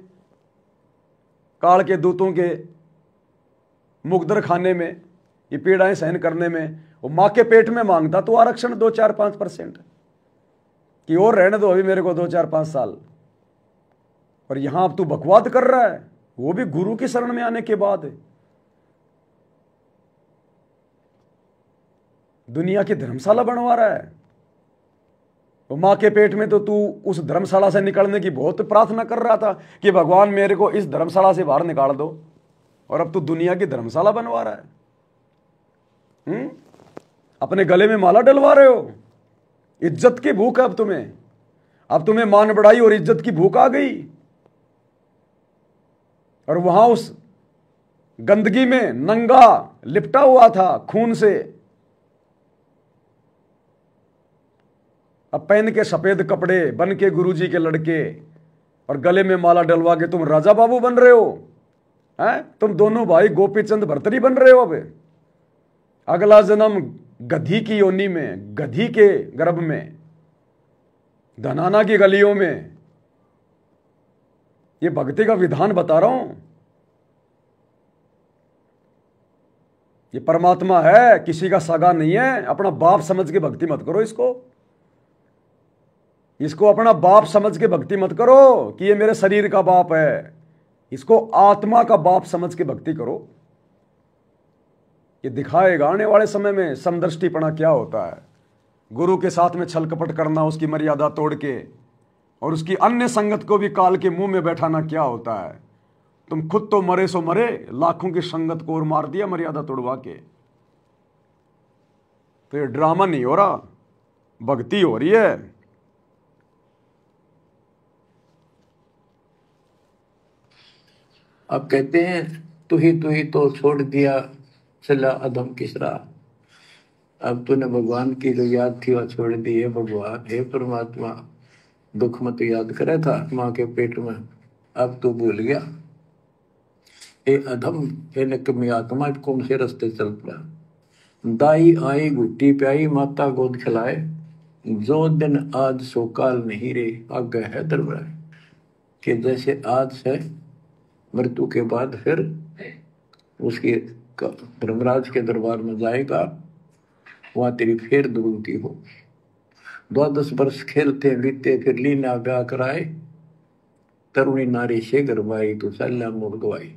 काल के दूतों के मुकदर खाने में, ये पीड़ाएं सहन करने में। वो मां के पेट में मांगता तो आरक्षण 2-4-5% कि और रहने दो अभी मेरे को 2-4-5 साल। और यहां अब तू बकवाद कर रहा है, वो भी गुरु की शरण में आने के बाद। दुनिया की धर्मशाला बनवा रहा है। तो मां के पेट में तो तू उस धर्मशाला से निकलने की बहुत प्रार्थना कर रहा था कि भगवान मेरे को इस धर्मशाला से बाहर निकाल दो, और अब तू दुनिया की धर्मशाला बनवा रहा है। अपने गले में माला डलवा रहे हो। इज्जत की भूख है अब तुम्हें मान बढ़ाई और इज्जत की भूख आ गई। और वहां उस गंदगी में नंगा लिपटा हुआ था खून से, अब पहन के सफेद कपड़े बन के गुरुजी के लड़के और गले में माला डलवा के तुम राजा बाबू बन रहे हो। हैं? तुम दोनों भाई गोपीचंद भर्तरी बन रहे हो। अब अगला जन्म गधी की योनि में, गधी के गर्भ में, धनाना की गलियों में। ये भक्ति का विधान बता रहा हूं। ये परमात्मा है, किसी का सगा नहीं है। अपना बाप समझ के भक्ति मत करो इसको अपना बाप समझ के भक्ति मत करो कि ये मेरे शरीर का बाप है। इसको आत्मा का बाप समझ के भक्ति करो। ये दिखाएगा आने वाले समय में समदृष्टिपना क्या होता है। गुरु के साथ में छल कपट करना, उसकी मर्यादा तोड़ के, और उसकी अन्य संगत को भी काल के मुंह में बैठाना क्या होता है। तुम खुद तो मरे सो मरे, लाखों की संगत को और मार दिया मर्यादा तोड़वा के। तो ये ड्रामा नहीं हो रहा, भक्ति हो रही है। अब कहते हैं तू ही तो छोड़ दिया चला अधम किस राह। अब तूने भगवान की जो याद थी वह छोड़ दी है। भगवान हे परमात्मा, दुख मत याद करे था मां के पेट में, अब तू भूल गया। ए अधम, हे निकम्मी आत्मा, कौन से रास्ते चल पड़ा। दाई आई घुट्टी प्याई, माता गोद खिलाए, जो दिन आज सो काल नहीं रे, आगे है दरबार। कि जैसे आज है मृत्यु के बाद फिर उसकी धर्मराज के दरबार में जाएगा, वहां तेरी फिर दुगुनती हो। 12 वर्ष खेलते बीते, फिर लीना ब्याह कराए, तरुणी नारी से गरबाई तो सल्ला मोड़ गवाई।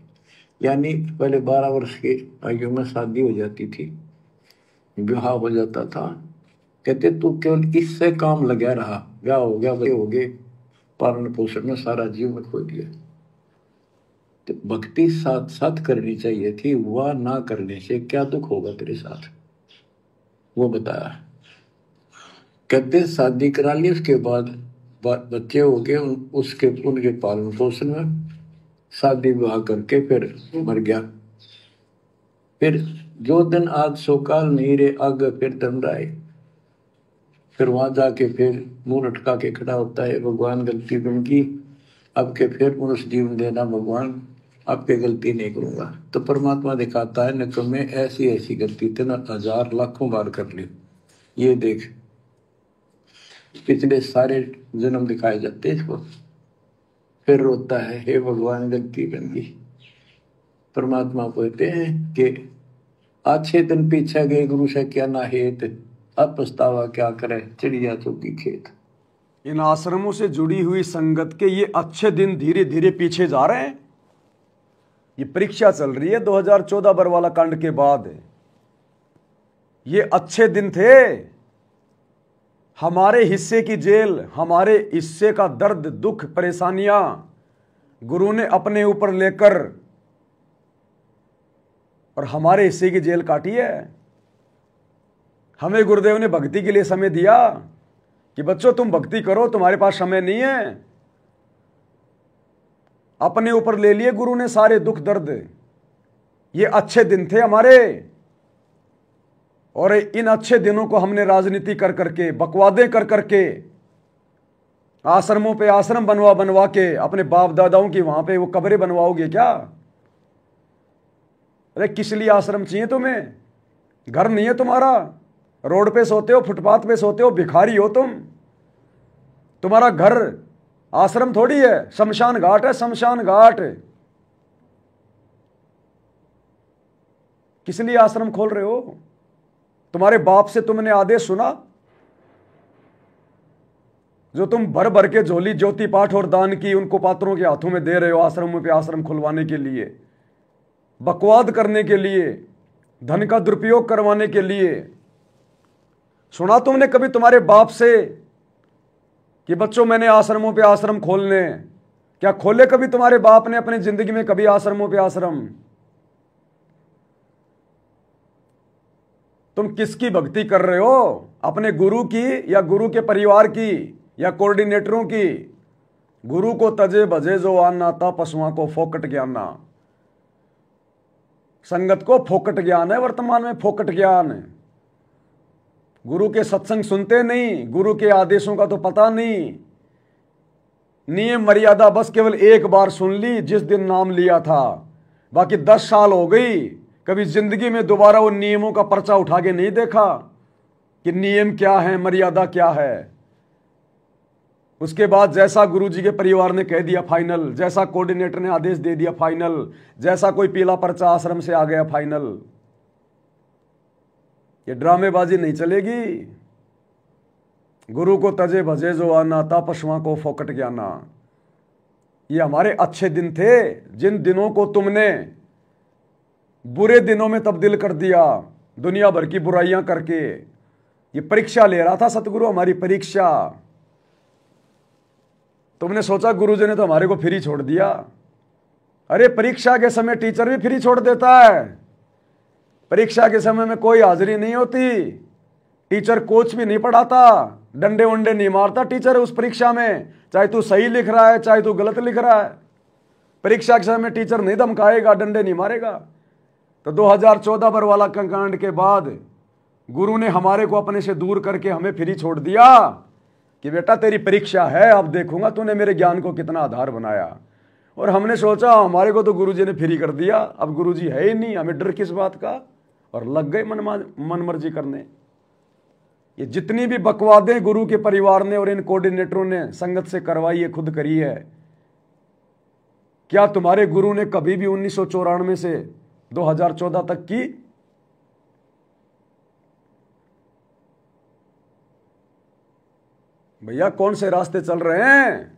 यानी पहले 12 वर्ष की आयु में शादी हो जाती थी, ब्याह हो जाता था। कहते तू केवल इससे काम लगा रहा, ब्याह हो गया, बड़े हो गए, पालन पोषण में सारा जीवन खो दिया। तो भक्ति साथ साथ करनी चाहिए थी, वह ना करने से क्या दुख होगा तेरे साथ, वो बताया। कहते शादी करा ली, उसके बाद बच्चे हो गए, उनके पालन पोषण में शादी विवाह करके फिर मर गया। फिर जो दिन आज सो काल नहीं रे, आगे फिर धर्मराय। फिर वहां जाके फिर मुंह लटका के खड़ा होता है, भगवान गलती उनकी, अब के फिर मनुष्य जीवन देना भगवान, आपके गलती नहीं करूंगा। तो परमात्मा दिखाता है निकम्मे ऐसी ऐसी गलती तेना 1000 लाखों बार कर ली। ये देख पिछले सारे जन्म दिखाए जाते इसको, फिर रोता है हे भगवान गलती बन गई। परमात्मा कहते हैं कि अच्छे दिन पीछे गए गुरु से क्या ना हेत, अब पछतावा क्या करे चिड़िया चौकी खेत। इन आश्रमों से जुड़ी हुई संगत के ये अच्छे दिन धीरे धीरे पीछे जा रहे हैं। ये परीक्षा चल रही है 2014 बरवाला कांड के बाद। ये अच्छे दिन थे, हमारे हिस्से की जेल, हमारे हिस्से का दर्द दुख परेशानियां गुरु ने अपने ऊपर लेकर और हमारे हिस्से की जेल काटी है। हमें गुरुदेव ने भक्ति के लिए समय दिया कि बच्चों तुम भक्ति करो, तुम्हारे पास समय नहीं है। अपने ऊपर ले लिए गुरु ने सारे दुख दर्द। ये अच्छे दिन थे हमारे, और इन अच्छे दिनों को हमने राजनीति कर करके, बकवादे कर करके, आश्रमों पे आश्रम बनवा बनवा के अपने बाप दादाओं की वहां पे वो कब्रें बनवाओगे क्या? अरे किस लिए आश्रम चाहिए तुम्हें? घर नहीं है तुम्हारा, रोड पे सोते हो, फुटपाथ पे सोते हो, भिखारी हो तुम। तुम्हारा घर आश्रम थोड़ी है, शमशान घाट है, शमशान घाट। किस लिए आश्रम खोल रहे हो? तुम्हारे बाप से तुमने आदेश सुना? जो तुम भर भर के झोली ज्योति पाठ और दान की उनको पात्रों के हाथों में दे रहे हो आश्रमों पे आश्रम खुलवाने के लिए, बकवाद करने के लिए, धन का दुरुपयोग करवाने के लिए। सुना तुमने कभी तुम्हारे बाप से कि बच्चों मैंने आश्रमों पे आश्रम खोलने? क्या खोले कभी तुम्हारे बाप ने अपनी जिंदगी में कभी आश्रमों पे आश्रम? तुम किसकी भक्ति कर रहे हो? अपने गुरु की या गुरु के परिवार की या कोऑर्डिनेटरों की? गुरु को तजे भजे जो आना था, पशुओं को फोकट ज्ञाना। संगत को फोकट ज्ञान है, वर्तमान में फोकट ज्ञान है। गुरु के सत्संग सुनते नहीं, गुरु के आदेशों का तो पता नहीं। नियम मर्यादा बस केवल एक बार सुन ली जिस दिन नाम लिया था, बाकी 10 साल हो गई, कभी जिंदगी में दोबारा उन नियमों का पर्चा उठा के नहीं देखा कि नियम क्या है, मर्यादा क्या है। उसके बाद जैसा गुरुजी के परिवार ने कह दिया फाइनल, जैसा कोऑर्डिनेटर ने आदेश दे दिया फाइनल, जैसा कोई पीला पर्चा आश्रम से आ गया फाइनल। ये ड्रामेबाजी नहीं चलेगी। गुरु को तजे भजे जो आना था, पशुओं को फोकट ज्ञाना। ये हमारे अच्छे दिन थे, जिन दिनों को तुमने बुरे दिनों में तब्दील कर दिया दुनिया भर की बुराइयां करके। ये परीक्षा ले रहा था सतगुरु, हमारी परीक्षा। तुमने सोचा गुरुजी ने तो हमारे को फ्री छोड़ दिया। अरे परीक्षा के समय टीचर भी फ्री छोड़ देता है। परीक्षा के समय में कोई हाजिरी नहीं होती, टीचर कोच भी नहीं पढ़ाता, डंडे वंडे नहीं मारता टीचर उस परीक्षा में, चाहे तू सही लिख रहा है चाहे तू गलत लिख रहा है। परीक्षा के समय टीचर नहीं धमकाएगा, डंडे नहीं मारेगा। तो 2014 बरवाला कांड के बाद गुरु ने हमारे को अपने से दूर करके हमें फ्री छोड़ दिया कि बेटा तेरी परीक्षा है, अब देखूंगा तूने मेरे ज्ञान को कितना आधार बनाया। और हमने सोचा हमारे को तो गुरुजी ने फ्री कर दिया, अब गुरुजी है ही नहीं, हमें डर किस बात का, और लग गए मन मर्जी करने। ये जितनी भी बकवादें गुरु के परिवार ने और इन कोऑर्डिनेटरों ने संगत से करवाई है, खुद करी है। क्या तुम्हारे गुरु ने कभी भी 1994 से 2014 तक की? भैया कौन से रास्ते चल रहे हैं?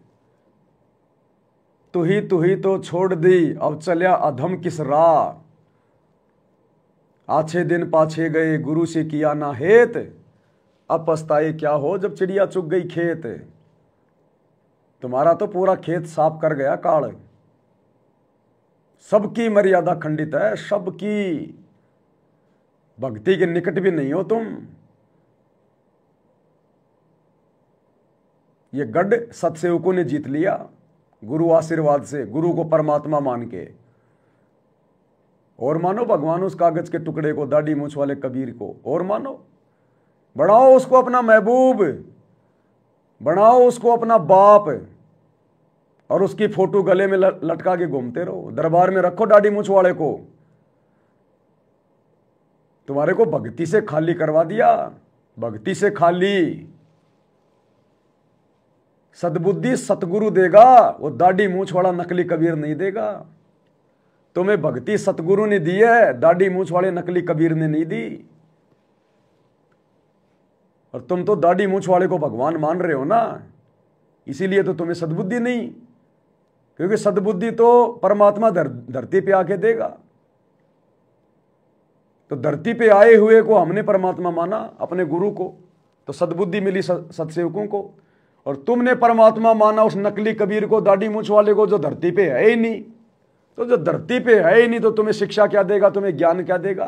तू ही तो छोड़ दी, अब चलिया अधम किस राह। आछे दिन पाछे गए, गुरु से किया ना हेत, अब पछताए क्या हो जब चिड़िया चुग गई खेत। तुम्हारा तो पूरा खेत साफ कर गया काल। सबकी मर्यादा खंडित है, सबकी। भक्ति के निकट भी नहीं हो तुम। ये गढ़ सतसेवकों ने जीत लिया गुरु आशीर्वाद से, गुरु को परमात्मा मान के। और मानो भगवान उस कागज के टुकड़े को, दाढ़ी मूछ वाले कबीर को, और मानो, बनाओ उसको अपना महबूब, बनाओ उसको अपना बाप, और उसकी फोटो गले में लटका के घूमते रहो। दरबार में रखो दाढ़ी मूछ वाले को। तुम्हारे को भक्ति से खाली करवा दिया, भक्ति से खाली। सद्बुद्धि सतगुरु देगा, वो दाढ़ी मूछ वाला नकली कबीर नहीं देगा। तुम्हें भक्ति सतगुरु ने दी है, दाढ़ी मूछ वाले नकली कबीर ने नहीं दी। और तुम तो दाढ़ी मूछ वाले को भगवान मान रहे हो ना, इसीलिए तो तुम्हें सद्बुद्धि नहीं। क्योंकि सद्बुद्धि तो परमात्मा धरती पे आके देगा। तो धरती पे आए हुए को हमने परमात्मा माना, अपने गुरु को, तो सद्बुद्धि मिली सत्सेवकों को। और तुमने परमात्मा माना उस नकली कबीर को, दाढ़ी मूछ वाले को, जो धरती पे है ही नहीं। तो जो धरती पे है ही नहीं तो तुम्हें शिक्षा क्या देगा, तुम्हें ज्ञान क्या देगा,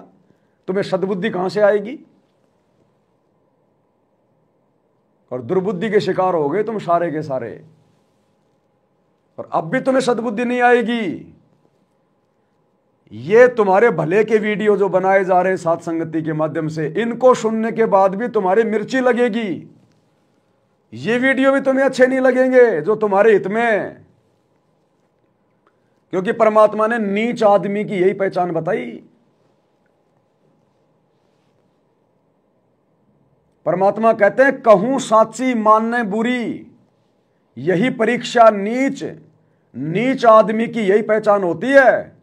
तुम्हें सद्बुद्धि कहां से आएगी? और दुर्बुद्धि के शिकार हो गए तुम सारे के सारे। और अब भी तुम्हें सद्बुद्धि नहीं आएगी। ये तुम्हारे भले के वीडियो जो बनाए जा रहे हैं साथ संगति के माध्यम से, इनको सुनने के बाद भी तुम्हारी मिर्ची लगेगी। ये वीडियो भी तुम्हें अच्छे नहीं लगेंगे जो तुम्हारे हित में है। क्योंकि परमात्मा ने नीच आदमी की यही पहचान बताई। परमात्मा कहते हैं कहूं साची मानने बुरी, यही परीक्षा नीच आदमी की यही पहचान होती है।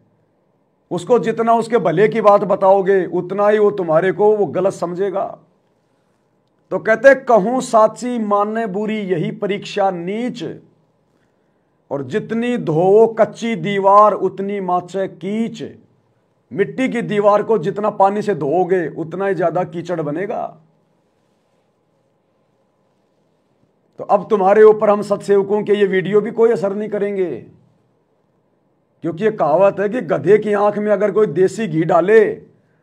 उसको जितना उसके भले की बात बताओगे उतना ही वो तुम्हारे को वो गलत समझेगा। तो कहते कहूं साची मानने बुरी, यही परीक्षा नीच, और जितनी धोवो कच्ची दीवार उतनी माचे कीच। मिट्टी की दीवार को जितना पानी से धोओगे उतना ही ज्यादा कीचड़ बनेगा। तो अब तुम्हारे ऊपर हम सत्सेवकों के ये वीडियो भी कोई असर नहीं करेंगे। क्योंकि ये कहावत है कि गधे की आंख में अगर कोई देसी घी डाले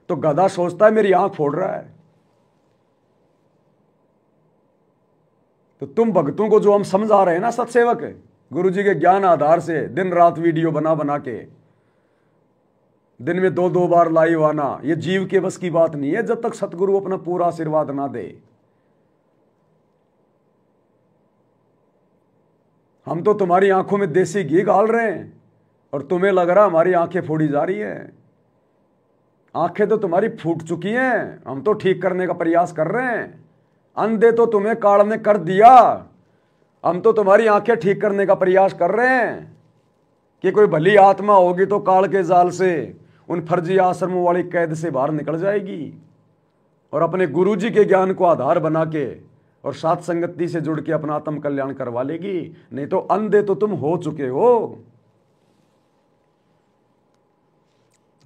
तो गधा सोचता है मेरी आंख फोड़ रहा है। तो तुम भक्तों को जो हम समझा रहे हैं ना सत्सेवक, गुरु जी के ज्ञान आधार से दिन रात वीडियो बना के दिन में 2-2 बार लाइव आना, ये जीव के बस की बात नहीं है जब तक सतगुरु अपना पूरा आशीर्वाद ना दे। हम तो तुम्हारी आंखों में देसी घी डाल रहे हैं और तुम्हें लग रहा हमारी आंखें फोड़ी जा रही हैं। आंखें तो तुम्हारी फूट चुकी हैं, हम तो ठीक करने का प्रयास कर रहे हैं। अंधे तो तुम्हें काल ने कर दिया, हम तो तुम्हारी आंखें ठीक करने का प्रयास कर रहे हैं कि कोई भली आत्मा होगी तो काल के जाल से उन फर्जी आश्रमों वाली कैद से बाहर निकल जाएगी और अपने गुरु जी के ज्ञान को आधार बना के और साथ संगति से जुड़ के अपना आत्म कल्याण करवा लेगी। नहीं तो अंधे तो तुम हो चुके हो।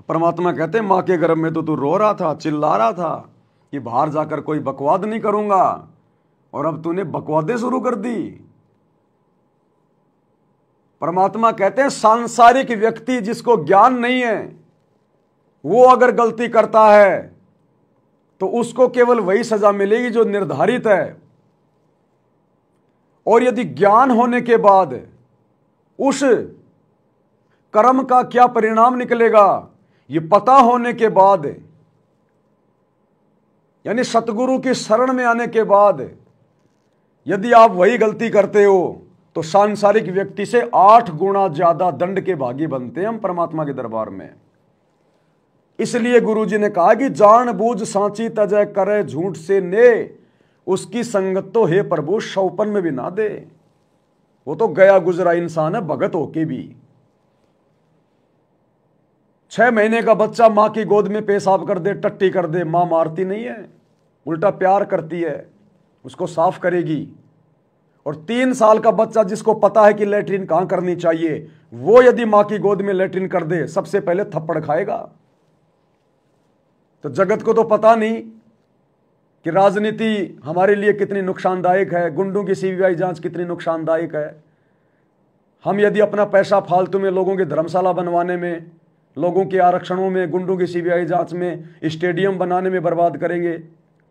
परमात्मा कहते हैं मां के गर्भ में तो तू रो रहा था, चिल्ला रहा था कि बाहर जाकर कोई बकवाद नहीं करूंगा, और अब तूने बकवादें शुरू कर दी। परमात्मा कहते हैं सांसारिक व्यक्ति जिसको ज्ञान नहीं है वो अगर गलती करता है तो उसको केवल वही सजा मिलेगी जो निर्धारित है। और यदि ज्ञान होने के बाद उस कर्म का क्या परिणाम निकलेगा ये पता होने के बाद, यानी सतगुरु की शरण में आने के बाद यदि आप वही गलती करते हो तो सांसारिक व्यक्ति से 8 गुना ज्यादा दंड के भागी बनते हैं हम परमात्मा के दरबार में। इसलिए गुरु जी ने कहा कि जान बूझ सांची तजय करे झूठ से ने, उसकी संगत तो हे प्रभु शौपन में भी ना दे। वो तो गया गुजरा इंसान है भगत होके भी। 6 महीने का बच्चा मां की गोद में पेशाब कर दे, टट्टी कर दे, मां मारती नहीं है, उल्टा प्यार करती है, उसको साफ करेगी। और 3 साल का बच्चा जिसको पता है कि लैट्रिन कहां करनी चाहिए, वो यदि मां की गोद में लैट्रिन कर दे सबसे पहले थप्पड़ खाएगा। तो जगत को तो पता नहीं कि राजनीति हमारे लिए कितनी नुकसानदायक है, गुंडों की सीबीआई जांच कितनी नुकसानदायक है। हम यदि अपना पैसा फालतू में लोगों की धर्मशाला बनवाने में, लोगों के आरक्षणों में, गुंडों की सीबीआई जांच में, स्टेडियम बनाने में बर्बाद करेंगे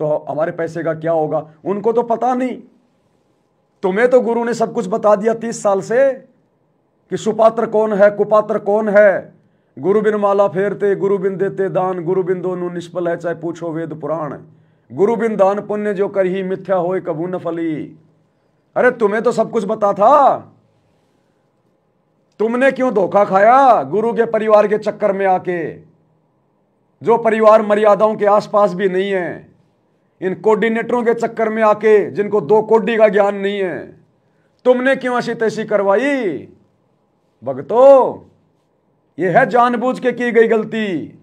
तो हमारे पैसे का क्या होगा। उनको तो पता नहीं। तुम्हें तो गुरु ने सब कुछ बता दिया 30 साल से कि सुपात्र कौन है, कुपात्र कौन है। गुरु बिन माला फेरते, गुरु बिन देते दान, गुरु बिन दोनों निष्फल है चाहे पूछो वेद पुराण। गुरु बिन दान पुण्य जो कर ही मिथ्या होए कबू न फली। अरे तुम्हें तो सब कुछ बता था, तुमने क्यों धोखा खाया गुरु के परिवार के चक्कर में आके, जो परिवार मर्यादाओं के आसपास भी नहीं है। इन कोऑर्डिनेटरों के चक्कर में आके जिनको 2 कोडी का ज्ञान नहीं है, तुमने क्यों ऐसी तैसी करवाई। भक्तों ये है जानबूझ के की गई गलती।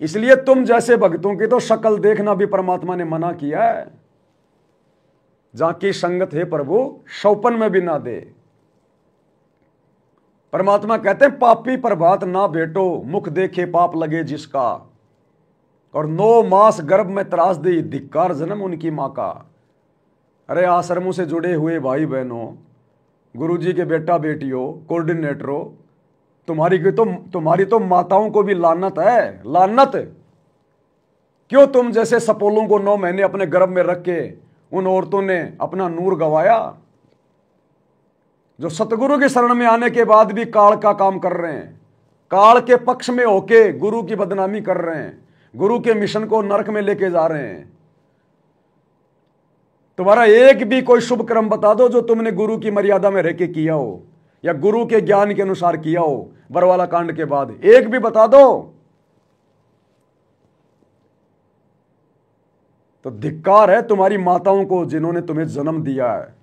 इसलिए तुम जैसे भक्तों की तो शक्ल देखना भी परमात्मा ने मना किया है। जहां की संगत है प्रभु शौपन में भी ना दे। परमात्मा कहते हैं पापी प्रभात ना भेटो, मुख देखे पाप लगे जिसका, और 9 मास गर्भ में त्रास दी धिक्कार जन्म उनकी मां का। अरे आश्रमों से जुड़े हुए भाई बहनों, गुरुजी के बेटा बेटियों, कोऑर्डिनेटरों, तुम्हारी तो माताओं को भी लानत है, लानत। क्यों तुम जैसे सपोलों को 9 महीने अपने गर्भ में रख के उन औरतों ने अपना नूर गवाया, जो सतगुरु की शरण में आने के बाद भी काल का काम कर रहे हैं, काल के पक्ष में होके गुरु की बदनामी कर रहे हैं, गुरु के मिशन को नरक में लेके जा रहे हैं। तुम्हारा एक भी कोई शुभ कर्म बता दो जो तुमने गुरु की मर्यादा में रह के किया हो या गुरु के ज्ञान के अनुसार किया हो, बरवाला कांड के बाद एक भी बता दो। तो धिक्कार है तुम्हारी माताओं को जिन्होंने तुम्हें जन्म दिया है।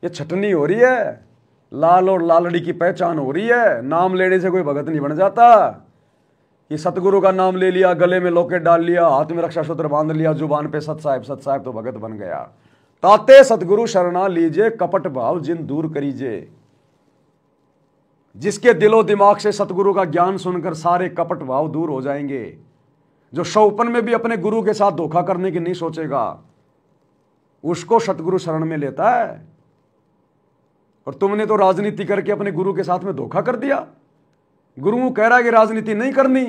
ये छटनी हो रही है, लाल और लालड़ी की पहचान हो रही है। नाम लेने से कोई भगत नहीं बन जाता। ये सतगुरु का नाम ले लिया, गले में लॉकेट डाल लिया, हाथ में रक्षा सूत्र बांध लिया, जुबान पे सत साहिब तो भगत बन गया। ताते सतगुरु शरणा लीजिए, कपट भाव जिन दूर करीजे। जिसके दिलो दिमाग से सतगुरु का ज्ञान सुनकर सारे कपट भाव दूर हो जाएंगे, जो शौपन में भी अपने गुरु के साथ धोखा करने की नहीं सोचेगा, उसको सतगुरु शरण में लेता है। और तुमने तो राजनीति करके अपने गुरु के साथ में धोखा कर दिया। गुरु कह रहा है कि राजनीति नहीं करनी,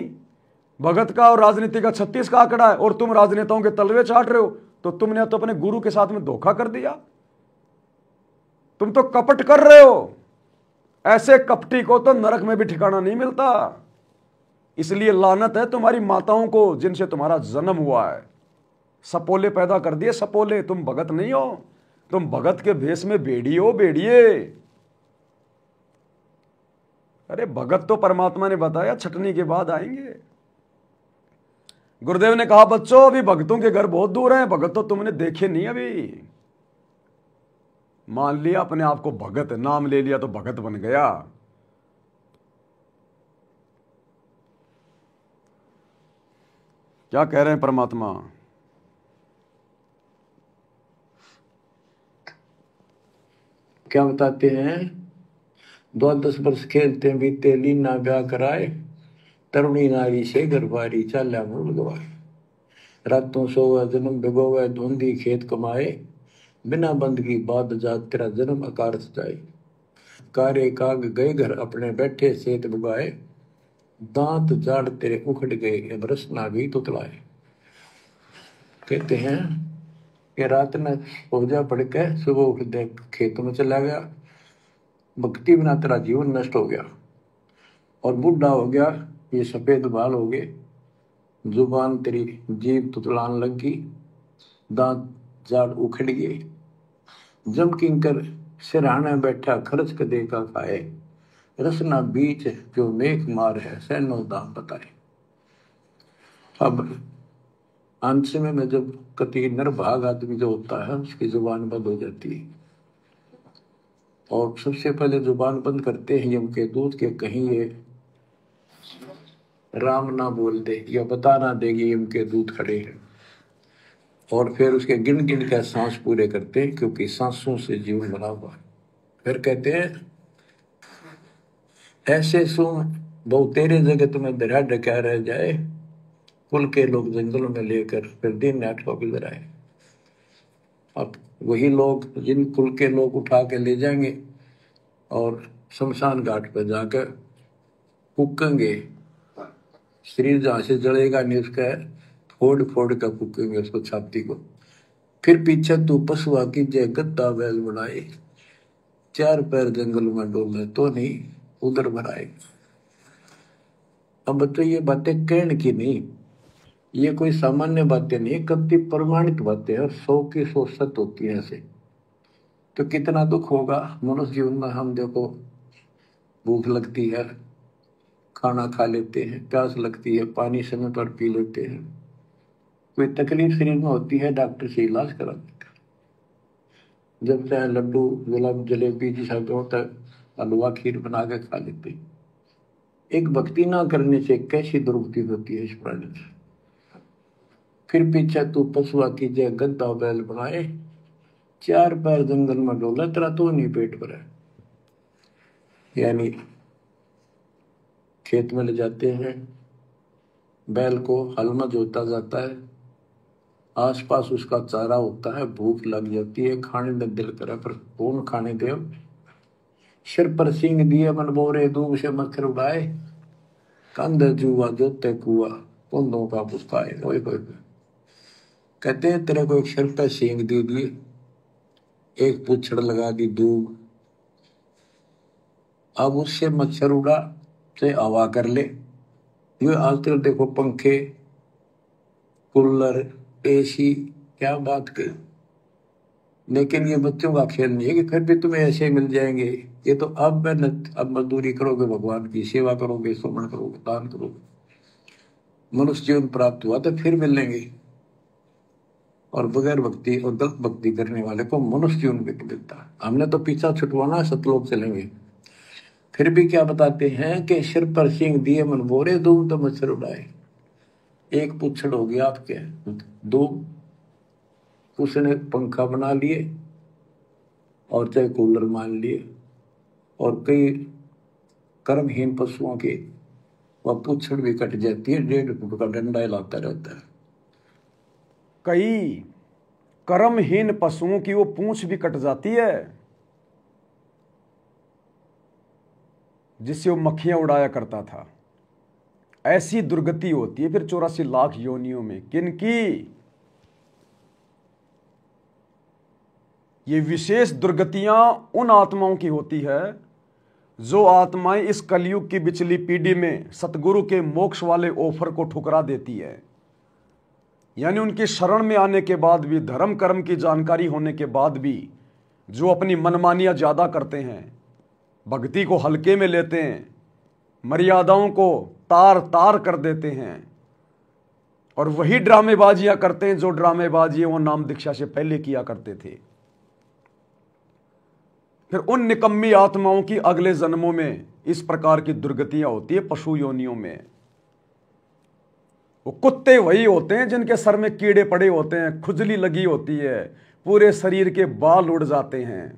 भगत का और राजनीति का 36 का आंकड़ा है, और तुम राजनेताओं के तलवे चाट रहे हो। तो तुमने तो अपने गुरु के साथ में धोखा कर दिया। तुम तो कपट कर रहे हो। ऐसे कपटी को तो नरक में भी ठिकाना नहीं मिलता। इसलिए लानत है तुम्हारी माताओं को जिनसे तुम्हारा जन्म हुआ है। सपोले पैदा कर दिए, सपोले। तुम भगत नहीं हो, तुम भगत के भेष में भेड़ी हो, भेड़िए। अरे भगत तो परमात्मा ने बताया छटनी के बाद आएंगे। गुरुदेव ने कहा बच्चों अभी भगतों के घर बहुत दूर हैं, भगत तो तुमने देखे नहीं अभी। मान लिया अपने आप को भगत, नाम ले लिया तो भगत बन गया। क्या कह रहे हैं परमात्मा? क्या बताते हैं? 12 वर्ष खेलते बीते, लीना ब्याह कराए, तरुणी नारी से घरबारी चाल्या मुड़ गवाए। रातों सोवा जन्म भिगोवे, धुंधी खेत कमाए, बिना बंद की बात जात तेरा जन्म आकार सजाए। कारे काग गए घर अपने बैठे सेत बुगाए, दांत जाड़ तेरे उखड़ गए बरसना भी तुतलाए। कहते हैं कि रात में पूजा पढ़ के सुबह उठ दे खेत में चला गया, भक्ति बिना तेरा जीवन नष्ट हो गया, और बूढ़ा हो गया, ये सफेद बाल हो गए, जुबान तेरी जीभ तुतलान लगी, दांत जाड़ उखड़ गए। जम किंकर सिरहाने बैठा खर्च कदे का खाए, रसना बीच जो मेघ मार है सैनो दाम बताए। अब अंत में जब कति निर्भाग आदमी जो होता है उसकी जुबान बंद हो जाती है, और सबसे पहले जुबान बंद करते हैं यम के दूत के, कहीं ये राम ना बोल दे या बता ना देगी यम के दूत खड़े हैं। और फिर उसके गिन गिन कर सांस पूरे करते हैं, क्योंकि सांसों से जीवन बना हुआ है। फिर कहते हैं ऐसे सुन बहु तेरे जगत में दरिया डका रह जाए, कुल के लोग जंगलों में लेकर फिर दिन रात को गुजराए। अब वही लोग जिन कुल के लोग उठा के ले जाएंगे और शमशान घाट पर जाकर फूकेंगे, शरीर जहां से जलेगा नहीं उसका फोड़ फोड़ कर फूकेंगे उसको, छाती को। फिर पीछे तू पशुआ की जय गद्दा बैल बनाए, 4 पैर जंगल में डोले तो नहीं उधर बनाए। अब तो ये बातें कहने की नहीं, ये कोई सामान्य बातें नहीं, कति प्रमाणित बातें हैं, और 100 की 100 सत्य होती है ऐसे। तो कितना दुख होगा मनुष्य जीवन में। हम देखो भूख लगती है, खाना खा लेते हैं, प्यास लगती है, पानी समय पर पी लेते हैं, कोई तकलीफ शरीर में होती है डॉक्टर से इलाज करा देते हैं, जब चाहे लड्डू गुलाब जलेबी जैसा होता है हलवा खीर बना के खा लेते हैं। एक भक्ति ना करने से कैसी दुर्गति होती है इस प्राणी से। फिर पीछे तू पशुआ की जय गद्दा बैल बनाए, 4 पैर जंगल में डोला तेरा तो नहीं पेट भरा। यानी खेत में ले जाते हैं, बैल को हल में जोता जाता है, आसपास उसका चारा होता है, भूख लग जाती है, खाने में दिल करे पर कौन खाने दे। सिर पर सिंह दिए मन बोरे, दूब से मक्खर उड़ाए, कंधे जुआ जोते कुआ, कुंदों का पुस्ताए। कहते हैं तेरे को एक सिर पे सींग दे दिए, एक पूछड़ लगा दी दूब, अब उससे मच्छर उड़ा चाहे हवा कर ले। ये आजकल देखो पंखे, कूलर, एसी, क्या बात कही। लेकिन ये बच्चों का खेल नहीं है कि फिर भी तुम्हें ऐसे मिल जाएंगे। ये तो अब मेहनत, अब मजदूरी करोगे, भगवान की सेवा करोगे, सुमन करोगे, दान करोगे, मनुष्य जीवन प्राप्त हुआ तो फिर मिलेंगे। और बगैर भक्ति और गलत भक्ति करने वाले को मनुष्य जीवन भी मिलता है। हमने तो पीछा छुटवाना, सतलोक चलेंगे। फिर भी क्या बताते हैं कि सिर पर सींग दिए मन बोरे, दूब तो मच्छर उड़ाए। एक पुच्छड़ हो गया आपके, दो उसने पंखा बना लिए और चाहे कूलर मान लिए, और कई कर्महीन पशुओं के वह पुच्छड़ भी कट जाती है, 1.5 फुट का डंडा हिलाता रहता है। कई कर्महीन पशुओं की वो पूंछ भी कट जाती है जिससे वो मक्खियां उड़ाया करता था। ऐसी दुर्गति होती है फिर 84 लाख योनियों में। किनकी? ये विशेष दुर्गतियां उन आत्माओं की होती है जो आत्माएं इस कलयुग की पिछली पीढ़ी में सतगुरु के मोक्ष वाले ऑफर को ठुकरा देती है। यानी उनकी शरण में आने के बाद भी, धर्म कर्म की जानकारी होने के बाद भी जो अपनी मनमानियां ज्यादा करते हैं, भक्ति को हल्के में लेते हैं, मर्यादाओं को तार तार कर देते हैं, और वही ड्रामेबाजियां करते हैं जो ड्रामेबाजियां वो नाम दीक्षा से पहले किया करते थे। फिर उन निकम्मी आत्माओं की अगले जन्मों में इस प्रकार की दुर्गतियां होती है पशु योनियों में। वो कुत्ते वही होते हैं जिनके सर में कीड़े पड़े होते हैं, खुजली लगी होती है, पूरे शरीर के बाल उड़ जाते हैं,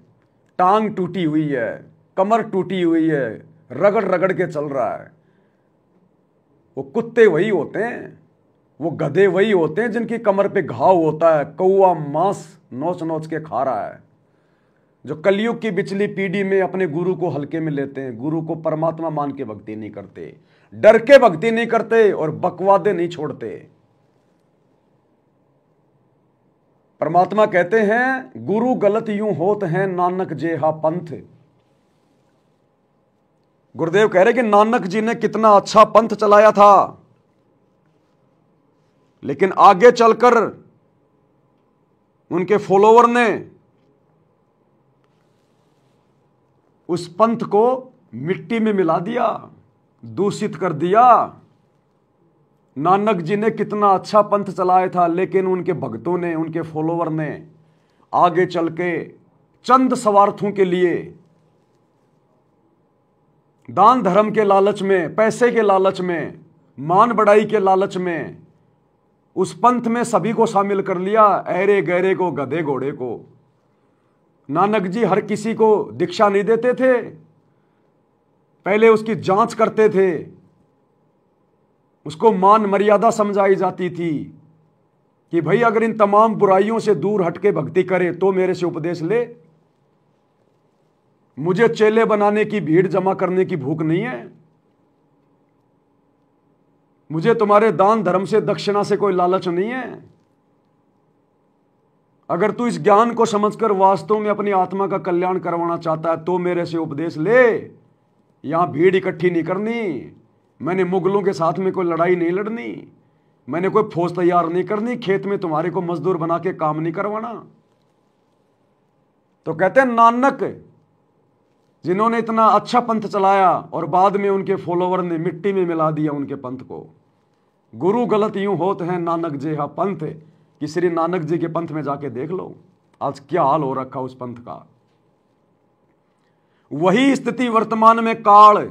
टांग टूटी हुई है, कमर टूटी हुई है, रगड़ रगड़ के चल रहा है। वो कुत्ते वही होते हैं, वो गधे वही होते हैं जिनकी कमर पे घाव होता है, कौवा मांस नोच नोच के खा रहा है। जो कलयुग की पिछली पीढ़ी में अपने गुरु को हल्के में लेते हैं, गुरु को परमात्मा मान के भक्ति नहीं करते, डर के भक्ति नहीं करते और बकवादे नहीं छोड़ते। परमात्मा कहते हैं गुरु गलत यूं होत हैं नानक जेहा पंथ। गुरुदेव कह रहे कि नानक जी ने कितना अच्छा पंथ चलाया था, लेकिन आगे चलकर उनके फॉलोवर ने उस पंथ को मिट्टी में मिला दिया, दूषित कर दिया। नानक जी ने कितना अच्छा पंथ चलाया था, लेकिन उनके भक्तों ने, उनके फॉलोवर ने आगे चल के चंद स्वार्थों के लिए, दान धर्म के लालच में, पैसे के लालच में, मान बढ़ाई के लालच में उस पंथ में सभी को शामिल कर लिया, ऐरे गहरे को, गधे घोड़े को। नानक जी हर किसी को दीक्षा नहीं देते थे, पहले उसकी जांच करते थे, उसको मान मर्यादा समझाई जाती थी कि भाई अगर इन तमाम बुराइयों से दूर हटके भक्ति करे तो मेरे से उपदेश ले। मुझे चेले बनाने की, भीड़ जमा करने की भूख नहीं है, मुझे तुम्हारे दान धर्म से, दक्षिणा से कोई लालच नहीं है। अगर तू इस ज्ञान को समझकर वास्तव में अपनी आत्मा का कल्याण करवाना चाहता है तो मेरे से उपदेश ले। यहां भीड़ इकट्ठी नहीं करनी, मैंने मुगलों के साथ में कोई लड़ाई नहीं लड़नी, मैंने कोई फौज तैयार नहीं करनी, खेत में तुम्हारे को मजदूर बना के काम नहीं करवाना। तो कहते हैं नानक जिन्होंने इतना अच्छा पंथ चलाया और बाद में उनके फॉलोवर ने मिट्टी में मिला दिया उनके पंथ को। गुरु गलत यूं होत हैं नानक जेहा पंथ, कि श्री नानक जी के पंथ में जाके देख लो आज क्या हाल हो रखा उस पंथ का। वही स्थिति वर्तमान में काल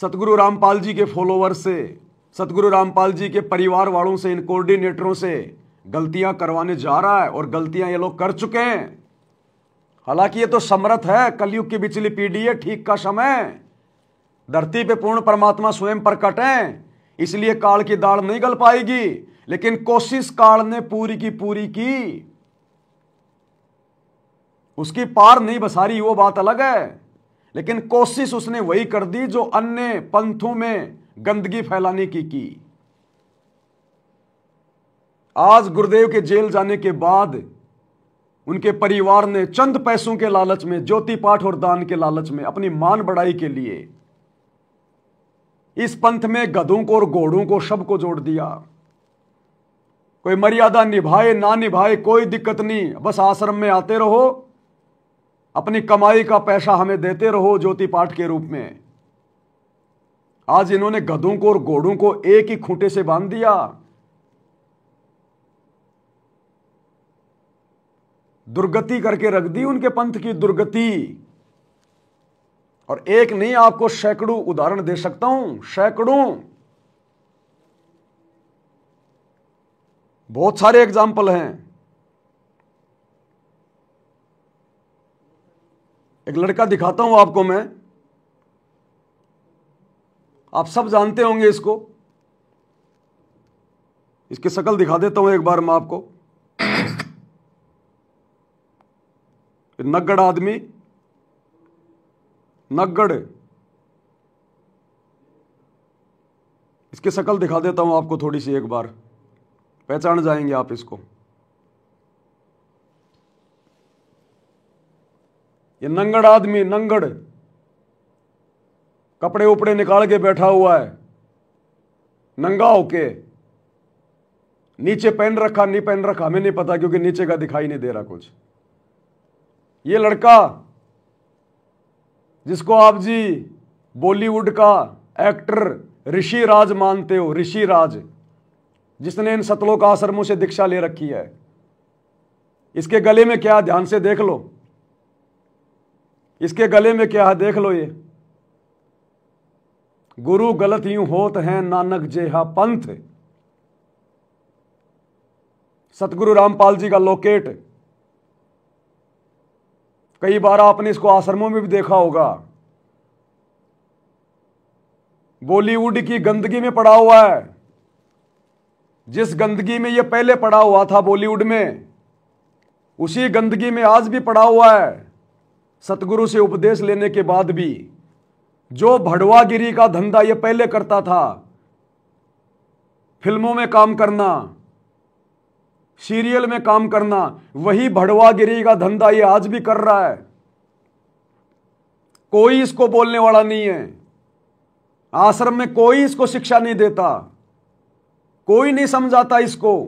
सतगुरु रामपाल जी के फॉलोवर से, सतगुरु रामपाल जी के परिवार वालों से, इन कोऑर्डिनेटरों से गलतियां करवाने जा रहा है, और गलतियां ये लोग कर चुके हैं। हालांकि ये तो समर्थ है, कलयुग की पिछली पीढ़ी है, ठीक का समय, धरती पे पूर्ण परमात्मा स्वयं प्रकट है, इसलिए काल की दाढ़ नहीं गल पाएगी। लेकिन कोशिश काल ने पूरी की पूरी की, उसकी पार नहीं बसारी वो बात अलग है, लेकिन कोशिश उसने वही कर दी जो अन्य पंथों में गंदगी फैलाने की। आज गुरुदेव के जेल जाने के बाद उनके परिवार ने चंद पैसों के लालच में, ज्योति पाठ और दान के लालच में, अपनी मान बढ़ाई के लिए इस पंथ में गधों को और घोड़ों को, सबको जोड़ दिया। कोई मर्यादा निभाए ना निभाए कोई दिक्कत नहीं, बस आश्रम में आते रहो, अपनी कमाई का पैसा हमें देते रहो ज्योति पाठ के रूप में। आज इन्होंने गधों को और घोड़ों को एक ही खूंटे से बांध दिया। दुर्गति करके रख दी उनके पंथ की, दुर्गति। और एक नहीं, आपको सैकड़ों उदाहरण दे सकता हूं, सैकड़ों, बहुत सारे एग्जाम्पल हैं। एक लड़का दिखाता हूं आपको मैं, आप सब जानते होंगे इसको, इसकी शक्ल दिखा देता हूं एक बार मैं आपको। नग्गड़ आदमी, नग्गड़, इसकी शक्ल दिखा देता हूं आपको थोड़ी सी, एक बार पहचान जाएंगे आप इसको। ये नंगड़ आदमी, नंगड़, कपड़े उपड़े निकाल के बैठा हुआ है, नंगा होके, नीचे पहन रखा नहीं पहन रखा हमें नहीं पता, क्योंकि नीचे का दिखाई नहीं दे रहा कुछ। ये लड़का जिसको आप जी बॉलीवुड का एक्टर ऋषि राज मानते हो, ऋषि राज, जिसने इन सतलोक आश्रमों से दीक्षा ले रखी है, इसके गले में क्या, ध्यान से देख लो, इसके गले में क्या है, देख लो। ये गुरु गलत यूं होत हैं नानक जेहा पंथ, सतगुरु रामपाल जी का लोकेट। कई बार आपने इसको आश्रमों में भी देखा होगा। बॉलीवुड की गंदगी में पड़ा हुआ है, जिस गंदगी में ये पहले पड़ा हुआ था बॉलीवुड में, उसी गंदगी में आज भी पड़ा हुआ है। सतगुरु से उपदेश लेने के बाद भी जो भड़वागिरी का धंधा ये पहले करता था, फिल्मों में काम करना, सीरियल में काम करना, वही भड़वागिरी का धंधा ये आज भी कर रहा है। कोई इसको बोलने वाला नहीं है, आश्रम में कोई इसको शिक्षा नहीं देता, कोई नहीं समझाता इसको,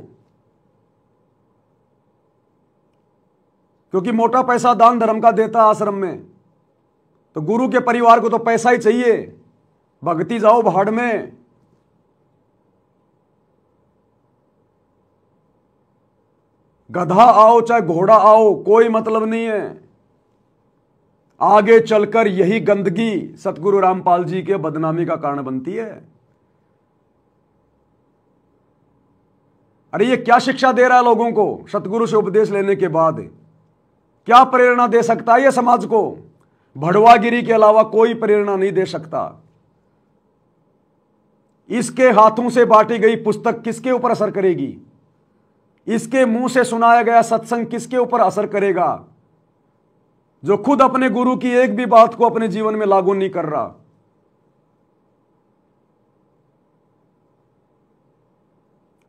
क्योंकि मोटा पैसा दान धर्म का देता आश्रम में। तो गुरु के परिवार को तो पैसा ही चाहिए, भक्ति जाओ भाड़ में। गधा आओ चाहे घोड़ा आओ, कोई मतलब नहीं है। आगे चलकर यही गंदगी सतगुरु रामपाल जी के बदनामी का कारण बनती है। अरे ये क्या शिक्षा दे रहा है लोगों को सतगुरु से उपदेश लेने के बाद? क्या प्रेरणा दे सकता है ये समाज को? भड़वागिरी के अलावा कोई प्रेरणा नहीं दे सकता। इसके हाथों से बांटी गई पुस्तक किसके ऊपर असर करेगी? इसके मुंह से सुनाया गया सत्संग किसके ऊपर असर करेगा, जो खुद अपने गुरु की एक भी बात को अपने जीवन में लागू नहीं कर रहा?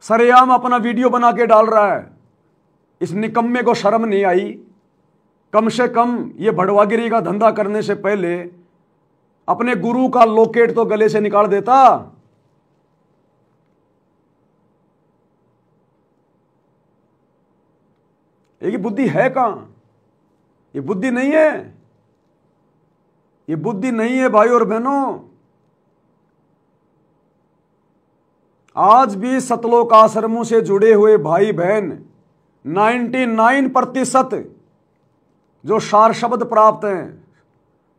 सरेआम अपना वीडियो बना के डाल रहा है। इस निकम्मे को शर्म नहीं आई? कम से कम ये भड़वागिरी का धंधा करने से पहले अपने गुरु का लोकेट तो गले से निकाल देता। ये बुद्धि है कहां? ये बुद्धि नहीं है, ये बुद्धि नहीं है भाई और बहनों। आज भी सतलोक आश्रमों से जुड़े हुए भाई बहन 99% जो सार शब्द प्राप्त हैं,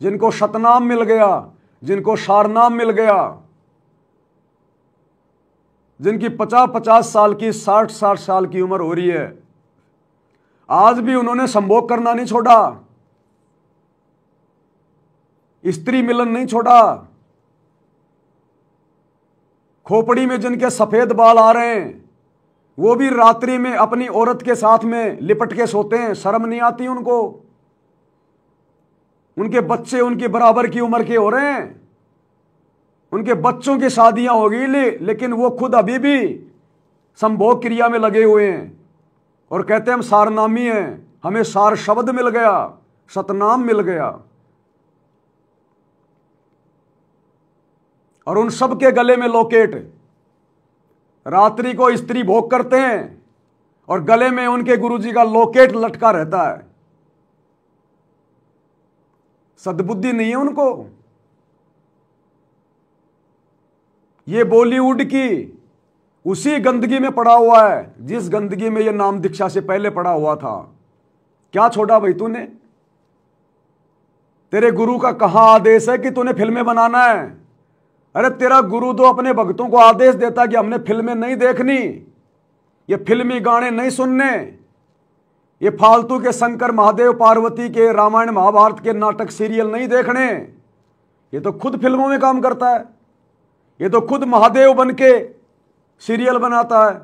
जिनको शतनाम मिल गया, जिनको सारनाम मिल गया, जिनकी 50-50 साल की 60-60 साल की उम्र हो रही है, आज भी उन्होंने संभोग करना नहीं छोड़ा, स्त्री मिलन नहीं छोड़ा। खोपड़ी में जिनके सफेद बाल आ रहे हैं, वो भी रात्रि में अपनी औरत के साथ में लिपट के सोते हैं। शर्म नहीं आती उनको? उनके बच्चे उनकी बराबर की उम्र के हो रहे हैं, उनके बच्चों की शादियां हो गई, लेकिन वो खुद अभी भी संभोग क्रिया में लगे हुए हैं और कहते हैं हम सारनामी हैं, हमें सार शब्द मिल गया, सतनाम मिल गया। और उन सब के गले में लॉकेट, रात्रि को स्त्री भोग करते हैं और गले में उनके गुरुजी का लॉकेट लटका रहता है। सद्बुद्धि नहीं है उनको। ये बॉलीवुड की उसी गंदगी में पड़ा हुआ है जिस गंदगी में ये नाम दीक्षा से पहले पड़ा हुआ था। क्या छोड़ा भाई तूने? तेरे गुरु का कहां आदेश है कि तूने फिल्में बनाना है? अरे तेरा गुरु तो अपने भक्तों को आदेश देता कि हमने फिल्में नहीं देखनी, ये फिल्मी गाने नहीं सुनने, ये फालतू के शंकर महादेव पार्वती के रामायण महाभारत के नाटक सीरियल नहीं देखने। ये तो खुद फिल्मों में काम करता है, ये तो खुद महादेव बन के सीरियल बनाता है।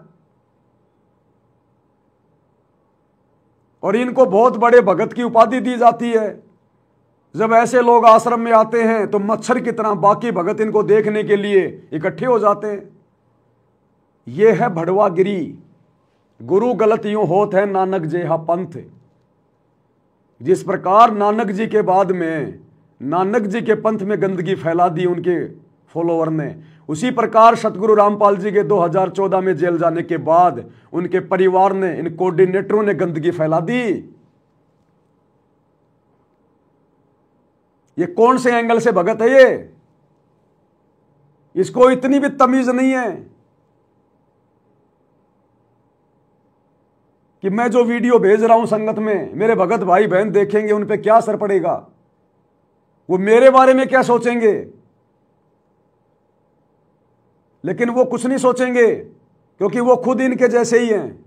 और इनको बहुत बड़े भगत की उपाधि दी जाती है। जब ऐसे लोग आश्रम में आते हैं तो मच्छर की तरह बाकी भगत इनको देखने के लिए इकट्ठे हो जाते हैं। यह है भड़वागिरी। गुरु गलत यूं होत है नानक जेहा पंथ। जिस प्रकार नानक जी के बाद में नानक जी के पंथ में गंदगी फैला दी उनके फॉलोवर ने, उसी प्रकार सतगुरु रामपाल जी के 2014 में जेल जाने के बाद उनके परिवार ने, इन कोऑर्डिनेटरों ने गंदगी फैला दी। ये कौन से एंगल से भगत है ये? इसको इतनी भी तमीज नहीं है कि मैं जो वीडियो भेज रहा हूं संगत में मेरे भगत भाई बहन देखेंगे, उन पे क्या असर पड़ेगा, वो मेरे बारे में क्या सोचेंगे। लेकिन वो कुछ नहीं सोचेंगे क्योंकि वो खुद इनके जैसे ही हैं।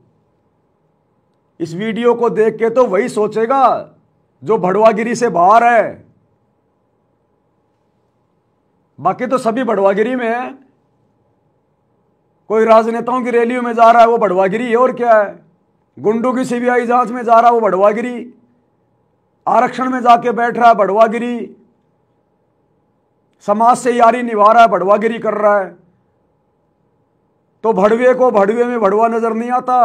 इस वीडियो को देख के तो वही सोचेगा जो भड़वागिरी से बाहर है। बाकी तो सभी भड़वागिरी में है। कोई राजनेताओं की रैलियों में जा रहा है वो भड़वागिरी है, और क्या है। गुंडों की सीबीआई जांच में जा रहा है वो भड़वागिरी, आरक्षण में जाके बैठ रहा है भड़वागिरी, समाज से यारी निभा रहा है भड़वागिरी कर रहा है। तो भड़वे को भड़वे में भड़वा नजर नहीं आता।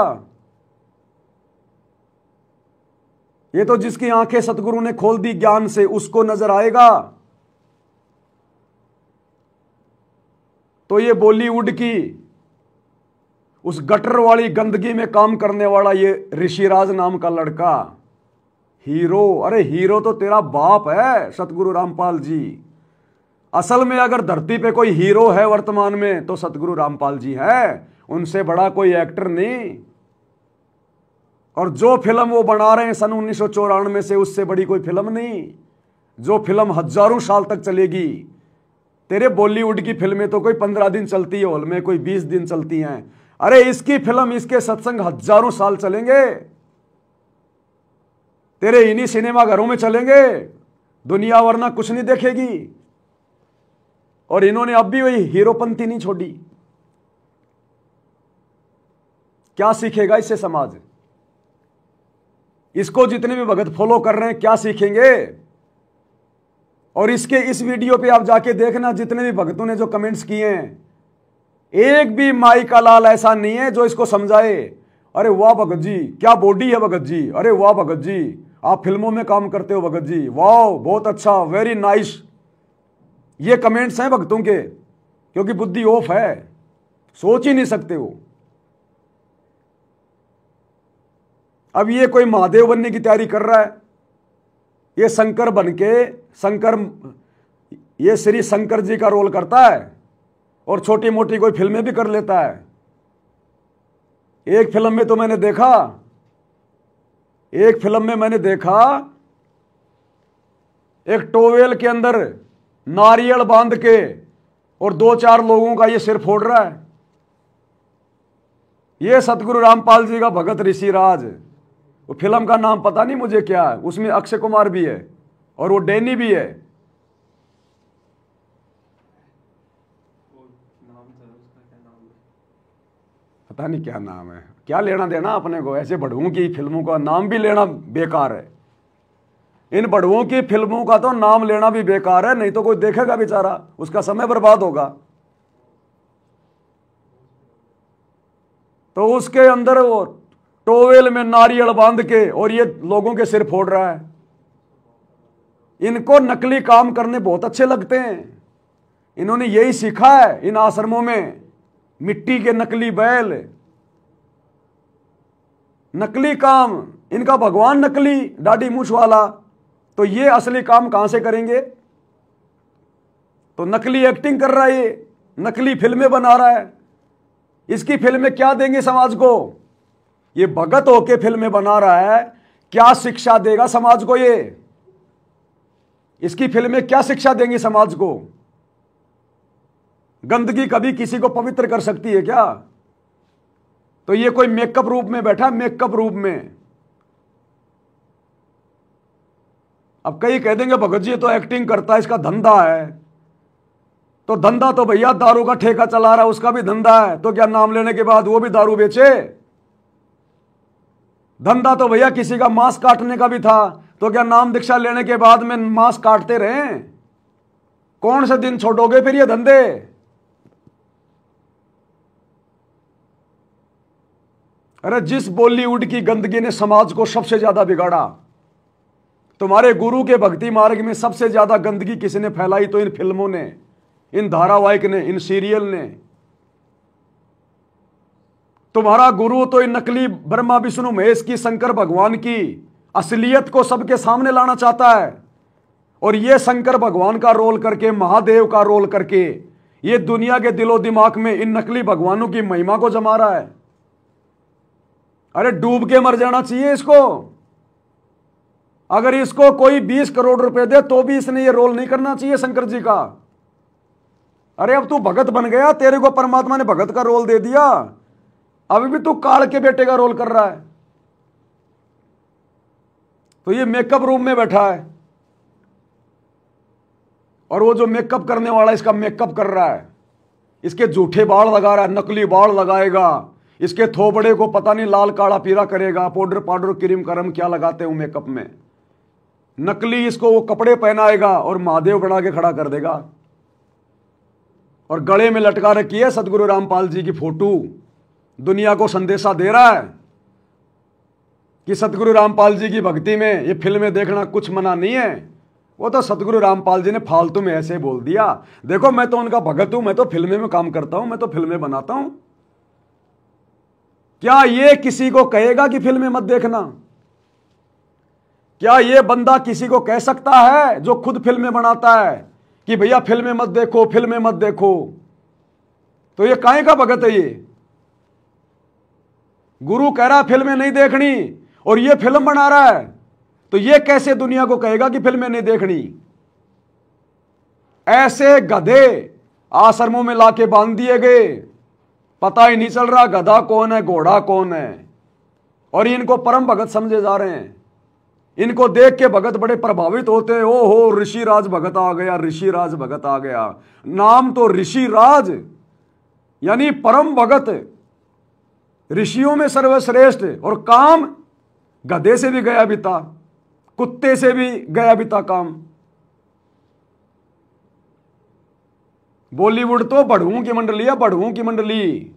ये तो जिसकी आंखें सतगुरु ने खोल दी ज्ञान से उसको नजर आएगा। तो ये बॉलीवुड की उस गटर वाली गंदगी में काम करने वाला ये ऋषिराज नाम का लड़का हीरो, अरे हीरो तो तेरा बाप है सतगुरु रामपाल जी। असल में अगर धरती पे कोई हीरो है वर्तमान में तो सतगुरु रामपाल जी है, उनसे बड़ा कोई एक्टर नहीं। और जो फिल्म वो बना रहे हैं सन 1994 से, उससे बड़ी कोई फिल्म नहीं। जो फिल्म हजारों साल तक चलेगी। तेरे बॉलीवुड की फिल्में तो कोई 15 दिन चलती है हॉल में, कोई 20 दिन चलती हैं। अरे इसकी फिल्म, इसके सत्संग हजारों साल चलेंगे। तेरे इन्हीं सिनेमा घरों में चलेंगे, दुनिया वरना कुछ नहीं देखेगी। और इन्होंने अब भी वही हीरोपंथी नहीं छोड़ी। क्या सीखेगा इससे समाज? इसको जितने भी भगत फॉलो कर रहे हैं क्या सीखेंगे? और इसके इस वीडियो पे आप जाके देखना, जितने भी भक्तों ने जो कमेंट्स किए हैं, एक भी माई का लाल ऐसा नहीं है जो इसको समझाए अरे वाह भगत जी, क्या बॉडी है भगत जी, अरे वाह भगत जी, आप फिल्मों में काम करते हो भगत जी, वाह बहुत अच्छा, वेरी नाइस। ये कमेंट्स हैं भक्तों के, क्योंकि बुद्धि ऑफ है, सोच ही नहीं सकते वो। अब ये कोई महादेव बनने की तैयारी कर रहा है, ये शंकर बन के शंकर, ये श्री शंकर जी का रोल करता है और छोटी मोटी कोई फिल्में भी कर लेता है। एक फिल्म में तो मैंने देखा, एक फिल्म में मैंने देखा एक टोवेल के अंदर नारियल बांध के और 2-4 लोगों का ये सिर फोड़ रहा है। ये सतगुरु रामपाल जी का भगत ऋषिराज, वो फिल्म का नाम पता नहीं मुझे क्या है, उसमें अक्षय कुमार भी है और वो डैनी भी है। पता नहीं क्या नाम है, क्या लेना देना अपने को, ऐसे बड़ुओं की फिल्मों का नाम भी लेना बेकार है। इन बड़ुओं की फिल्मों का तो नाम लेना भी बेकार है, नहीं तो कोई देखेगा बेचारा, उसका समय बर्बाद होगा। तो उसके अंदर वो टोवेल में नारियल बांध के और ये लोगों के सिर फोड़ रहा है। इनको नकली काम करने बहुत अच्छे लगते हैं। इन्होंने यही सीखा है इन आश्रमों में, मिट्टी के नकली बैल, नकली काम। इनका भगवान नकली दाढ़ी मूछ वाला, तो ये असली काम कहां से करेंगे? तो नकली एक्टिंग कर रहा है, ये नकली फिल्में बना रहा है। इसकी फिल्में क्या देंगे समाज को? ये भगत होके फिल्में बना रहा है, क्या शिक्षा देगा समाज को? ये इसकी फिल्में क्या शिक्षा देंगी समाज को? गंदगी कभी किसी को पवित्र कर सकती है क्या? तो ये कोई मेकअप रूप में बैठा, मेकअप रूप में। अब कई कह देंगे भगत जी तो एक्टिंग करता है, इसका धंधा है। तो धंधा तो भैया दारू का ठेका चला रहा है, उसका भी धंधा है। तो क्या नाम लेने के बाद वो भी दारू बेचे? धंधा तो भैया किसी का मांस काटने का भी था, तो क्या नाम दीक्षा लेने के बाद में मांस काटते रहे? कौन से दिन छोड़ोगे फिर ये धंधे? अरे जिस बॉलीवुड की गंदगी ने समाज को सबसे ज्यादा बिगाड़ा, तुम्हारे गुरु के भक्ति मार्ग में सबसे ज्यादा गंदगी किसने फैलाई? तो इन फिल्मों ने, इन धारावाहिक ने, इन सीरियल ने। तुम्हारा गुरु तो इन नकली ब्रह्मा विष्णु महेश की, शंकर भगवान की असलियत को सबके सामने लाना चाहता है। और ये शंकर भगवान का रोल करके, महादेव का रोल करके, ये दुनिया के दिलो दिमाग में इन नकली भगवानों की महिमा को जमा रहा है। अरे डूब के मर जाना चाहिए इसको। अगर इसको कोई 20 करोड़ रुपए दे तो भी इसने ये रोल नहीं करना चाहिए शंकर जी का। अरे अब तू भगत बन गया, तेरे को परमात्मा ने भगत का रोल दे दिया, अभी भी तू काल के बेटे का रोल कर रहा है। तो ये मेकअप रूम में बैठा है, और वो जो मेकअप करने वाला इसका मेकअप कर रहा है, इसके झूठे बाल लगा रहा है, नकली बाल लगाएगा, इसके थोबड़े को पता नहीं लाल काला पीला करेगा, पाउडर पाउडर क्रीम करम क्या लगाते हो मेकअप में, नकली इसको वो कपड़े पहनाएगा और महादेव बना के खड़ा कर देगा। और गले में लटका रखी है सतगुरु रामपाल जी की फोटो। दुनिया को संदेशा दे रहा है कि सतगुरु रामपाल जी की भक्ति में ये फिल्में देखना कुछ मना नहीं है। वो तो सतगुरु रामपाल जी ने फालतू में ऐसे बोल दिया, देखो मैं तो उनका भगत हूं, मैं तो फिल्में में काम करता हूं, मैं तो फिल्में बनाता हूं। क्या ये किसी को कहेगा कि फिल्में मत देखना? क्या ये बंदा किसी को कह सकता है जो खुद फिल्में बनाता है कि भैया फिल्में मत देखो, फिल्में मत देखो? तो ये काहे का भगत है? ये गुरु कह रहा है फिल्में नहीं देखनी और ये फिल्म बना रहा है, तो ये कैसे दुनिया को कहेगा कि फिल्में नहीं देखनी? ऐसे गधे आश्रमों में लाके बांध दिए गए, पता ही नहीं चल रहा गधा कौन है, घोड़ा कौन है। और इनको परम भगत समझे जा रहे हैं। इनको देख के भगत बड़े प्रभावित होते हैं, ओ हो ऋषिराज भगत आ गया, ऋषिराज भगत आ गया। नाम तो ऋषिराज यानी परम भगत, ऋषियों में सर्वश्रेष्ठ, और काम गधे से भी गया बीता, कुत्ते से भी गया बीता काम। बॉलीवुड तो बढ़ुओं की मंडली है, बढ़ुओं की मंडली,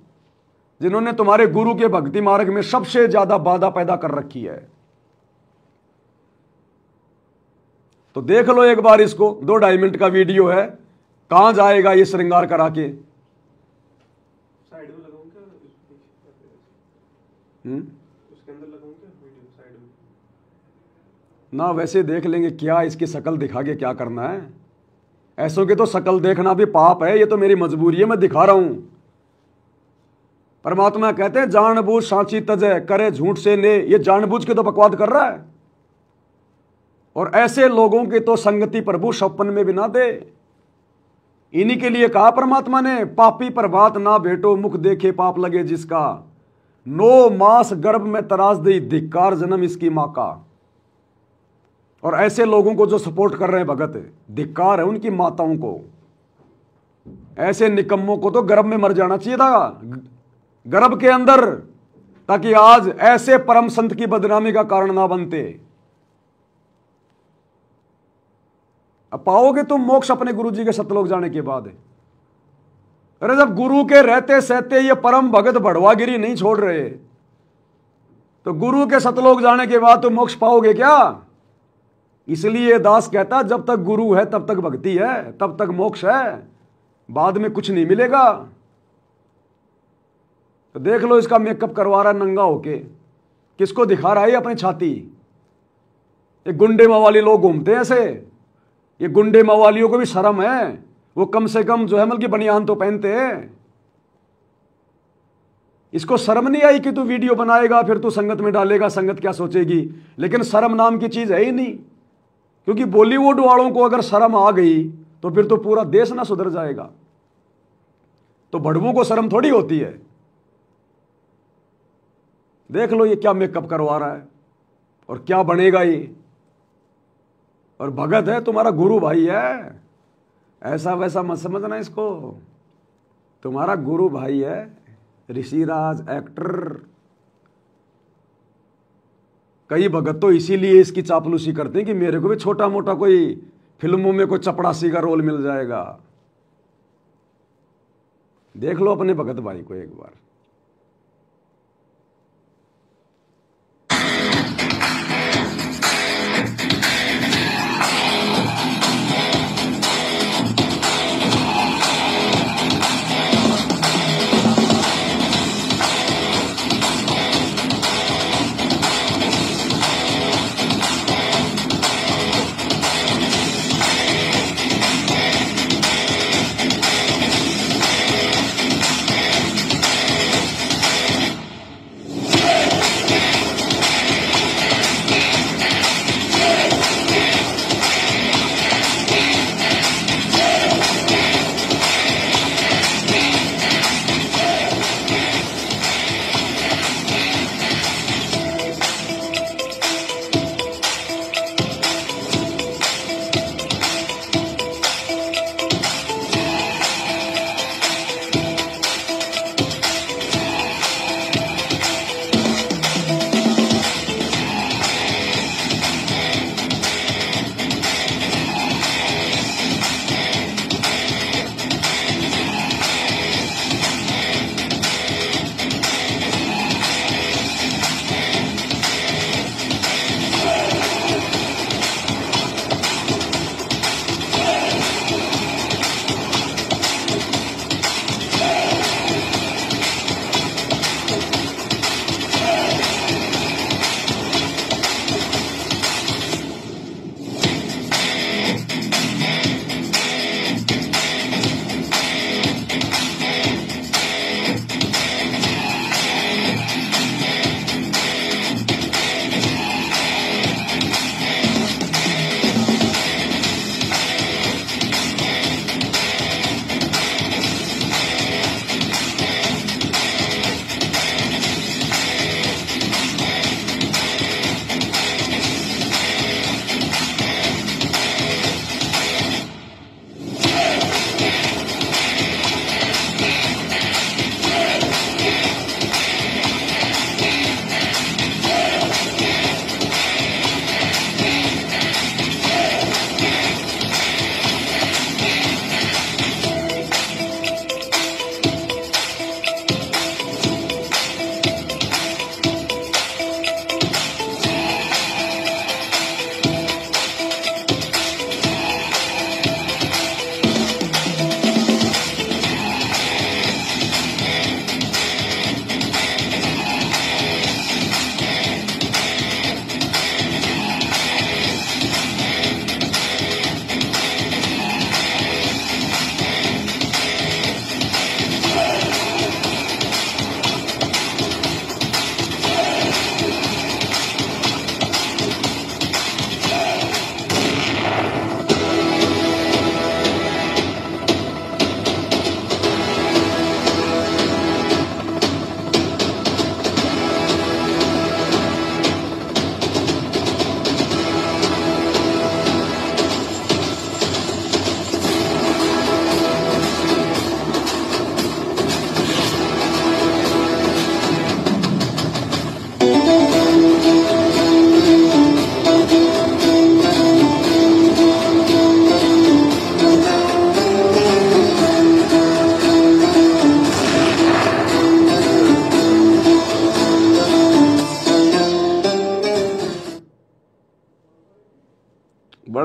जिन्होंने तुम्हारे गुरु के भक्ति मार्ग में सबसे ज्यादा बाधा पैदा कर रखी है। तो देख लो एक बार इसको, 2-2.5 मिनट का वीडियो है, कहां जाएगा ये श्रृंगार करा के। साइड में लगाऊं क्या? उसके अंदर लगाऊं क्या वीडियो साइड में? ना वैसे देख लेंगे, क्या इसकी शक्ल दिखा के क्या करना है? ऐसों के तो शक्ल देखना भी पाप है, ये तो मेरी मजबूरी है, मैं दिखा रहा हूं। परमात्मा कहते हैं जानबूझ सांची तजय करे झूठ से ने, ये जानबूझ के तो बकवाद कर रहा है। और ऐसे लोगों की तो संगति प्रभु सपन में भी ना दे। इन्हीं के लिए कहा परमात्मा ने, पापी प्रभात ना भेटो मुख देखे पाप लगे जिसका, 9 मास गर्भ में तराश दी धिक्कार जन्म इसकी मां का। और ऐसे लोगों को जो सपोर्ट कर रहे हैं भगत, धिक्कार है उनकी माताओं को। ऐसे निकम्मों को तो गर्भ में मर जाना चाहिए था, गर्भ के अंदर, ताकि आज ऐसे परम संत की बदनामी का कारण ना बनते। अब पाओगे तुम मोक्ष अपने गुरु जी के सतलोक जाने के बाद। अरे जब गुरु के रहते सहते ये परम भगत भड़वागिरी नहीं छोड़ रहे, तो गुरु के सतलोक जाने के बाद तो मोक्ष पाओगे क्या? इसलिए दास कहता जब तक गुरु है तब तक भक्ति है, तब तक मोक्ष है, बाद में कुछ नहीं मिलेगा। तो देख लो इसका मेकअप करवा रहा नंगा होके, किसको दिखा रहा है अपनी छाती? ये गुंडे मवाली लोग घूमते हैं ऐसे। ये गुंडे मवालियों को भी शर्म है, वो कम से कम जो है मतलब की बनियान तो पहनते हैं। इसको शर्म नहीं आई कि तू वीडियो बनाएगा फिर तू संगत में डालेगा, संगत क्या सोचेगी? लेकिन शर्म नाम की चीज है ही नहीं, क्योंकि बॉलीवुड वालों को अगर शर्म आ गई तो फिर तो पूरा देश ना सुधर जाएगा। तो भड़वों को शर्म थोड़ी होती है। देख लो ये क्या मेकअप करवा रहा है और क्या बनेगा ये। और भगत है, तुम्हारा गुरु भाई है, ऐसा वैसा मत समझना इसको। तुम्हारा गुरु भाई है, ऋषिराज एक्टर। कई भगत तो इसीलिए इसकी चापलूसी करते हैं कि मेरे को भी छोटा मोटा कोई फिल्मों में कोई चपड़ासी का रोल मिल जाएगा। देख लो अपने भगत भाई को एक बार।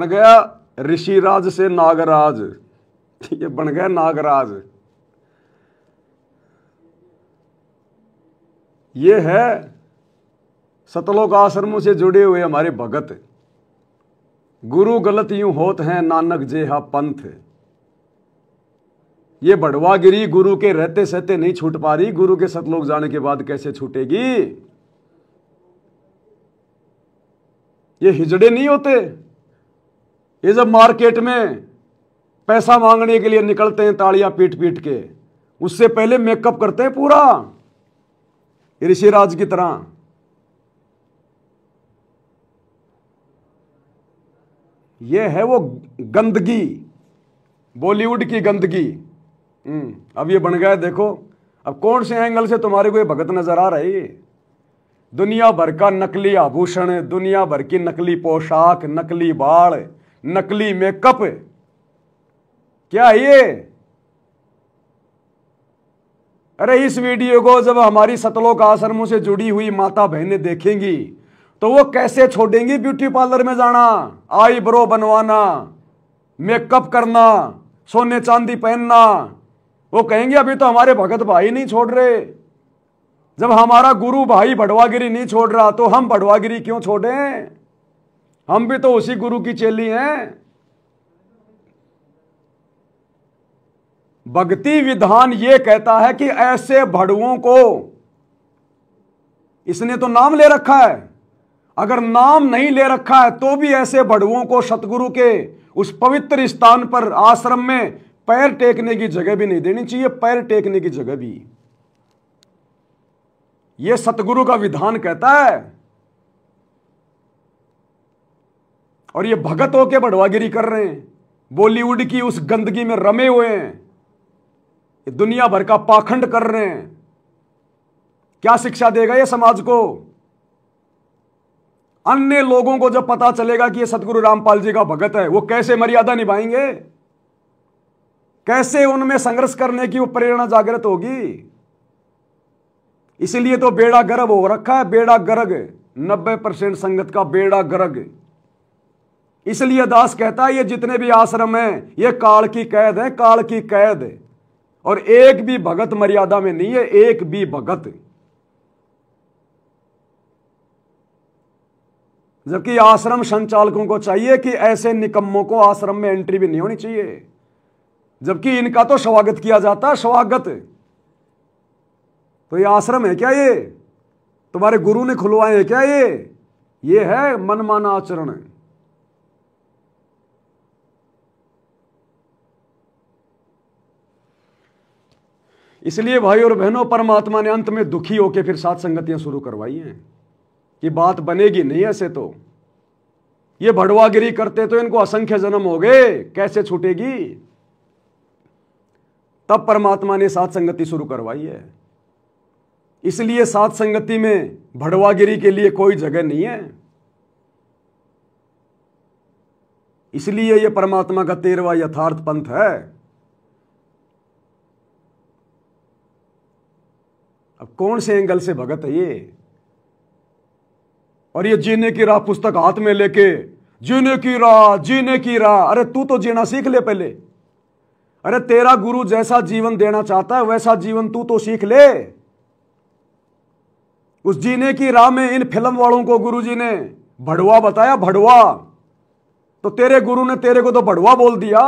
बन गया ऋषिराज से नागराज, ये बन गया नागराज। ये है सतलोक आश्रमों से जुड़े हुए हमारे भगत। गुरु गलत यूं होत हैं नानक जेहा पंथ। ये बड़वागिरी गुरु के रहते सहते नहीं छूट पा रही, गुरु के सतलोक जाने के बाद कैसे छूटेगी? ये हिजड़े नहीं होते, ये जब मार्केट में पैसा मांगने के लिए निकलते हैं तालियां पीट पीट के, उससे पहले मेकअप करते हैं पूरा ऋषिराज की तरह। ये है वो गंदगी, बॉलीवुड की गंदगी। अब ये बन गया, देखो अब कौन से एंगल से तुम्हारे को ये भगत नजर आ रही है। दुनिया भर का नकली आभूषण, दुनिया भर की नकली पोशाक, नकली बाल, नकली मेकअप, क्या है ये? अरे इस वीडियो को जब हमारी सतलोक आश्रमों से जुड़ी हुई माता बहनें देखेंगी तो वो कैसे छोड़ेंगी ब्यूटी पार्लर में जाना, आईब्रो बनवाना, मेकअप करना, सोने चांदी पहनना। वो कहेंगे अभी तो हमारे भगत भाई नहीं छोड़ रहे। जब हमारा गुरु भाई बड़वागिरी नहीं छोड़ रहा तो हम बड़वागिरी क्यों छोड़ें? हम भी तो उसी गुरु की चेली हैं। भक्ति विधान ये कहता है कि ऐसे भड़ुओं को, इसने तो नाम ले रखा है, अगर नाम नहीं ले रखा है तो भी ऐसे भड़ुओं को सतगुरु के उस पवित्र स्थान पर आश्रम में पैर टेकने की जगह भी नहीं देनी चाहिए, पैर टेकने की जगह भी। यह सतगुरु का विधान कहता है। और ये भगत होके बड़वागिरी कर रहे हैं, बॉलीवुड की उस गंदगी में रमे हुए हैं, ये दुनिया भर का पाखंड कर रहे हैं। क्या शिक्षा देगा ये समाज को? अन्य लोगों को जब पता चलेगा कि ये सतगुरु रामपाल जी का भगत है, वो कैसे मर्यादा निभाएंगे? कैसे उनमें संघर्ष करने की वो प्रेरणा जागृत होगी? इसलिए तो बेड़ा गर्क हो रखा है, बेड़ा गर्क, 90% संगत का बेड़ा गर्क। इसलिए दास कहता है ये जितने भी आश्रम हैं ये काल की कैद है, काल की कैद। और एक भी भगत मर्यादा में नहीं है, एक भी भगत। जबकि आश्रम संचालकों को चाहिए कि ऐसे निकम्मों को आश्रम में एंट्री भी नहीं होनी चाहिए, जबकि इनका तो स्वागत किया जाता है, स्वागत। तो ये आश्रम है क्या? ये तुम्हारे गुरु ने खुलवाए हैं क्या? ये है मनमाना आचरण। इसलिए भाई और बहनों, परमात्मा ने अंत में दुखी होकर फिर सात संगतियां शुरू करवाई हैं कि बात बनेगी नहीं ऐसे। तो ये भड़वागिरी करते तो इनको असंख्य जन्म हो गए, कैसे छूटेगी? तब परमात्मा ने सात संगति शुरू करवाई है। इसलिए सात संगति में भड़वागिरी के लिए कोई जगह नहीं है। इसलिए यह परमात्मा का 13वां यथार्थ पंथ है। अब कौन से एंगल से भगत है ये? और ये जीने की राह पुस्तक हाथ में लेके, जीने की राह, जीने की राह। अरे तू तो जीना सीख ले पहले। अरे तेरा गुरु जैसा जीवन देना चाहता है वैसा जीवन तू तो सीख ले। उस जीने की राह में इन फिल्म वालों को गुरुजी ने भड़वा बताया, भड़वा। तो तेरे गुरु ने तेरे को तो भड़वा बोल दिया।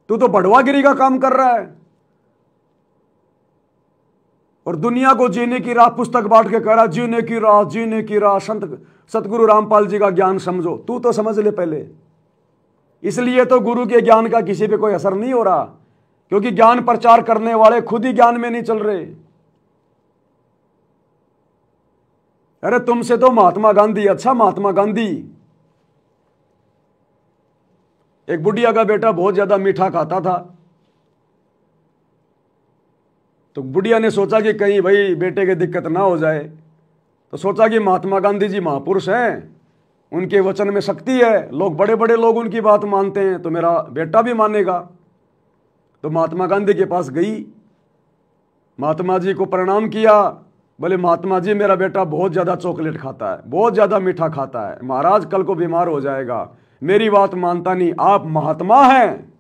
तू तो भड़वागिरी का काम कर रहा है और दुनिया को जीने की राह पुस्तक बांट के कह रहा जीने की राह, जीने की राह। संत सतगुरु रामपाल जी का ज्ञान समझो। तू तो समझ ले पहले। इसलिए तो गुरु के ज्ञान का किसी पे कोई असर नहीं हो रहा, क्योंकि ज्ञान प्रचार करने वाले खुद ही ज्ञान में नहीं चल रहे। अरे तुमसे तो महात्मा गांधी अच्छा। महात्मा गांधी, एक बुढ़िया का बेटा बहुत ज्यादा मीठा खाता था, तो बुढ़िया ने सोचा कि कहीं भाई बेटे की दिक्कत ना हो जाए, तो सोचा कि महात्मा गांधी जी महापुरुष हैं, उनके वचन में शक्ति है, लोग बड़े बड़े लोग उनकी बात मानते हैं, तो मेरा बेटा भी मानेगा। तो महात्मा गांधी के पास गई, महात्मा जी को प्रणाम किया। बोले महात्मा जी मेरा बेटा बहुत ज़्यादा चॉकलेट खाता है, बहुत ज़्यादा मीठा खाता है, महाराज कल को बीमार हो जाएगा, मेरी बात मानता नहीं। आप महात्मा हैं,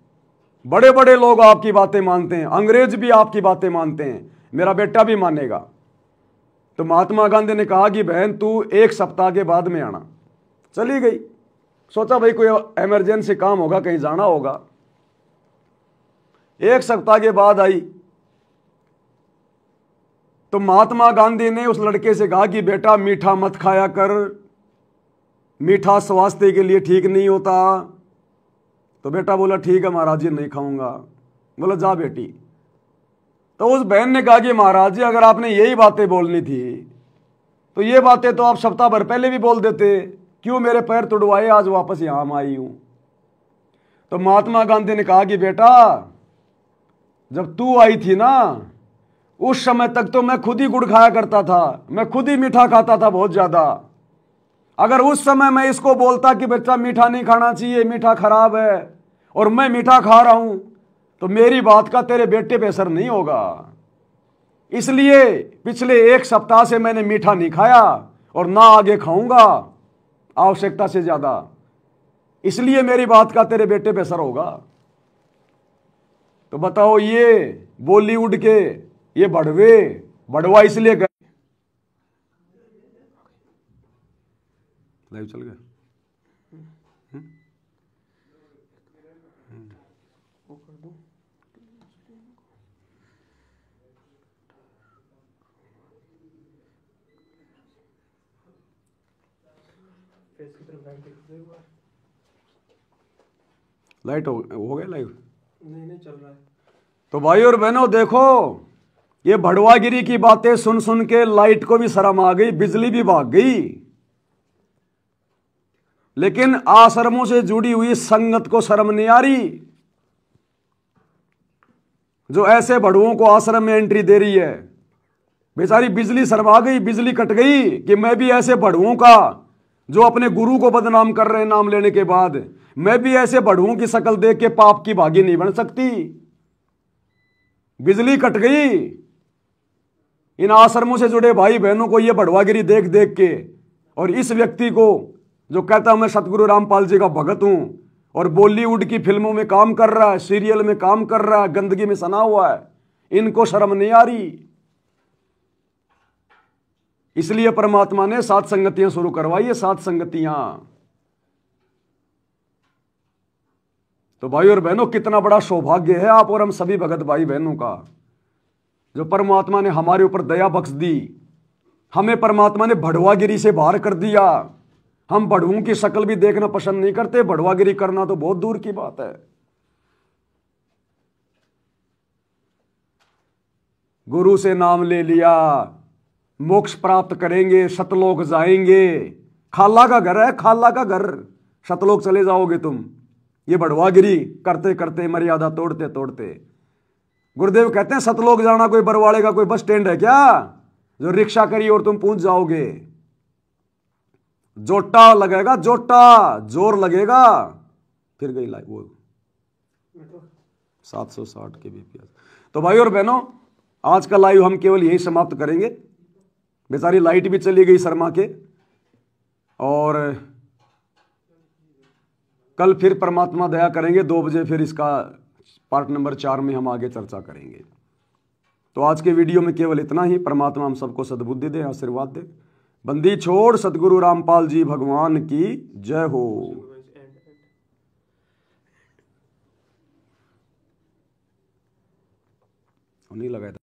बड़े बड़े लोग आपकी बातें मानते हैं, अंग्रेज भी आपकी बातें मानते हैं, मेरा बेटा भी मानेगा। तो महात्मा गांधी ने कहा कि बहन तू 1 सप्ताह के बाद में आना। चली गई, सोचा भाई कोई इमरजेंसी काम होगा, कहीं जाना होगा। 1 सप्ताह के बाद आई तो महात्मा गांधी ने उस लड़के से कहा कि बेटा मीठा मत खाया कर, मीठा स्वास्थ्य के लिए ठीक नहीं होता। तो बेटा बोला ठीक है महाराज जी, नहीं खाऊंगा। बोला जा बेटी। तो उस बहन ने कहा कि महाराज जी अगर आपने यही बातें बोलनी थी तो ये बातें तो आप सप्ताह भर पहले भी बोल देते, क्यों मेरे पैर तुड़वाए, आज वापस यहां आई हूं। तो महात्मा गांधी ने कहा कि बेटा जब तू आई थी ना उस समय तक तो मैं खुद ही गुड़ खाया करता था, मैं खुद ही मीठा खाता था बहुत ज्यादा। अगर उस समय मैं इसको बोलता कि बच्चा मीठा नहीं खाना चाहिए, मीठा खराब है, और मैं मीठा खा रहा हूं, तो मेरी बात का तेरे बेटे पे असर नहीं होगा। इसलिए पिछले 1 सप्ताह से मैंने मीठा नहीं खाया और ना आगे खाऊंगा आवश्यकता से ज्यादा, इसलिए मेरी बात का तेरे बेटे पे असर होगा। तो बताओ ये बॉलीवुड के ये बढ़वा इसलिए गए। लाइव चल गया। वो कर दूं। फेस की तरफ लाइट देख दो एक बार। लाइट हो गया लाइव? नहीं चल रहा है। तो भाई और बहनों देखो, ये भड़वागिरी की बातें सुन सुन के लाइट को भी शर्म आ गई, बिजली भी भाग गई। लेकिन आश्रमों से जुड़ी हुई संगत को शर्म नहीं आ रही, जो ऐसे भड़ुओं को आश्रम में एंट्री दे रही है। बेचारी बिजली शर्मा गई, बिजली कट गई कि मैं भी ऐसे भड़ुओं का, जो अपने गुरु को बदनाम कर रहे हैं नाम लेने के बाद, मैं भी ऐसे भड़ुओं की शक्ल देख के पाप की भागी नहीं बन सकती। बिजली कट गई। इन आश्रमों से जुड़े भाई बहनों को यह भड़वागिरी देख देख के, और इस व्यक्ति को जो कहता मैं सतगुरु रामपाल जी का भगत हूं और बॉलीवुड की फिल्मों में काम कर रहा है, सीरियल में काम कर रहा है, गंदगी में सना हुआ है, इनको शर्म नहीं आ रही। इसलिए परमात्मा ने 7 संगतियां शुरू करवाई है, 7 संगतियां। तो भाई और बहनों कितना बड़ा सौभाग्य है आप और हम सभी भगत भाई बहनों का, जो परमात्मा ने हमारे ऊपर दया बख्श दी। हमें परमात्मा ने भड़वागिरी से बाहर कर दिया। हम भड़ुओं की शक्ल भी देखना पसंद नहीं करते, भड़वागिरी करना तो बहुत दूर की बात है। गुरु से नाम ले लिया, मोक्ष प्राप्त करेंगे, सतलोक जाएंगे। खाला का घर है, खाला का घर, सतलोक चले जाओगे तुम। ये भड़वागिरी करते करते, मर्यादा तोड़ते तोड़ते। गुरुदेव कहते हैं सतलोक जाना कोई बरवाड़े का कोई बस स्टैंड है क्या, जो रिक्शा करी और तुम पहुंच जाओगे। जोटा लगेगा, जोटा जोर लगेगा। फिर गई लाइव वो 760 के बीपीएस। तो भाई और बहनों आज का लाइव हम केवल यही समाप्त करेंगे। बेचारी लाइट भी चली गई शर्मा के, और कल फिर परमात्मा दया करेंगे 2 बजे, फिर इसका पार्ट नंबर 4 में हम आगे चर्चा करेंगे। तो आज के वीडियो में केवल इतना ही। परमात्मा हम सबको सद्बुद्धि दे, आशीर्वाद दे। बंदी छोड़ सतगुरु रामपाल जी भगवान की जय हो। नहीं लगाया था।